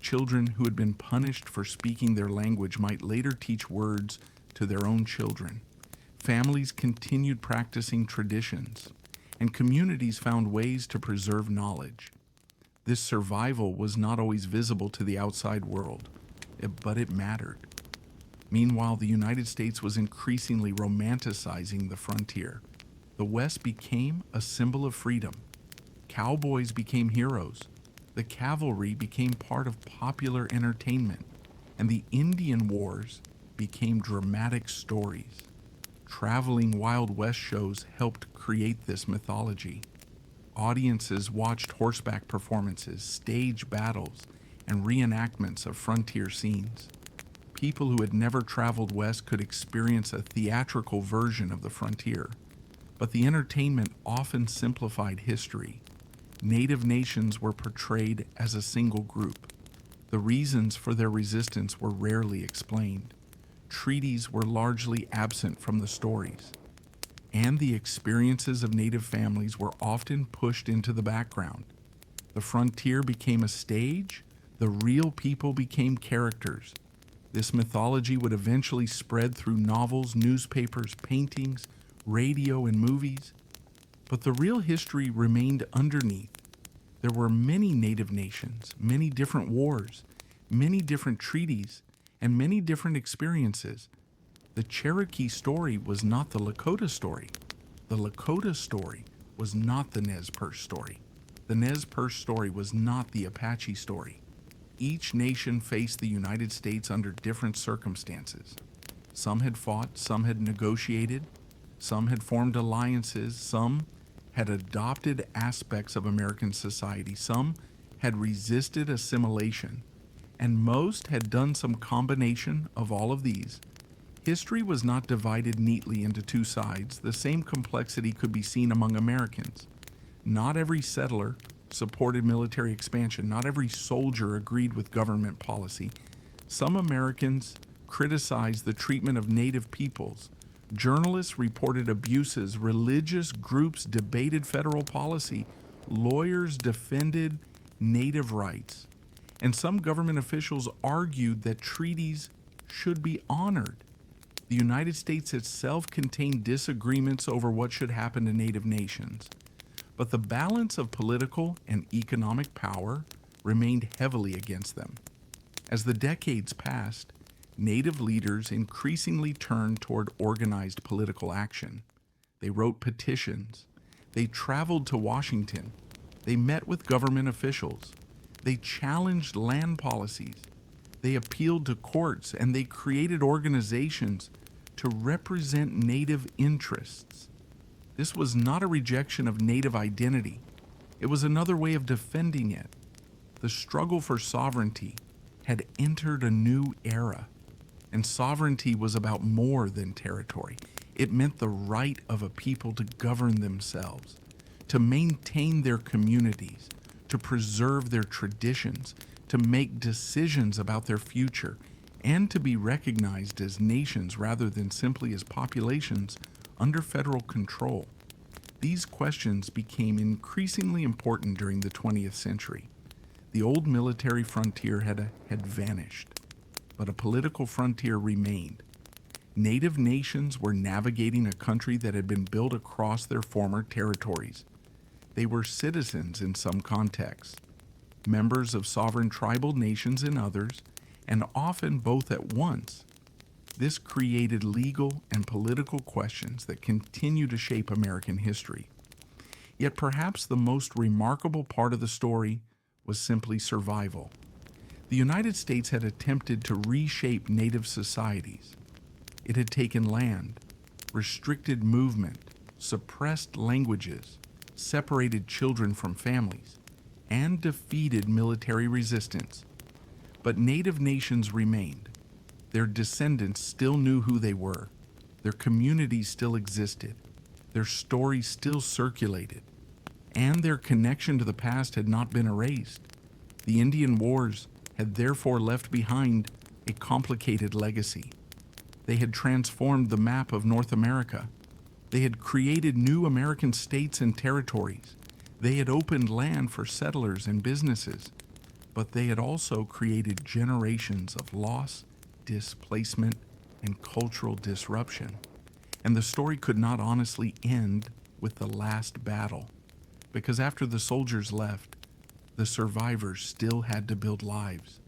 Children who had been punished for speaking their language might later teach words to their own children. Families continued practicing traditions, and communities found ways to preserve knowledge. This survival was not always visible to the outside world, but it mattered. Meanwhile, the United States was increasingly romanticizing the frontier. The West became a symbol of freedom. Cowboys became heroes. The cavalry became part of popular entertainment, and the Indian Wars became dramatic stories. Traveling Wild West shows helped create this mythology. Audiences watched horseback performances, stage battles, and reenactments of frontier scenes. People who had never traveled west could experience a theatrical version of the frontier, but the entertainment often simplified history. Native nations were portrayed as a single group. The reasons for their resistance were rarely explained. Treaties were largely absent from the stories, and the experiences of Native families were often pushed into the background. The frontier became a stage, the real people became characters. This mythology would eventually spread through novels, newspapers, paintings, radio, and movies. But the real history remained underneath. There were many Native nations, many different wars, many different treaties, and many different experiences. The Cherokee story was not the Lakota story. The Lakota story was not the Nez Perce story. The Nez Perce story was not the Apache story. Each nation faced the United States under different circumstances. Some had fought, some had negotiated, some had formed alliances, some had adopted aspects of American society, some had resisted assimilation, and most had done some combination of all of these. History was not divided neatly into two sides. The same complexity could be seen among Americans. Not every settler supported military expansion. Not every soldier agreed with government policy. Some Americans criticized the treatment of Native peoples. Journalists reported abuses. Religious groups debated federal policy. Lawyers defended Native rights. And some government officials argued that treaties should be honored. The United States itself contained disagreements over what should happen to Native nations. But the balance of political and economic power remained heavily against them. As the decades passed, Native leaders increasingly turned toward organized political action. They wrote petitions. They traveled to Washington. They met with government officials. They challenged land policies. They appealed to courts, and they created organizations to represent Native interests. This was not a rejection of Native identity. It was another way of defending it. The struggle for sovereignty had entered a new era, and sovereignty was about more than territory. It meant the right of a people to govern themselves, to maintain their communities, to preserve their traditions, to make decisions about their future, and to be recognized as nations rather than simply as populations under federal control. These questions became increasingly important during the 20th century. The old military frontier had vanished, but a political frontier remained. Native nations were navigating a country that had been built across their former territories. They were citizens in some contexts, members of sovereign tribal nations in others, and often both at once. This created legal and political questions that continue to shape American history. Yet perhaps the most remarkable part of the story was simply survival. The United States had attempted to reshape Native societies. It had taken land, restricted movement, suppressed languages, separated children from families, and defeated military resistance. But native nations remained. Their descendants still knew who they were. Their communities still existed. Their stories still circulated. And their connection to the past had not been erased. The Indian Wars had therefore left behind a complicated legacy. They had transformed the map of North America. They had created new American states and territories. They had opened land for settlers and businesses. But they had also created generations of loss, displacement, and cultural disruption. And the story could not honestly end with the last battle, because after the soldiers left, the survivors still had to build lives.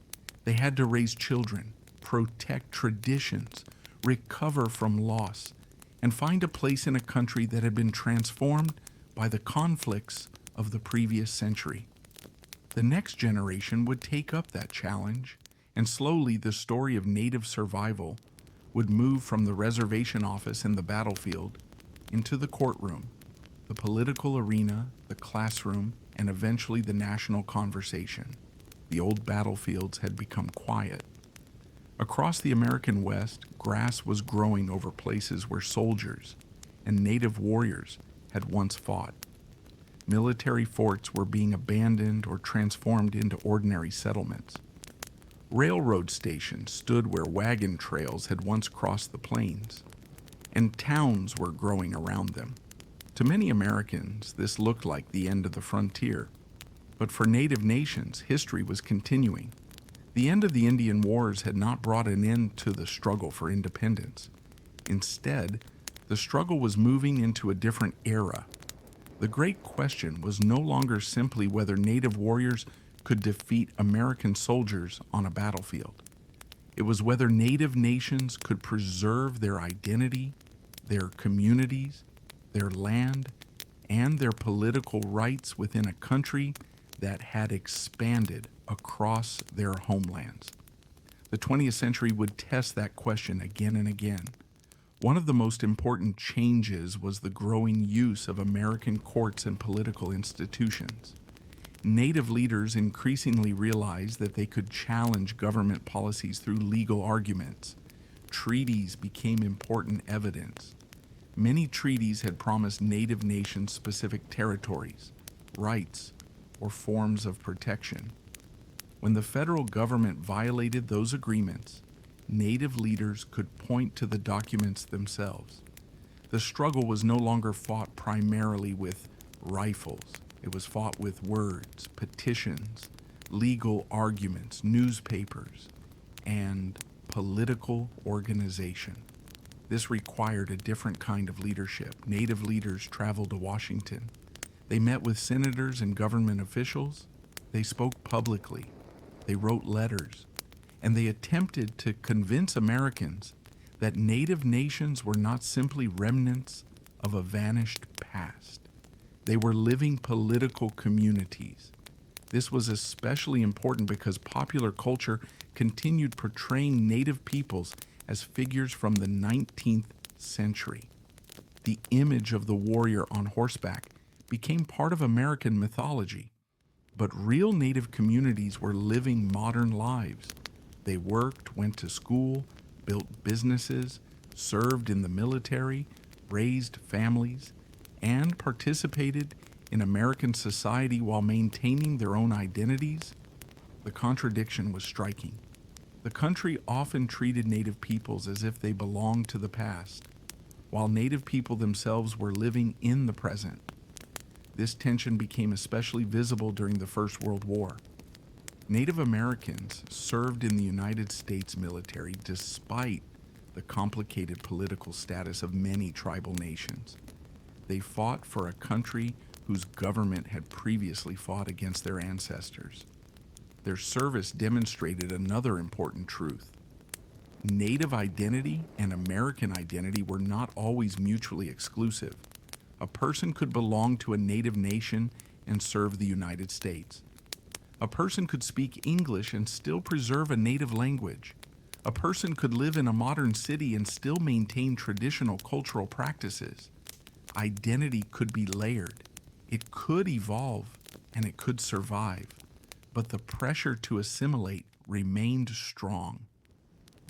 They had to raise children, protect traditions, recover from loss, and find a place in a country that had been transformed by the conflicts of the previous century. The next generation would take up that challenge, and slowly the story of native survival would move from the reservation office and the battlefield into the courtroom, the political arena, the classroom, and eventually the national conversation. The old battlefields had become quiet. Across the American West, grass was growing over places where soldiers and native warriors had once fought. Military forts were being abandoned or transformed into ordinary settlements. Railroad stations stood where wagon trails had once crossed the plains, and towns were growing around them. To many Americans, this looked like the end of the frontier. But for native nations, history was continuing. The end of the Indian Wars had not brought an end to the struggle for independence. Instead, the struggle was moving into a different era. The great question was no longer simply whether native warriors could defeat American soldiers on a battlefield. It was whether native nations could preserve their identity, their communities, their land, and their political rights within a country that had expanded across their homelands. The 20th century would test that question again and again. One of the most important changes was the growing use of American courts and political institutions. Native leaders increasingly realized that they could challenge government policies through legal arguments. Treaties became important evidence. Many treaties had promised native nations specific territories, rights, or forms of protection. When the federal government violated those agreements, native leaders could point to the documents themselves. The struggle was no longer fought primarily with rifles. It was fought with words, petitions, legal arguments, newspapers, and political organization. This required a different kind of leadership. Native leaders traveled to Washington. They met with senators and government officials. They spoke publicly. They wrote letters. And they attempted to convince Americans that native nations were not simply remnants of a vanished past. They were living political communities. This was especially important because popular culture continued portraying native peoples as figures from the 19th century. The image of the warrior on horseback became part of American mythology. But real native communities were living modern lives. They worked, went to school, built businesses, served in the military, raised families, and participated in American society while maintaining their own identities. The contradiction was striking. The country often treated native peoples as if they belonged to the past, while native people themselves were living in the present. This tension became especially visible during the First World War. Native Americans served in the United States military despite the complicated political status of many tribal nations. They fought for a country whose government had previously fought against their ancestors. Their service demonstrated another important truth. Native identity and American identity were not always mutually exclusive. A person could belong to a native nation and serve the United States. A person could speak English and still preserve a native language. A person could live in a modern city and still maintain traditional cultural practices. Identity could be layered, it could evolve, and it could survive. But the pressure to assimilate remained strong.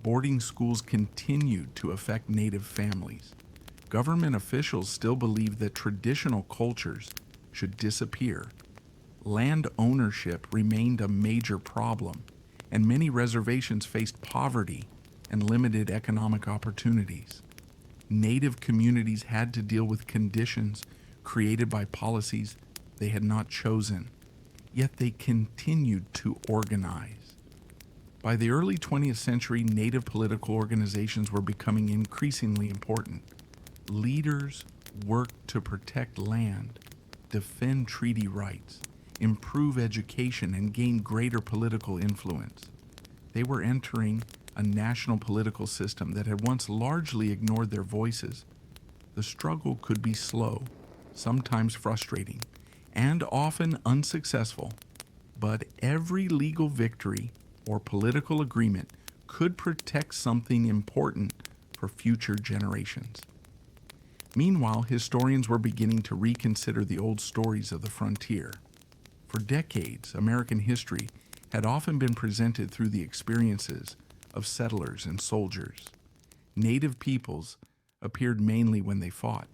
Boarding schools continued to affect Native families. Government officials still believed that traditional cultures should disappear. Land ownership remained a major problem, and many reservations faced poverty and limited economic opportunities. Native communities had to deal with conditions created by policies they had not chosen, yet they continued to organize. By the early 20th century, Native political organizations were becoming increasingly important. Leaders worked to protect land, defend treaty rights, improve education, and gain greater political influence. They were entering a national political system that had once largely ignored their voices. The struggle could be slow, sometimes frustrating, and often unsuccessful, but every legal victory or political agreement could protect something important for future generations. Meanwhile, historians were beginning to reconsider the old stories of the frontier. For decades, American history had often been presented through the experiences of settlers and soldiers. Native peoples appeared mainly when they fought.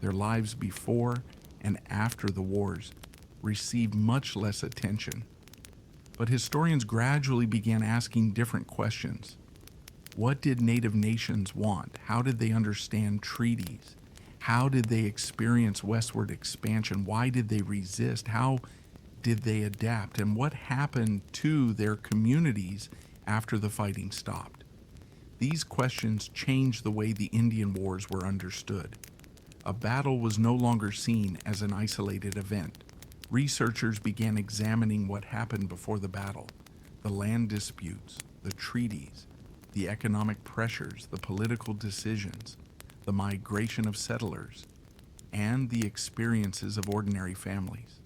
Their lives before and after the wars received much less attention. But historians gradually began asking different questions. What did Native nations want? How did they understand treaties? How did they experience westward expansion? Why did they resist? How did they adapt? And what happened to their communities after the fighting stopped? These questions changed the way the Indian Wars were understood. A battle was no longer seen as an isolated event. Researchers began examining what happened before the battle: the land disputes, the treaties, the economic pressures, the political decisions, the migration of settlers, and the experiences of ordinary families.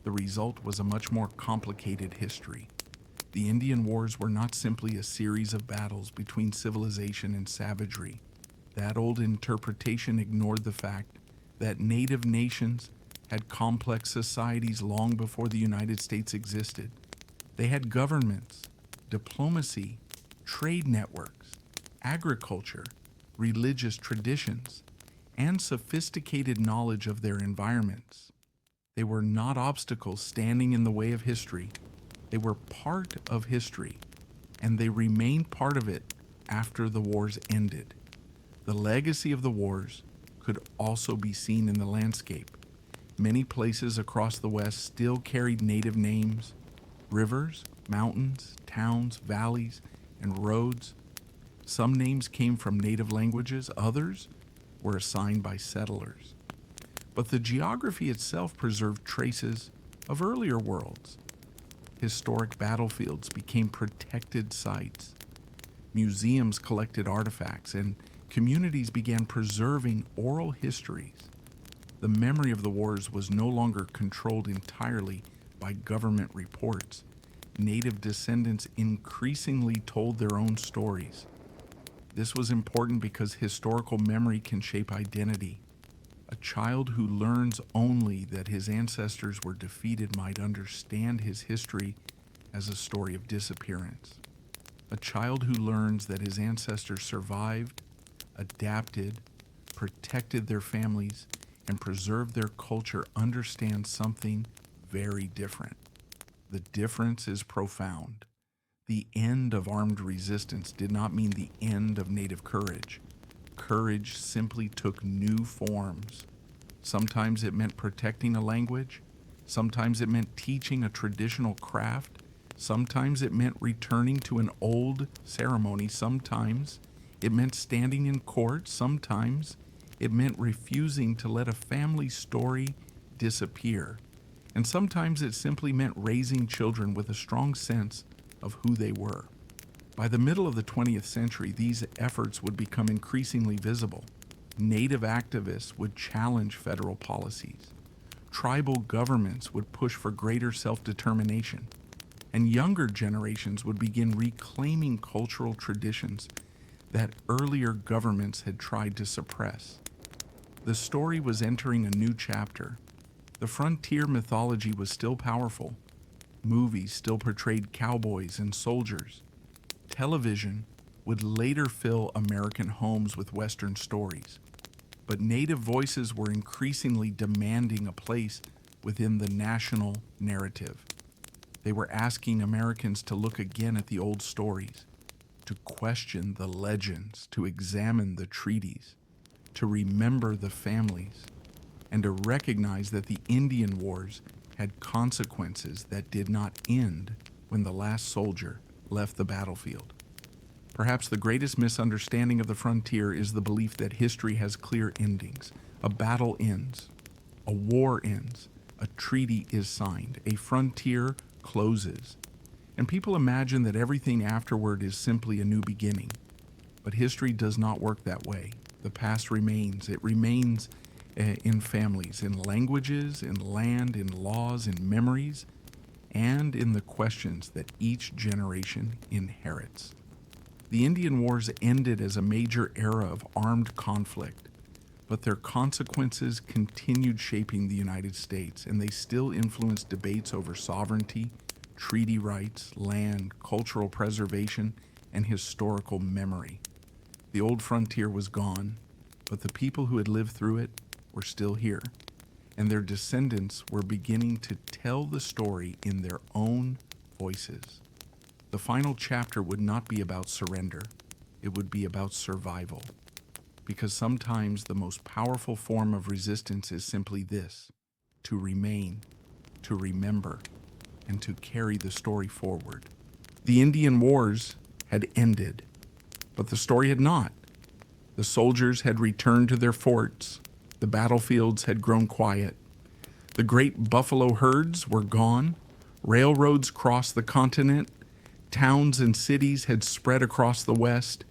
The result was a much more complicated history. The Indian Wars were not simply a series of battles between civilization and savagery. That old interpretation ignored the fact that Native nations had complex societies long before the United States existed. They had governments, diplomacy, trade networks, agriculture, religious traditions, and sophisticated knowledge of their environments. They were not obstacles standing in the way of history. They were part of history, and they remained part of it after the wars ended. The legacy of the wars could also be seen in the landscape. Many places across the West still carried Native names: rivers, mountains, towns, valleys, and roads. Some names came from Native languages, others were assigned by settlers. But the geography itself preserved traces of earlier worlds. Historic battlefields became protected sites. Museums collected artifacts, and communities began preserving oral histories. The memory of the wars was no longer controlled entirely by government reports. Native descendants increasingly told their own stories. This was important because historical memory can shape identity. A child who learns only that his ancestors were defeated might understand his history as a story of disappearance. A child who learns that his ancestors survived, adapted, protected their families, and preserved their culture understands something very different. The difference is profound. The end of armed resistance did not mean the end of Native courage. Courage simply took new forms. Sometimes it meant protecting a language. Sometimes it meant teaching a traditional craft. Sometimes it meant returning to an old ceremony. Sometimes it meant standing in court. Sometimes it meant refusing to let a family story disappear. And sometimes it simply meant raising children with a strong sense of who they were. By the middle of the 20th century, these efforts would become increasingly visible. Native activists would challenge federal policies. Tribal governments would push for greater self-determination. and younger generations would begin reclaiming cultural traditions that earlier governments had tried to suppress. The story was entering a new chapter. The frontier mythology was still powerful. Movies still portrayed cowboys and soldiers. Television would later fill American homes with Western stories. But Native voices were increasingly demanding a place within the national narrative. They were asking Americans to look again at the old stories, to question the legends, to examine the treaties, to remember the families, and to recognize that the Indian Wars had consequences that did not end when the last soldier left the battlefield. Perhaps the greatest misunderstanding of the frontier is the belief that history has clear endings. A battle ends, a war ends, a treaty is signed, a frontier closes, and people imagine that everything afterward is simply a new beginning. But history does not work that way. The past remains. It remains in families, in languages, in land, in laws, in memories, and in the questions that each generation inherits. The Indian Wars ended as a major era of armed conflict, but their consequences continued shaping the United States, and they still influence debates over sovereignty, treaty rights, land, cultural preservation, and historical memory. The old frontier was gone, but the people who had lived through it were still here, and their descendants were beginning to tell the story in their own voices. The final chapter would not be about surrender. It would be about survival. Because sometimes the most powerful form of resistance is simply this: to remain, to remember, and to carry the story forward. The Indian Wars had ended, but the story had not. The soldiers had returned to their forts. The battlefields had grown quiet. The great buffalo herds were gone. Railroads crossed the continent. Towns and cities had spread across the West.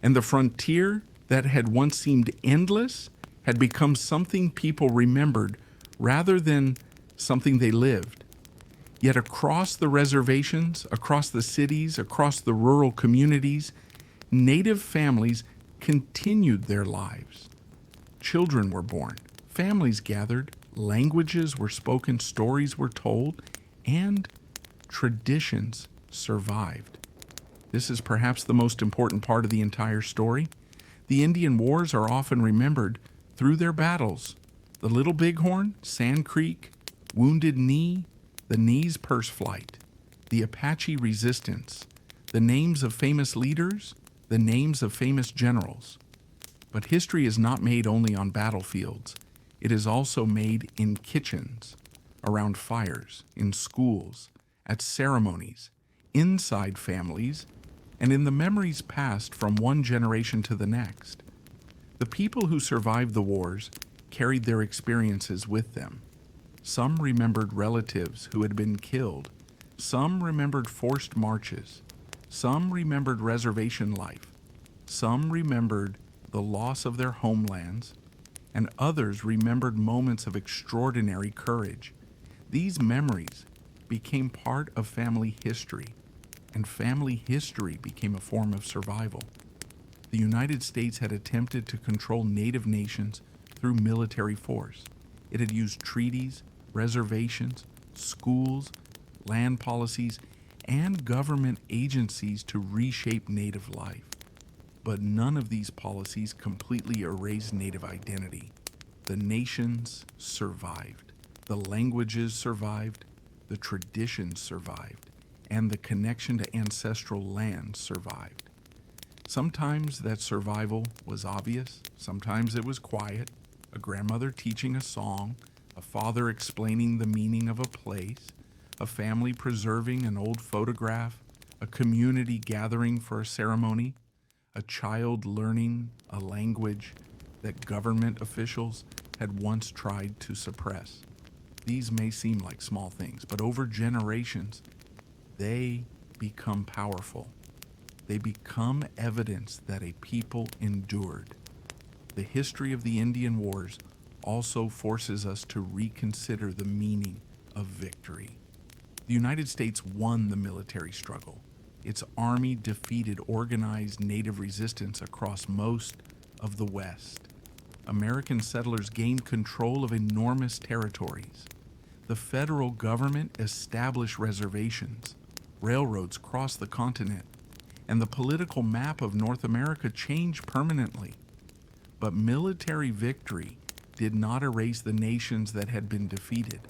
And the frontier that had once seemed endless had become something people remembered rather than something they lived. Yet across the reservations, across the cities, across the rural communities, Native families continued their lives. Children were born, families gathered, languages were spoken, stories were told, and traditions survived. This is perhaps the most important part of the entire story. The Indian Wars are often remembered through their battles. The Little Bighorn, Sand Creek, Wounded Knee, the Knees Perce Flight, the Apache Resistance, the names of famous leaders, the names of famous generals. But history is not made only on battlefields. It is also made in kitchens, around fires, in schools, at ceremonies, inside families, and in the memories passed from one generation to the next. The people who survived the wars carried their experiences with them. Some remembered relatives who had been killed. Some remembered forced marches. Some remembered reservation life. Some remembered the loss of their homelands, and others remembered moments of extraordinary courage. These memories became part of family history, and family history became a form of survival. The United States had attempted to control Native nations through military force. It had used treaties, reservations, schools, land policies, and government agencies to reshape Native life. But none of these policies completely erased Native identity. The nations survived. The languages survived. The traditions survived. And the connection to ancestral land survived. Sometimes that survival was obvious. Sometimes it was quiet. A grandmother teaching a song, a father explaining the meaning of a place, a family preserving an old photograph, a community gathering for a ceremony, a child learning a language that government officials had once tried to suppress. These may seem like small things, but over generations, they become powerful. They become evidence that a people endured. The history of the Indian Wars also forces us to reconsider the meaning of victory. The United States won the military struggle. Its army defeated organized native resistance across most of the West. American settlers gained control of enormous territories. The federal government established reservations. Railroads crossed the continent, and the political map of North America changed permanently. But military victory did not erase the nations that had been defeated,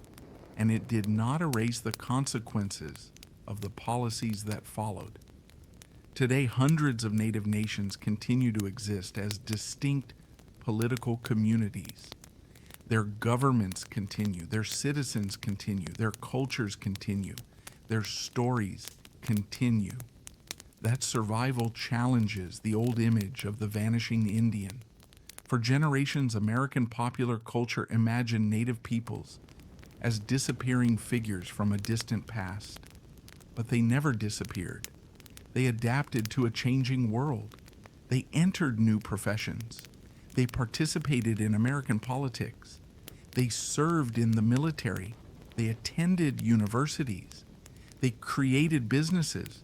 and it did not erase the consequences of the policies that followed. Today, hundreds of native nations continue to exist as distinct political communities. Their governments continue, their citizens continue, their cultures continue, their stories continue. That survival challenges the old image of the vanishing Indian. For generations, American popular culture imagined native peoples as disappearing figures from a distant past. But they never disappeared. They adapted to a changing world. They entered new professions. They participated in American politics. They served in the military. They attended universities. They created businesses.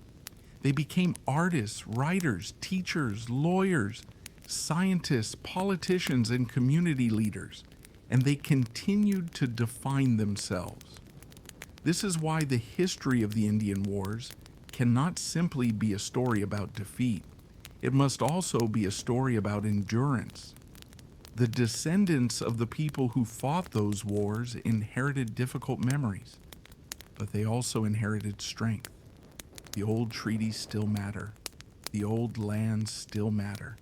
They became artists, writers, teachers, lawyers, scientists, politicians, and community leaders, and they continued to define themselves. This is why the history of the Indian Wars cannot simply be a story about defeat. It must also be a story about endurance. The descendants of the people who fought those wars inherited difficult memories, but they also inherited strength. The old treaties still matter. The old lands still matter.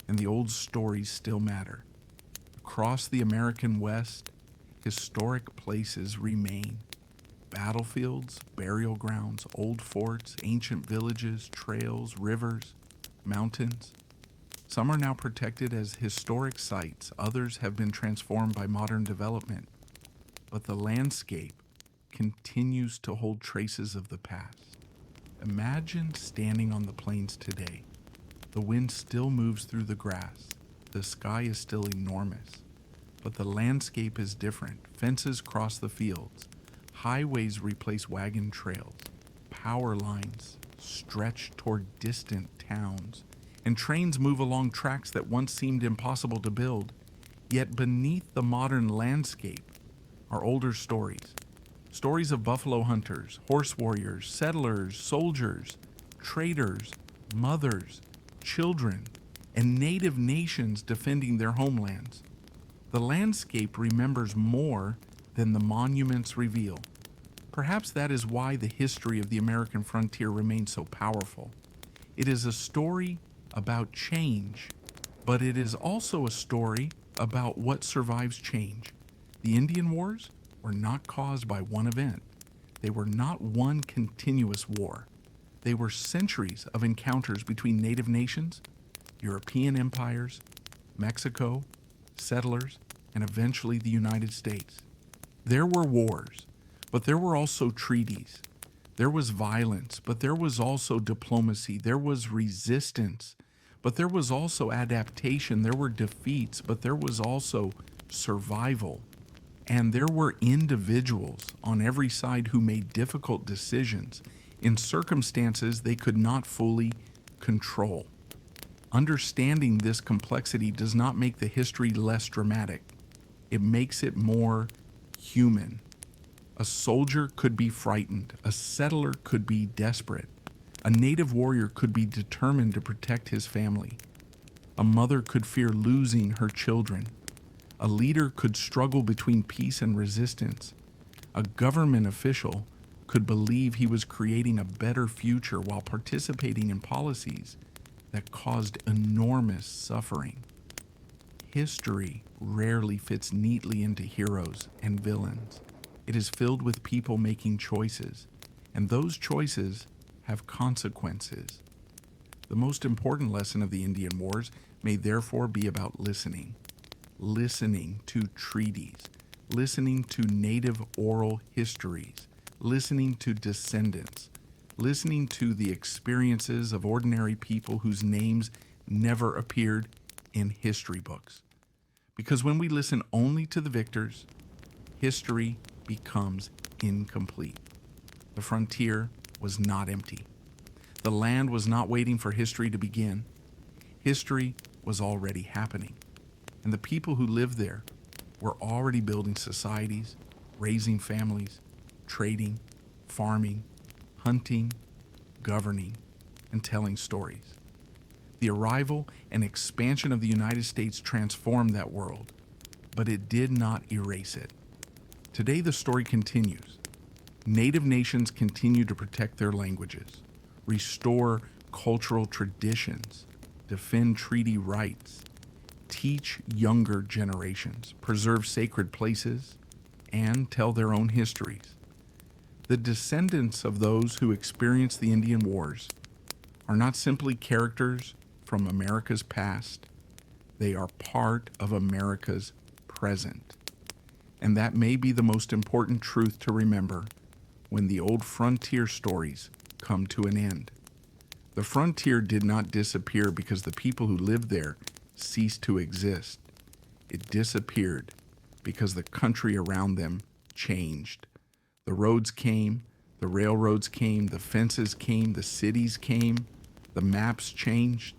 And the old stories still matter. Across the American West, historic places remain. Battlefields, burial grounds, old forts, ancient villages, trails, rivers, mountains. Some are now protected as historic sites. Others have been transformed by modern development. But the landscape continues to hold traces of the past. Imagine standing on the plains today. The wind still moves through the grass. The sky is still enormous. But the landscape is different. Fences cross the fields. Highways replace wagon trails. Power lines stretch toward distant towns. And trains move along tracks that once seemed impossible to build. Yet beneath the modern landscape are older stories. Stories of buffalo hunters, horse warriors, settlers, soldiers, traders, mothers, children, and native nations defending their homelands. The landscape remembers more than the monuments reveal. Perhaps that is why the history of the American frontier remains so powerful. It is a story about change, but it is also a story about what survives change. The Indian Wars were not caused by one event. They were not one continuous war. They were centuries of encounters between native nations, European empires, Mexico, settlers, and eventually the United States. There were wars, but there were also treaties. There was violence, but there was also diplomacy. There was resistance, but there was also adaptation. There were defeats, but there was also survival. And there were individuals on every side who made difficult decisions in circumstances they could not fully control. Understanding this complexity does not make the history less dramatic. It makes it more human. A soldier could be frightened. A settler could be desperate. A native warrior could be determined to protect his family. A mother could fear losing her children. A leader could struggle between peace and resistance. A government official could believe he was creating a better future while participating in policies that caused enormous suffering. History rarely fits neatly into heroes and villains. It is filled with people making choices, and those choices have consequences. The most important lesson of the Indian Wars may therefore be about listening. Listening to treaties, listening to native oral histories, listening to descendants, listening to the experiences of ordinary people whose names never appeared in history books. Because when we listen only to the victors, history becomes incomplete. The frontier was not empty. The land was not waiting for history to begin. History was already happening, and the people who lived there were already building societies, raising families, trading, farming, hunting, governing, and telling stories. The arrival and expansion of the United States transformed that world, but it did not erase it. Today the story continues. Native nations continue to protect their languages, restore cultural traditions, defend treaty rights, teach younger generations, preserve sacred places, and tell their own histories. The descendants of those who experienced the Indian Wars are not simply characters from America's past, they are part of America's present. And that may be the most important truth to remember when the old frontier stories come to an end. The frontier did not disappear because the people who lived there ceased to exist. It disappeared because the country around them changed. The roads came, the railroads came, the fences came, the cities came, the maps changed,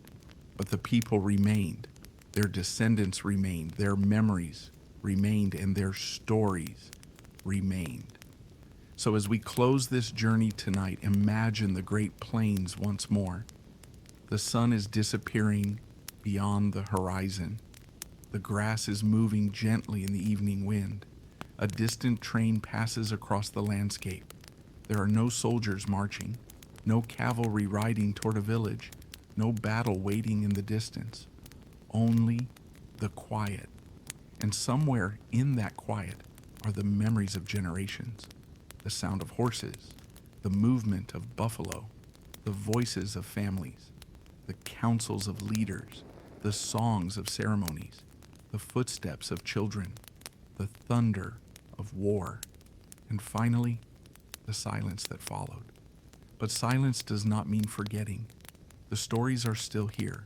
but the people remained. Their descendants remained, their memories remained, and their stories remained. So as we close this journey tonight, imagine the Great Plains once more. The sun is disappearing beyond the horizon. The grass is moving gently in the evening wind. A distant train passes across the landscape. There are no soldiers marching, no cavalry riding toward a village, no battle waiting in the distance. Only the quiet. And somewhere in that quiet are the memories of generations. The sound of horses, the movement of buffalo, the voices of families, the counsels of leaders, the songs of ceremonies, the footsteps of children, the thunder of war, and finally, the silence that followed. But silence does not mean forgetting. The stories are still here,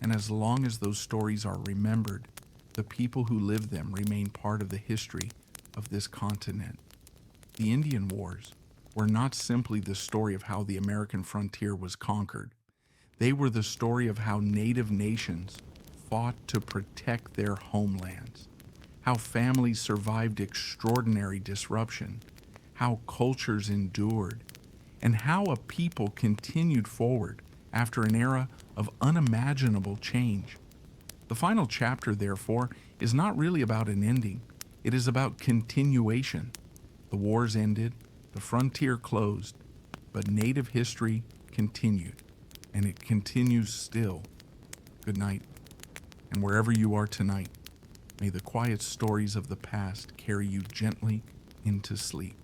and as long as those stories are remembered, the people who live them remain part of the history of this continent. The Indian Wars were not simply the story of how the American frontier was conquered. They were the story of how native nations fought to protect their homelands, how families survived extraordinary disruption, how cultures endured, and how a people continued forward after an era of unimaginable change. The final chapter, therefore, is not really about an ending. It is about continuation. The wars ended, the frontier closed, but native history continued, and it continues still. Good night, and wherever you are tonight, may the quiet stories of the past carry you gently into sleep.